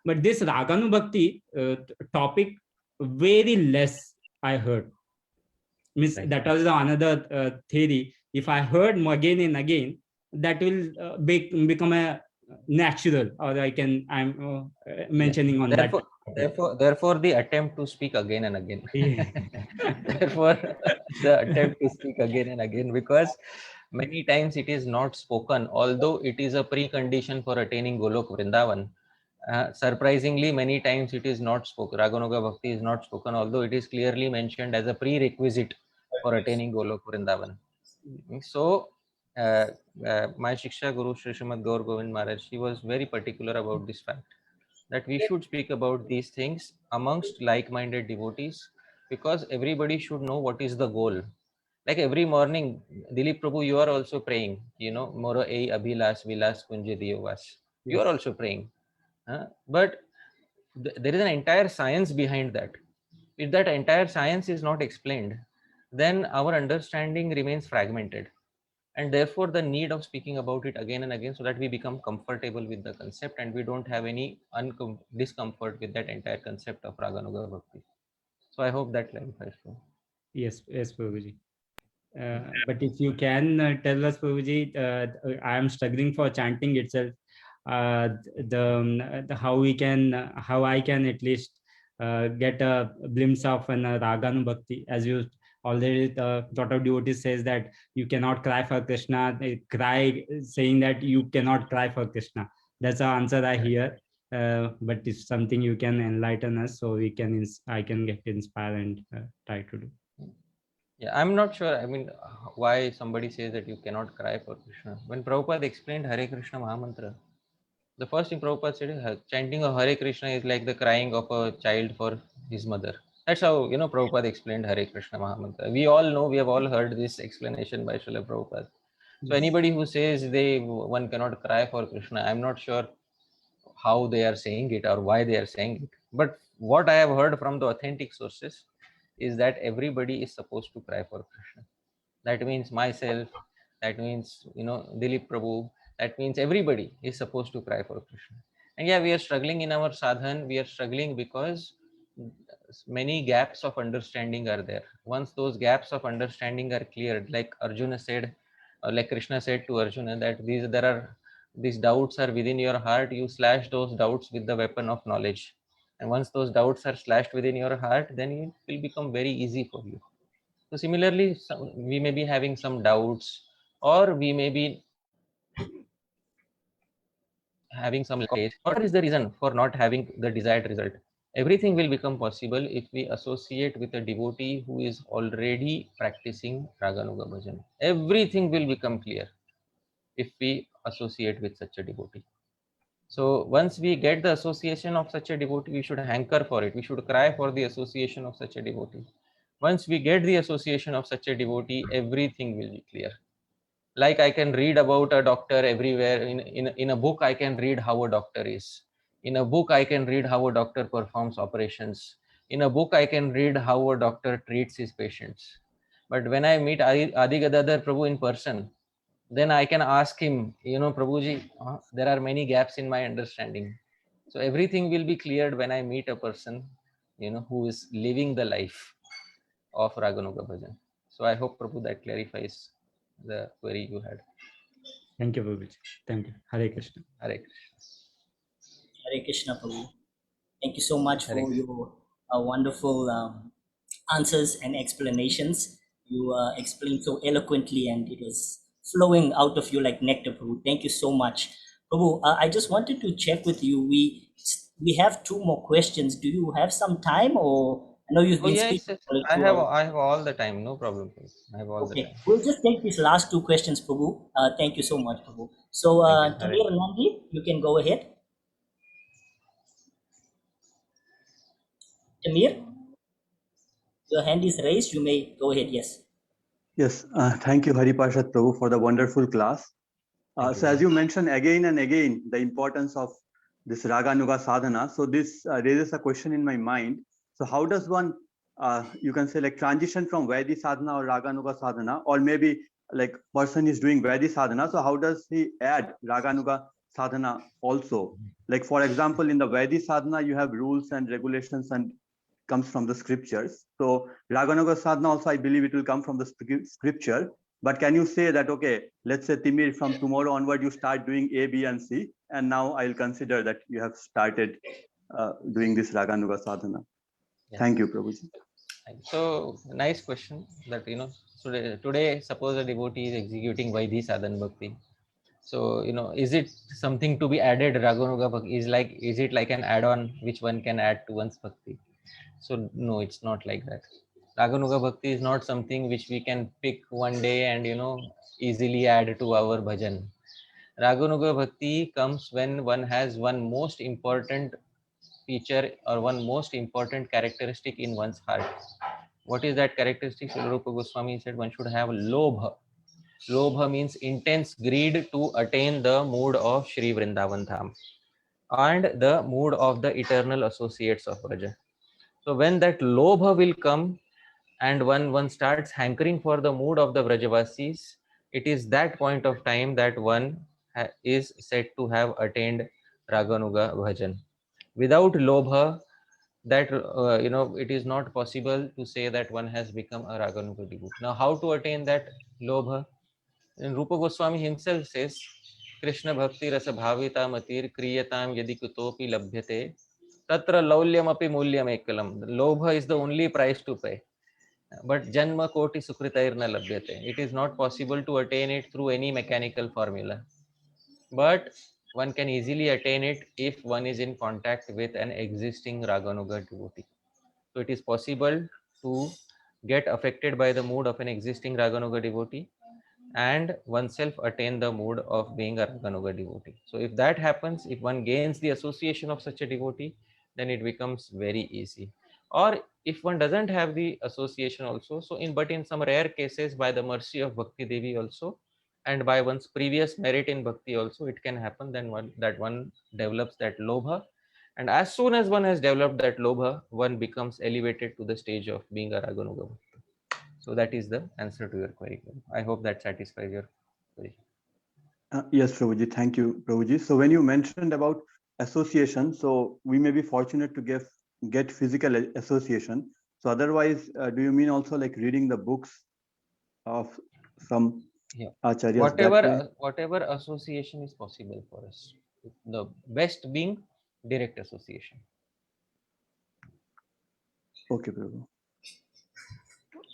But this Raganu Bhakti topic, very less I heard. Means that was another theory. If I heard again and again, that will become a natural, or I'm mentioning on therefore, that. Therefore, the attempt to speak again and again. Yeah. Therefore, the attempt to speak again and again, because many times it is not spoken, although it is a precondition for attaining Golok Vrindavan. Surprisingly, many times it is not spoken. Raganuga Bhakti is not spoken, although it is clearly mentioned as a prerequisite for attaining Golok Vrindavan. So, my Shiksha Guru Shri Srimad Gaur Govind Maharaj, he was very particular about this fact, that we should speak about these things amongst like-minded devotees, because everybody should know what is the goal. Like every morning, Dilip Prabhu, you are also praying, Moro ei abhilas vilas kunje diyovas. You are also praying. But there is an entire science behind that. If that entire science is not explained, then our understanding remains fragmented. And therefore, the need of speaking about it again and again, so that we become comfortable with the concept and we don't have any discomfort with that entire concept of Raganuga Bhakti. So I hope that clarifies. Yes, Prabhuji. But if you can tell us, Prabhuji, I am struggling for chanting itself. The how I can at least get a glimpse of an Raganu Bhakti, as you already lot of devotees says that you cannot cry for Krishna. They cry saying that you cannot cry for Krishna. That's the answer I hear. But it's something you can enlighten us, so I can get inspired and try to do. Yeah, I'm not sure. I mean, why somebody says that you cannot cry for Krishna. When Prabhupada explained Hare Krishna Mahamantra, the first thing Prabhupada said, chanting of Hare Krishna is like the crying of a child for his mother. That's how, Prabhupada explained Hare Krishna Mahamantra. We all know, we have all heard this explanation by Srila Prabhupada. So anybody who says one cannot cry for Krishna, I'm not sure how they are saying it or why they are saying it. But what I have heard from the authentic sources is that everybody is supposed to cry for Krishna. That means myself, that means, Dilip Prabhu, that means everybody is supposed to cry for Krishna. And yeah, we are struggling in our sadhan. We are struggling because many gaps of understanding are there. Once those gaps of understanding are cleared, like Arjuna said, like Krishna said to Arjuna, that these doubts are within your heart, you slash those doubts with the weapon of knowledge. And once those doubts are slashed within your heart, then it will become very easy for you. So similarly, we may be having some doubts, or we may be having some case. What is the reason for not having the desired result? Everything will become possible if we associate with a devotee who is already practicing Raganuga Bhajan. Everything will become clear if we associate with such a devotee. So once we get the association of such a devotee, we should hanker for it. We should cry for the association of such a devotee. Once we get the association of such a devotee, everything will be clear. Like I can read about a doctor everywhere. In a book, I can read how a doctor is. In a book, I can read how a doctor performs operations. In a book, I can read how a doctor treats his patients. But when I meet Adi Gadadhar Prabhu in person, then I can ask him, Prabhuji, there are many gaps in my understanding. So everything will be cleared when I meet a person, who is living the life of Raganuga Bhajan. So I hope, Prabhu, that clarifies the query you had. Thank you, Prabhuji. Thank you. Hare Krishna. Hare Krishna. Hare Krishna, Prabhu. Thank you so much for your wonderful answers and explanations. You explained so eloquently, and it was flowing out of you like nectar, Prabhu. Thank you so much. Prabhu, I just wanted to check with you. We have 2 more questions. Do you have some time, or I know you've been speaking. Yes. I have all the time. No problem. I have all the time. We'll just take these last 2 questions, Prabhu. Thank you so much, Prabhu. So, Tamir Nandi, you can go ahead. Tamir, your hand is raised. You may go ahead. Yes. Yes. Thank you, Haripashad Prabhu, for the wonderful class. So as you mentioned again and again, the importance of this Raganuga sadhana. So this raises a question in my mind. So how does one, you can say like transition from Vaidhi sadhana or Raganuga sadhana, or maybe like person is doing Vaidhi sadhana. So how does he add Raganuga sadhana also? Like for example, in the Vaidhi sadhana, you have rules and regulations and comes from the scriptures. So Raganuga sadhana also, I believe it will come from the scripture. But can you say that, okay, let's say Timir, from tomorrow onward, you start doing A, B, and C, and now I'll consider that you have started doing this Raganuga sadhana. Yeah. Thank you, Prabhuji. So nice question that today suppose a devotee is executing Vaidhi sadhan bhakti. So is it something to be added? Raganuga bhakti is it like an add-on which one can add to one's bhakti? So no, it's not like that. Raganuga bhakti is not something which we can pick one day and easily add to our bhajan. Raganuga bhakti comes when one has one most important feature or one most important characteristic in one's heart. What is that characteristic? Srila Rupa Goswami said one should have lobha. Lobha means intense greed to attain the mood of Shri Vrindavan Dham and the mood of the eternal associates of Vraja. So when that lobha will come and one starts hankering for the mood of the Vrajavasis, it is that point of time that one is said to have attained Raganuga Bhajan. Without lobha, that it is not possible to say that one has become a Raganuga devotee. Now, how to attain that lobha? And Rupa Goswami himself says, Krishna bhakti rasa bhavita matir kriyatam yadi kutopi labhyate tatra laulyam api mulyam ekalam. Lobha is the only price to pay. But janma koti sukritairna labhyate. It is not possible to attain it through any mechanical formula. But one can easily attain it if one is in contact with an existing Raganuga devotee. So it is possible to get affected by the mood of an existing Raganuga devotee and oneself attain the mood of being a Raganuga devotee. So if that happens, if one gains the association of such a devotee, then it becomes very easy. Or if one doesn't have the association also, but in some rare cases, by the mercy of Bhakti Devi also, and by one's previous merit in Bhakti also, it can happen then that one develops that lobha. And as soon as one has developed that lobha, one becomes elevated to the stage of being a Raganuga Bhakti. So that is the answer to your query. I hope that satisfies your query. Yes, Prabhuji. Thank you, Prabhuji. So when you mentioned about association, so we may be fortunate to get physical association. So otherwise, do you mean also like reading the books of some acharyas? Whatever association is possible for us. The best being direct association. Okay, Prabhu.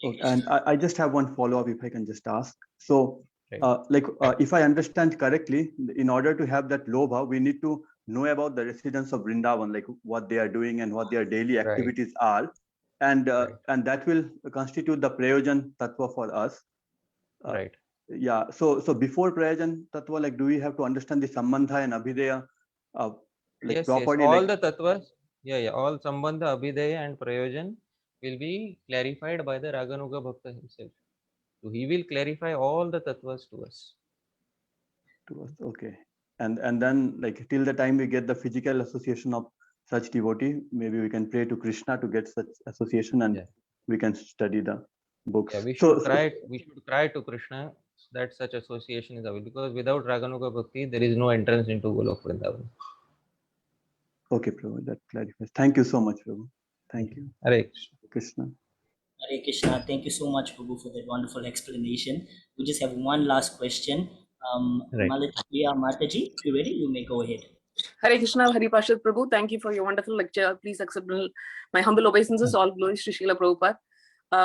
Okay, and I just have one follow-up if I can just ask. So, if I understand correctly, in order to have that lobha, we need to know about the residents of Vrindavan, like what they are doing and what their daily activities are, and that will constitute the Prayojan Tattva for us. Right. Yeah. So before Prayojan Tattva, like, do we have to understand the Sambandha and Abhideya, yes, properly? Yes. All the tattvas, all Sambandha, Abhideya and Prayojan will be clarified by the Raganuga Bhakta himself. So he will clarify all the tattvas to us. Okay. And then, like, till the time we get the physical association of such devotee, maybe we can pray to Krishna to get such association, and we can study the books. Yeah, we should cry to Krishna that such association is available, because without Raganuga Bhakti, there is no entrance into Golok Vrindavan. Okay, Prabhu, that clarifies. Thank you so much, Prabhu. Thank you. Hare Krishna. Hare Krishna. Thank you so much, Prabhu, for that wonderful explanation. We just have one last question. Malatiya Mataji, if you're ready, you may go ahead. Hare Krishna, Hari Parshad Prabhu. Thank you for your wonderful lecture. Please accept my humble obeisances. All glories to Srila Prabhupada.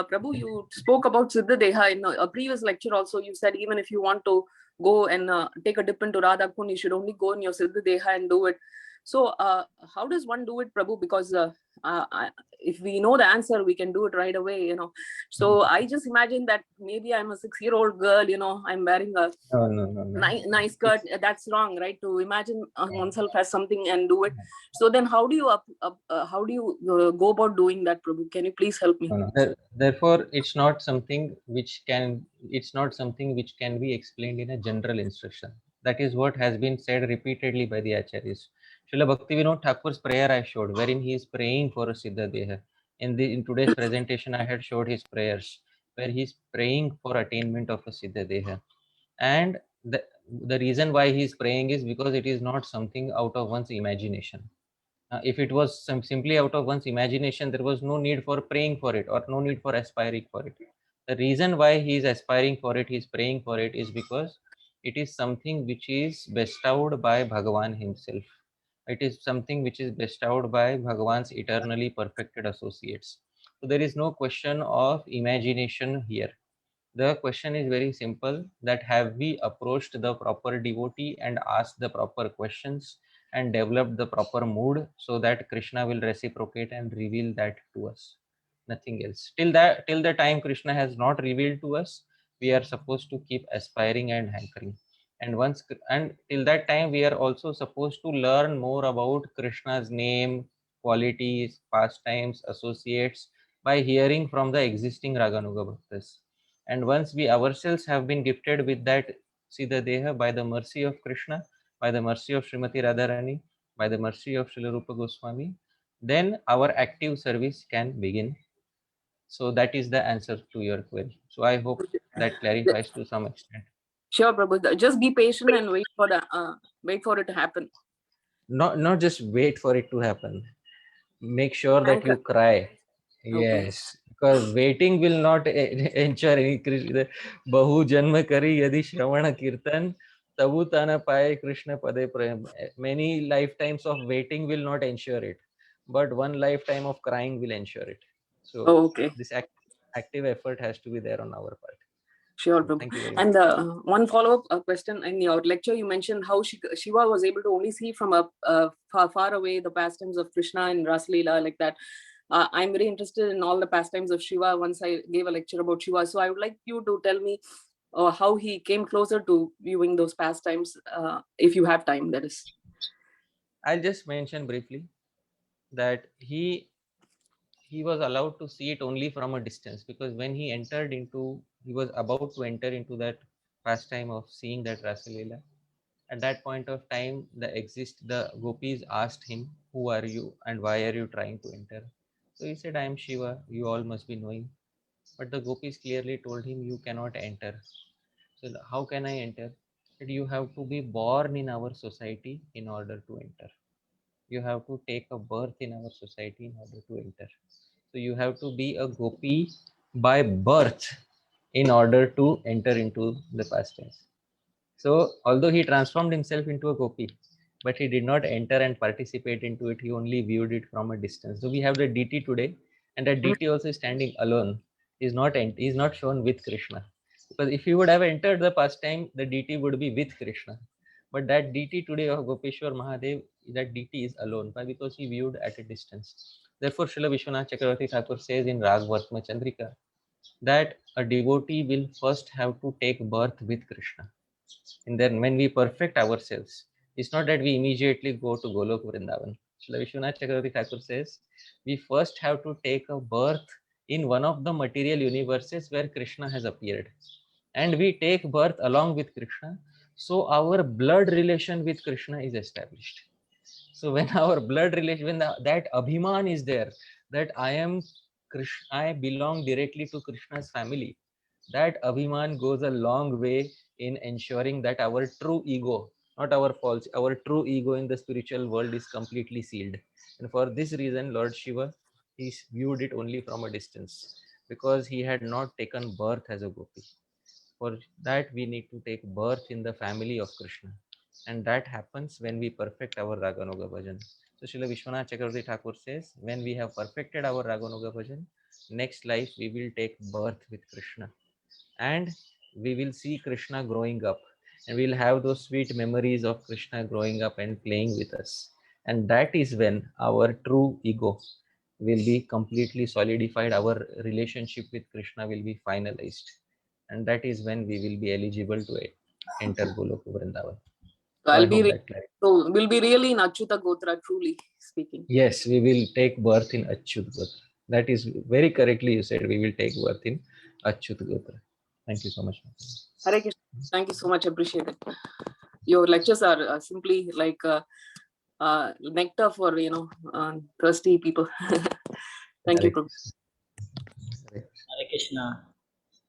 Prabhu, you spoke about Siddha Deha in a previous lecture also. You said even if you want to go and take a dip into Radha Kund, you should only go in your Siddha Deha and do it. So how does one do it, Prabhu? Because if we know the answer, we can do it right away, So I just imagine that maybe I'm a 6-year-old girl, I'm wearing a nice skirt. That's wrong, right? To imagine oneself as something and do it. So then how do you go about doing that, Prabhu? Can you please help me? Therefore, it's not something which can be explained in a general instruction. That is what has been said repeatedly by the acharyas. Srila Bhaktivinoda Thakur's prayer I showed, wherein he is praying for a Siddha Deha. In today's presentation, I had showed his prayers, where he is praying for attainment of a Siddha Deha. And the reason why he is praying is because it is not something out of one's imagination. If it was simply out of one's imagination, there was no need for praying for it or no need for aspiring for it. The reason why he is aspiring for it, he is praying for it, is because it is something which is bestowed by Bhagavan himself. It is something which is bestowed by Bhagavan's eternally perfected associates. So there is no question of imagination here. The question is very simple, that have we approached the proper devotee and asked the proper questions and developed the proper mood so that Krishna will reciprocate and reveal that to us. Nothing else. Till the time Krishna has not revealed to us, we are supposed to keep aspiring and hankering. And till that time we are also supposed to learn more about Krishna's name, qualities, pastimes, associates by hearing from the existing Raganuga Bhaktas. And once we ourselves have been gifted with that Siddha Deha by the mercy of Krishna, by the mercy of Srimati Radharani, by the mercy of Srila Rupa Goswami, then our active service can begin. So that is the answer to your query. So I hope that clarifies to some extent. Sure, Prabhu. Just be patient and wait for it to happen. Not just wait for it to happen. Make sure that you cry. Yes, because waiting will not ensure any Krishna. Bahu janma kari yadi shravana kirtan tabu tana paye Krishna pade prem. Many lifetimes of waiting will not ensure it, but one lifetime of crying will ensure it. So this active effort has to be there on our part. Sure, So Prabhu. thank you very And much. one follow-up question. In your lecture, you mentioned how Shiva was able to only see from far away the pastimes of Krishna and Rasalila like that. I'm very interested in all the pastimes of Shiva once I gave a lecture about Shiva. So I would like you to tell me how he came closer to viewing those pastimes, if you have time, that is. I'll just mention briefly that he was allowed to see it only from a distance, because when he was about to enter into that pastime of seeing that Rasalila, at that point of time the gopis asked him, who are you and why are you trying to enter? So he said, I am Shiva, you all must be knowing. But the gopis clearly told him, you cannot enter. So how can I enter? That you have to be born in our society in order to enter. You have to take a birth in our society in order to enter. So you have to be a gopi by birth in order to enter into the pastimes. So although he transformed himself into a gopi, but he did not enter and participate into it. He only viewed it from a distance. So we have the DT today, and that DT also is standing alone. Is not shown with Krishna. Because if he would have entered the pastime, the DT would be with Krishna. But that DT today of Gopeshwar Mahadev, that DT is alone. Why? Because he viewed at a distance. Therefore, Srila Vishwanath Chakravarti Thakur says in Rag Vartma Chandrika that a devotee will first have to take birth with Krishna. And then when we perfect ourselves, it's not that we immediately go to Golok Vrindavan. Srila Vishwanath Chakravarti Thakur says, we first have to take a birth in one of the material universes where Krishna has appeared. And we take birth along with Krishna. So our blood relation with Krishna is established. So when our blood relation, when that Abhiman is there, that I belong directly to Krishna's family, that Abhiman goes a long way in ensuring that our true ego, not our false, our true ego in the spiritual world is completely sealed. And for this reason, Lord Shiva, he viewed it only from a distance, because he had not taken birth as a gopi. For that, we need to take birth in the family of Krishna. And that happens when we perfect our Raganuga Bhajan. So Srila Vishwanath Chakravarti Thakur says, when we have perfected our Raganuga Bhajan, next life we will take birth with Krishna. And we will see Krishna growing up. And we'll have those sweet memories of Krishna growing up and playing with us. And that is when our true ego will be completely solidified. Our relationship with Krishna will be finalized. And that is when we will be eligible to enter Golok Vrindavan. So we'll be really in Achyuta Gotra, truly speaking. Yes, we will take birth in Achyut Gotra. That is very correctly you said. We will take birth in Achyut Gotra. Thank you so much. Hare Krishna. Thank you so much. Appreciate it. Your lectures are simply like nectar for thirsty people. Thank you, Prabhu. Hare Krishna.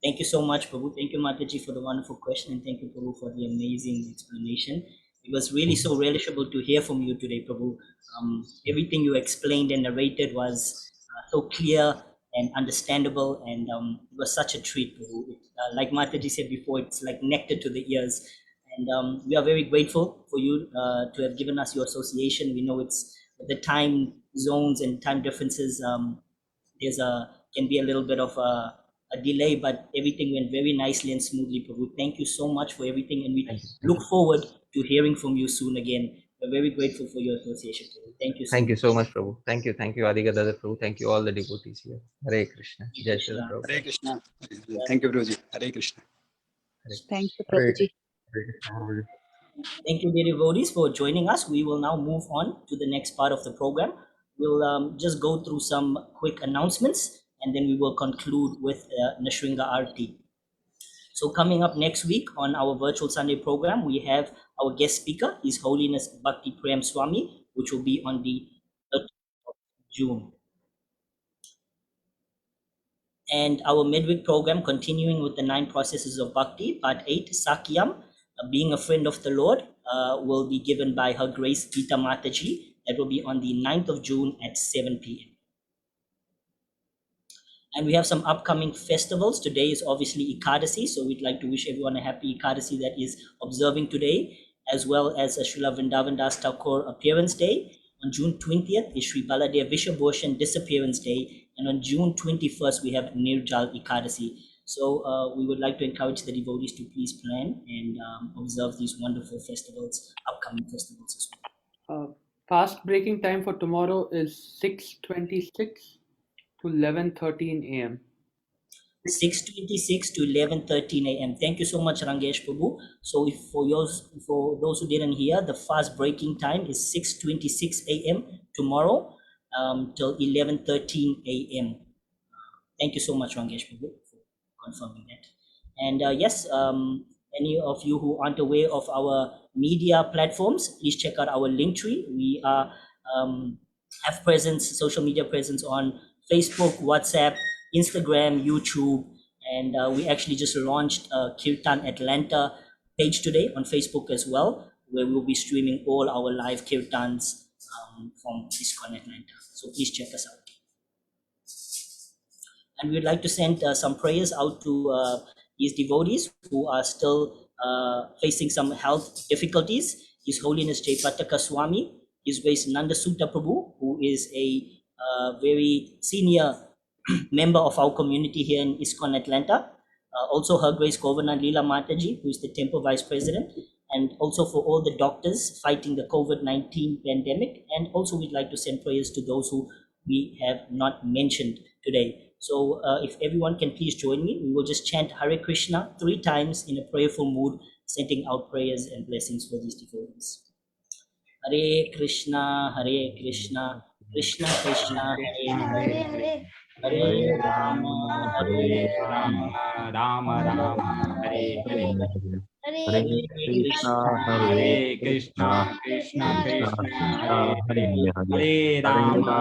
Thank you so much, Prabhu. Thank you, Mataji, for the wonderful question, and thank you, Prabhu, for the amazing explanation. It was really so relishable to hear from you today, Prabhu. Everything you explained and narrated was so clear and understandable, and it was such a treat, Prabhu. Like Mataji said before, it's like nectar to the ears, And we are very grateful for you to have given us your association. We know it's the time zones and time differences. There's can be a little bit of a delay, but everything went very nicely and smoothly, Prabhu. Thank you so much for everything, and we look forward to hearing from you soon again. We're very grateful for your association, Prabhu. Thank you so Thank you much. so much, Prabhu. Thank you, Adigadada Prabhu. Thank you, all the devotees here. Hare Krishna. Jai Shri Krishna. Prabhu. Hare Krishna. Thank you, Guruji. Hare Krishna. Thank you, Hare Prabhuji. Hare Krishna, Prabhuji. Thank you, dear devotees, for joining us. We will now move on to the next part of the program. We'll just go through some quick announcements, and then we will conclude with Nashringa Arti. So coming up next week on our virtual Sunday program, we have our guest speaker, His Holiness Bhakti Prem Swami, which will be on the 30th of June. And our midweek program, continuing with the 9 processes of Bhakti, part 8, Sakyam, being a friend of the Lord, will be given by Her Grace Gita Mataji. That will be on the 9th of June at 7 p.m. And we have some upcoming festivals. Today is obviously Ekadasi, so we'd like to wish everyone a happy Ekadasi that is observing today, as well as a Srila Vrindavan Das Thakur Appearance Day. On June 20th is Sri Baladev Vishabhushan Disappearance Day, and on June 21st we have Nirjal Ekadasi. So we would like to encourage the devotees to please plan and observe these wonderful festivals, upcoming festivals as well. Fast breaking time for tomorrow is 6:26 to 11:13 a.m. 6:26 to 11:13 a.m. Thank you so much, Rangesh Prabhu. So if for those who didn't hear, the fast breaking time is 6:26 a.m. tomorrow till 11:13 a.m. Thank you so much, Rangesh Prabhu, for confirming that. And yes, any of you who aren't aware of our media platforms, please check out our Linktree. We have presence, social media presence on Facebook, WhatsApp, Instagram, YouTube, and we actually just launched Kirtan Atlanta page today on Facebook as well, where we'll be streaming all our live Kirtans from ISKCON Atlanta. So please check us out. And we'd like to send some prayers out to these devotees who are still facing some health difficulties. His Holiness Jaipataka Swami, His Grace Nanda Sutta Prabhu, who is a very senior member of our community here in ISKCON Atlanta. Also Her Grace Govardhan Leela Mataji, who is the Temple Vice President, and also for all the doctors fighting the COVID-19 pandemic. And also we'd like to send prayers to those who we have not mentioned today. So if everyone can please join me, we will just chant Hare Krishna 3 times in a prayerful mood, sending out prayers and blessings for these devotees. Hare Krishna, Krishna Krishna, Hare Hare, Hare Rama, Rama Rama, Hare Hare. Hare Hare Krishna, Krishna Krishna, Hare Hare. Hare Rama,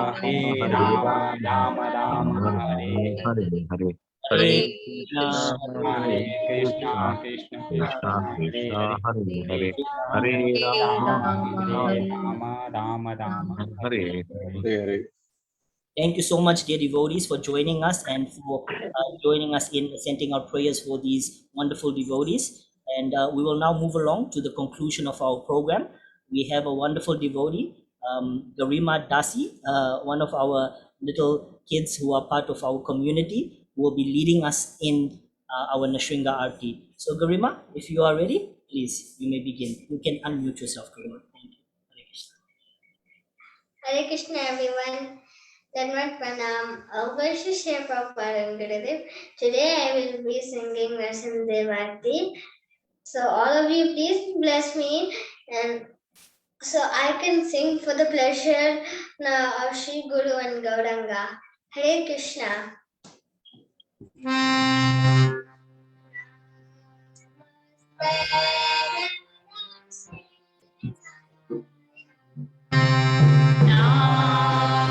Rama Rama, Hare Hare. Hare Krishna, Krishna Krishna, Hare Hare. Hare Rama, Rama Hare Hare. Thank you so much, dear devotees, for joining us and for joining us in sending out prayers for these wonderful devotees. And we will now move along to the conclusion of our program. We have a wonderful devotee, Garima Dasi, one of our little kids who are part of our community, who will be leading us in our Nashringa Arti. So Garima, if you are ready, please, you may begin. You can unmute yourself, Garima. Thank you. Hare Krishna, everyone. Dhanvat Pranam. Shri Prabhupada Gurudev. Today I will be singing Vasundevati. So all of you please bless me, and so I can sing for the pleasure of Sri Guru and Gauranga. Hare Krishna.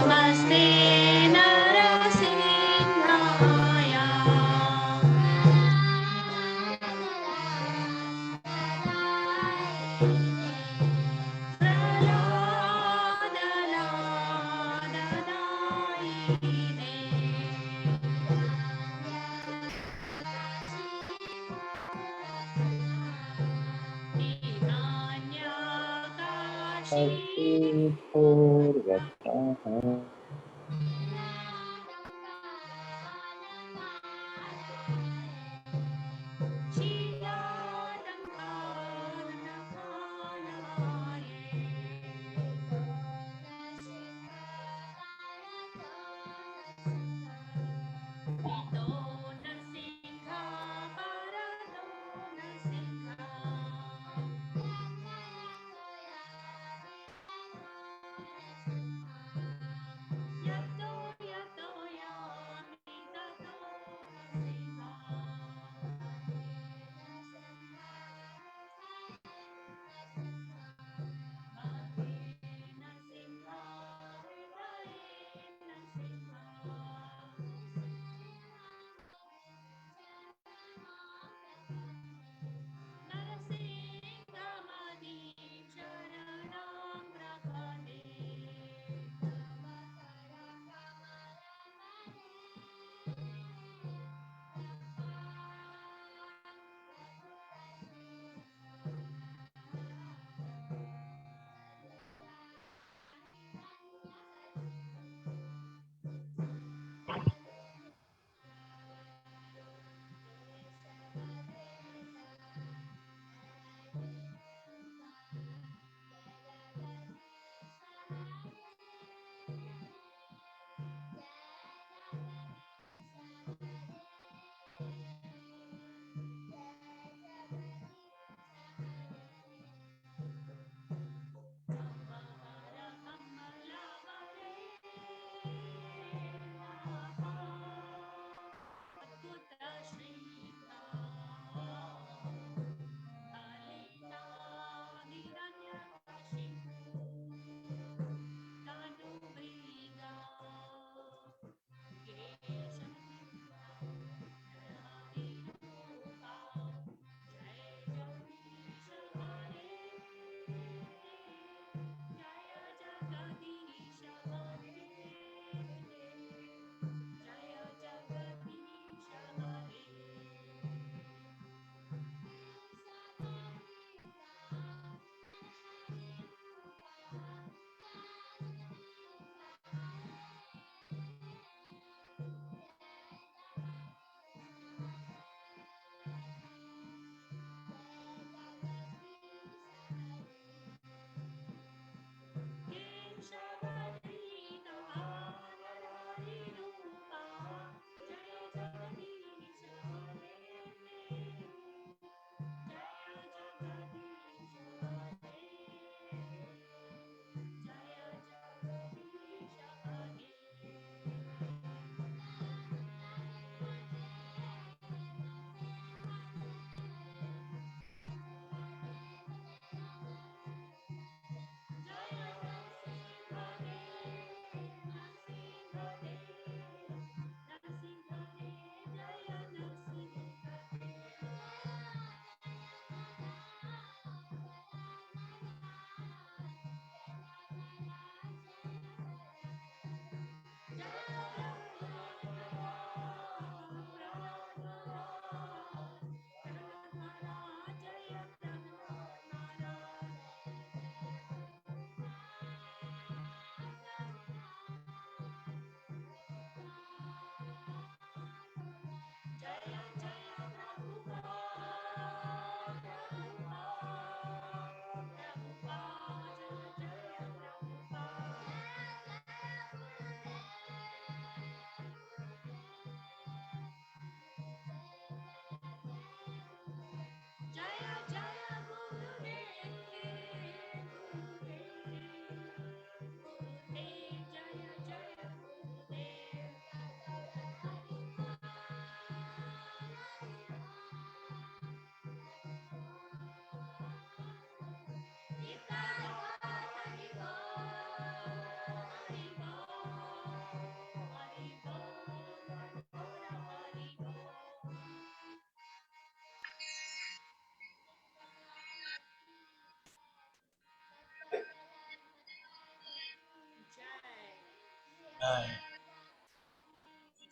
Namaste Narasimhaya. भक्तिपूर्वकः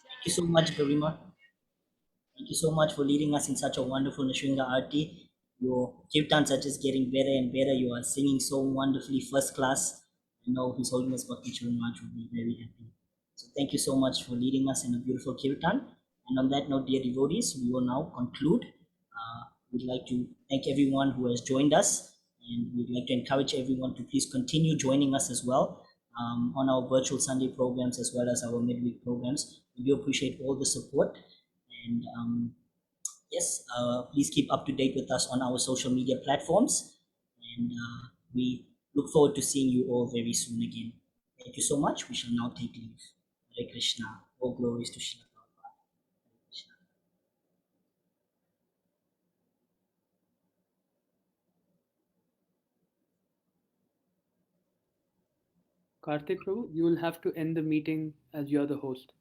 Thank you so much, Garima. Thank you so much for leading us in such a wonderful Nishringa Aarti. Your kirtans are just getting better and better. You are singing so wonderfully, first class. I know His Holiness Bhakti Charanraj will be very happy. So thank you so much for leading us in a beautiful kirtan. And on that note, dear devotees, we will now conclude. We'd like to thank everyone who has joined us, and we'd like to encourage everyone to please continue joining us as well on our virtual Sunday programs as well as our midweek programs. We do appreciate all the support, and yes, please keep up to date with us on our social media platforms, and we look forward to seeing you all very soon again. Thank you so much. We shall now take leave. Hare Krishna. All glories to Srila Prabhupada. Hare Krishna. Karthik Prabhu, you will have to end the meeting as you're the host.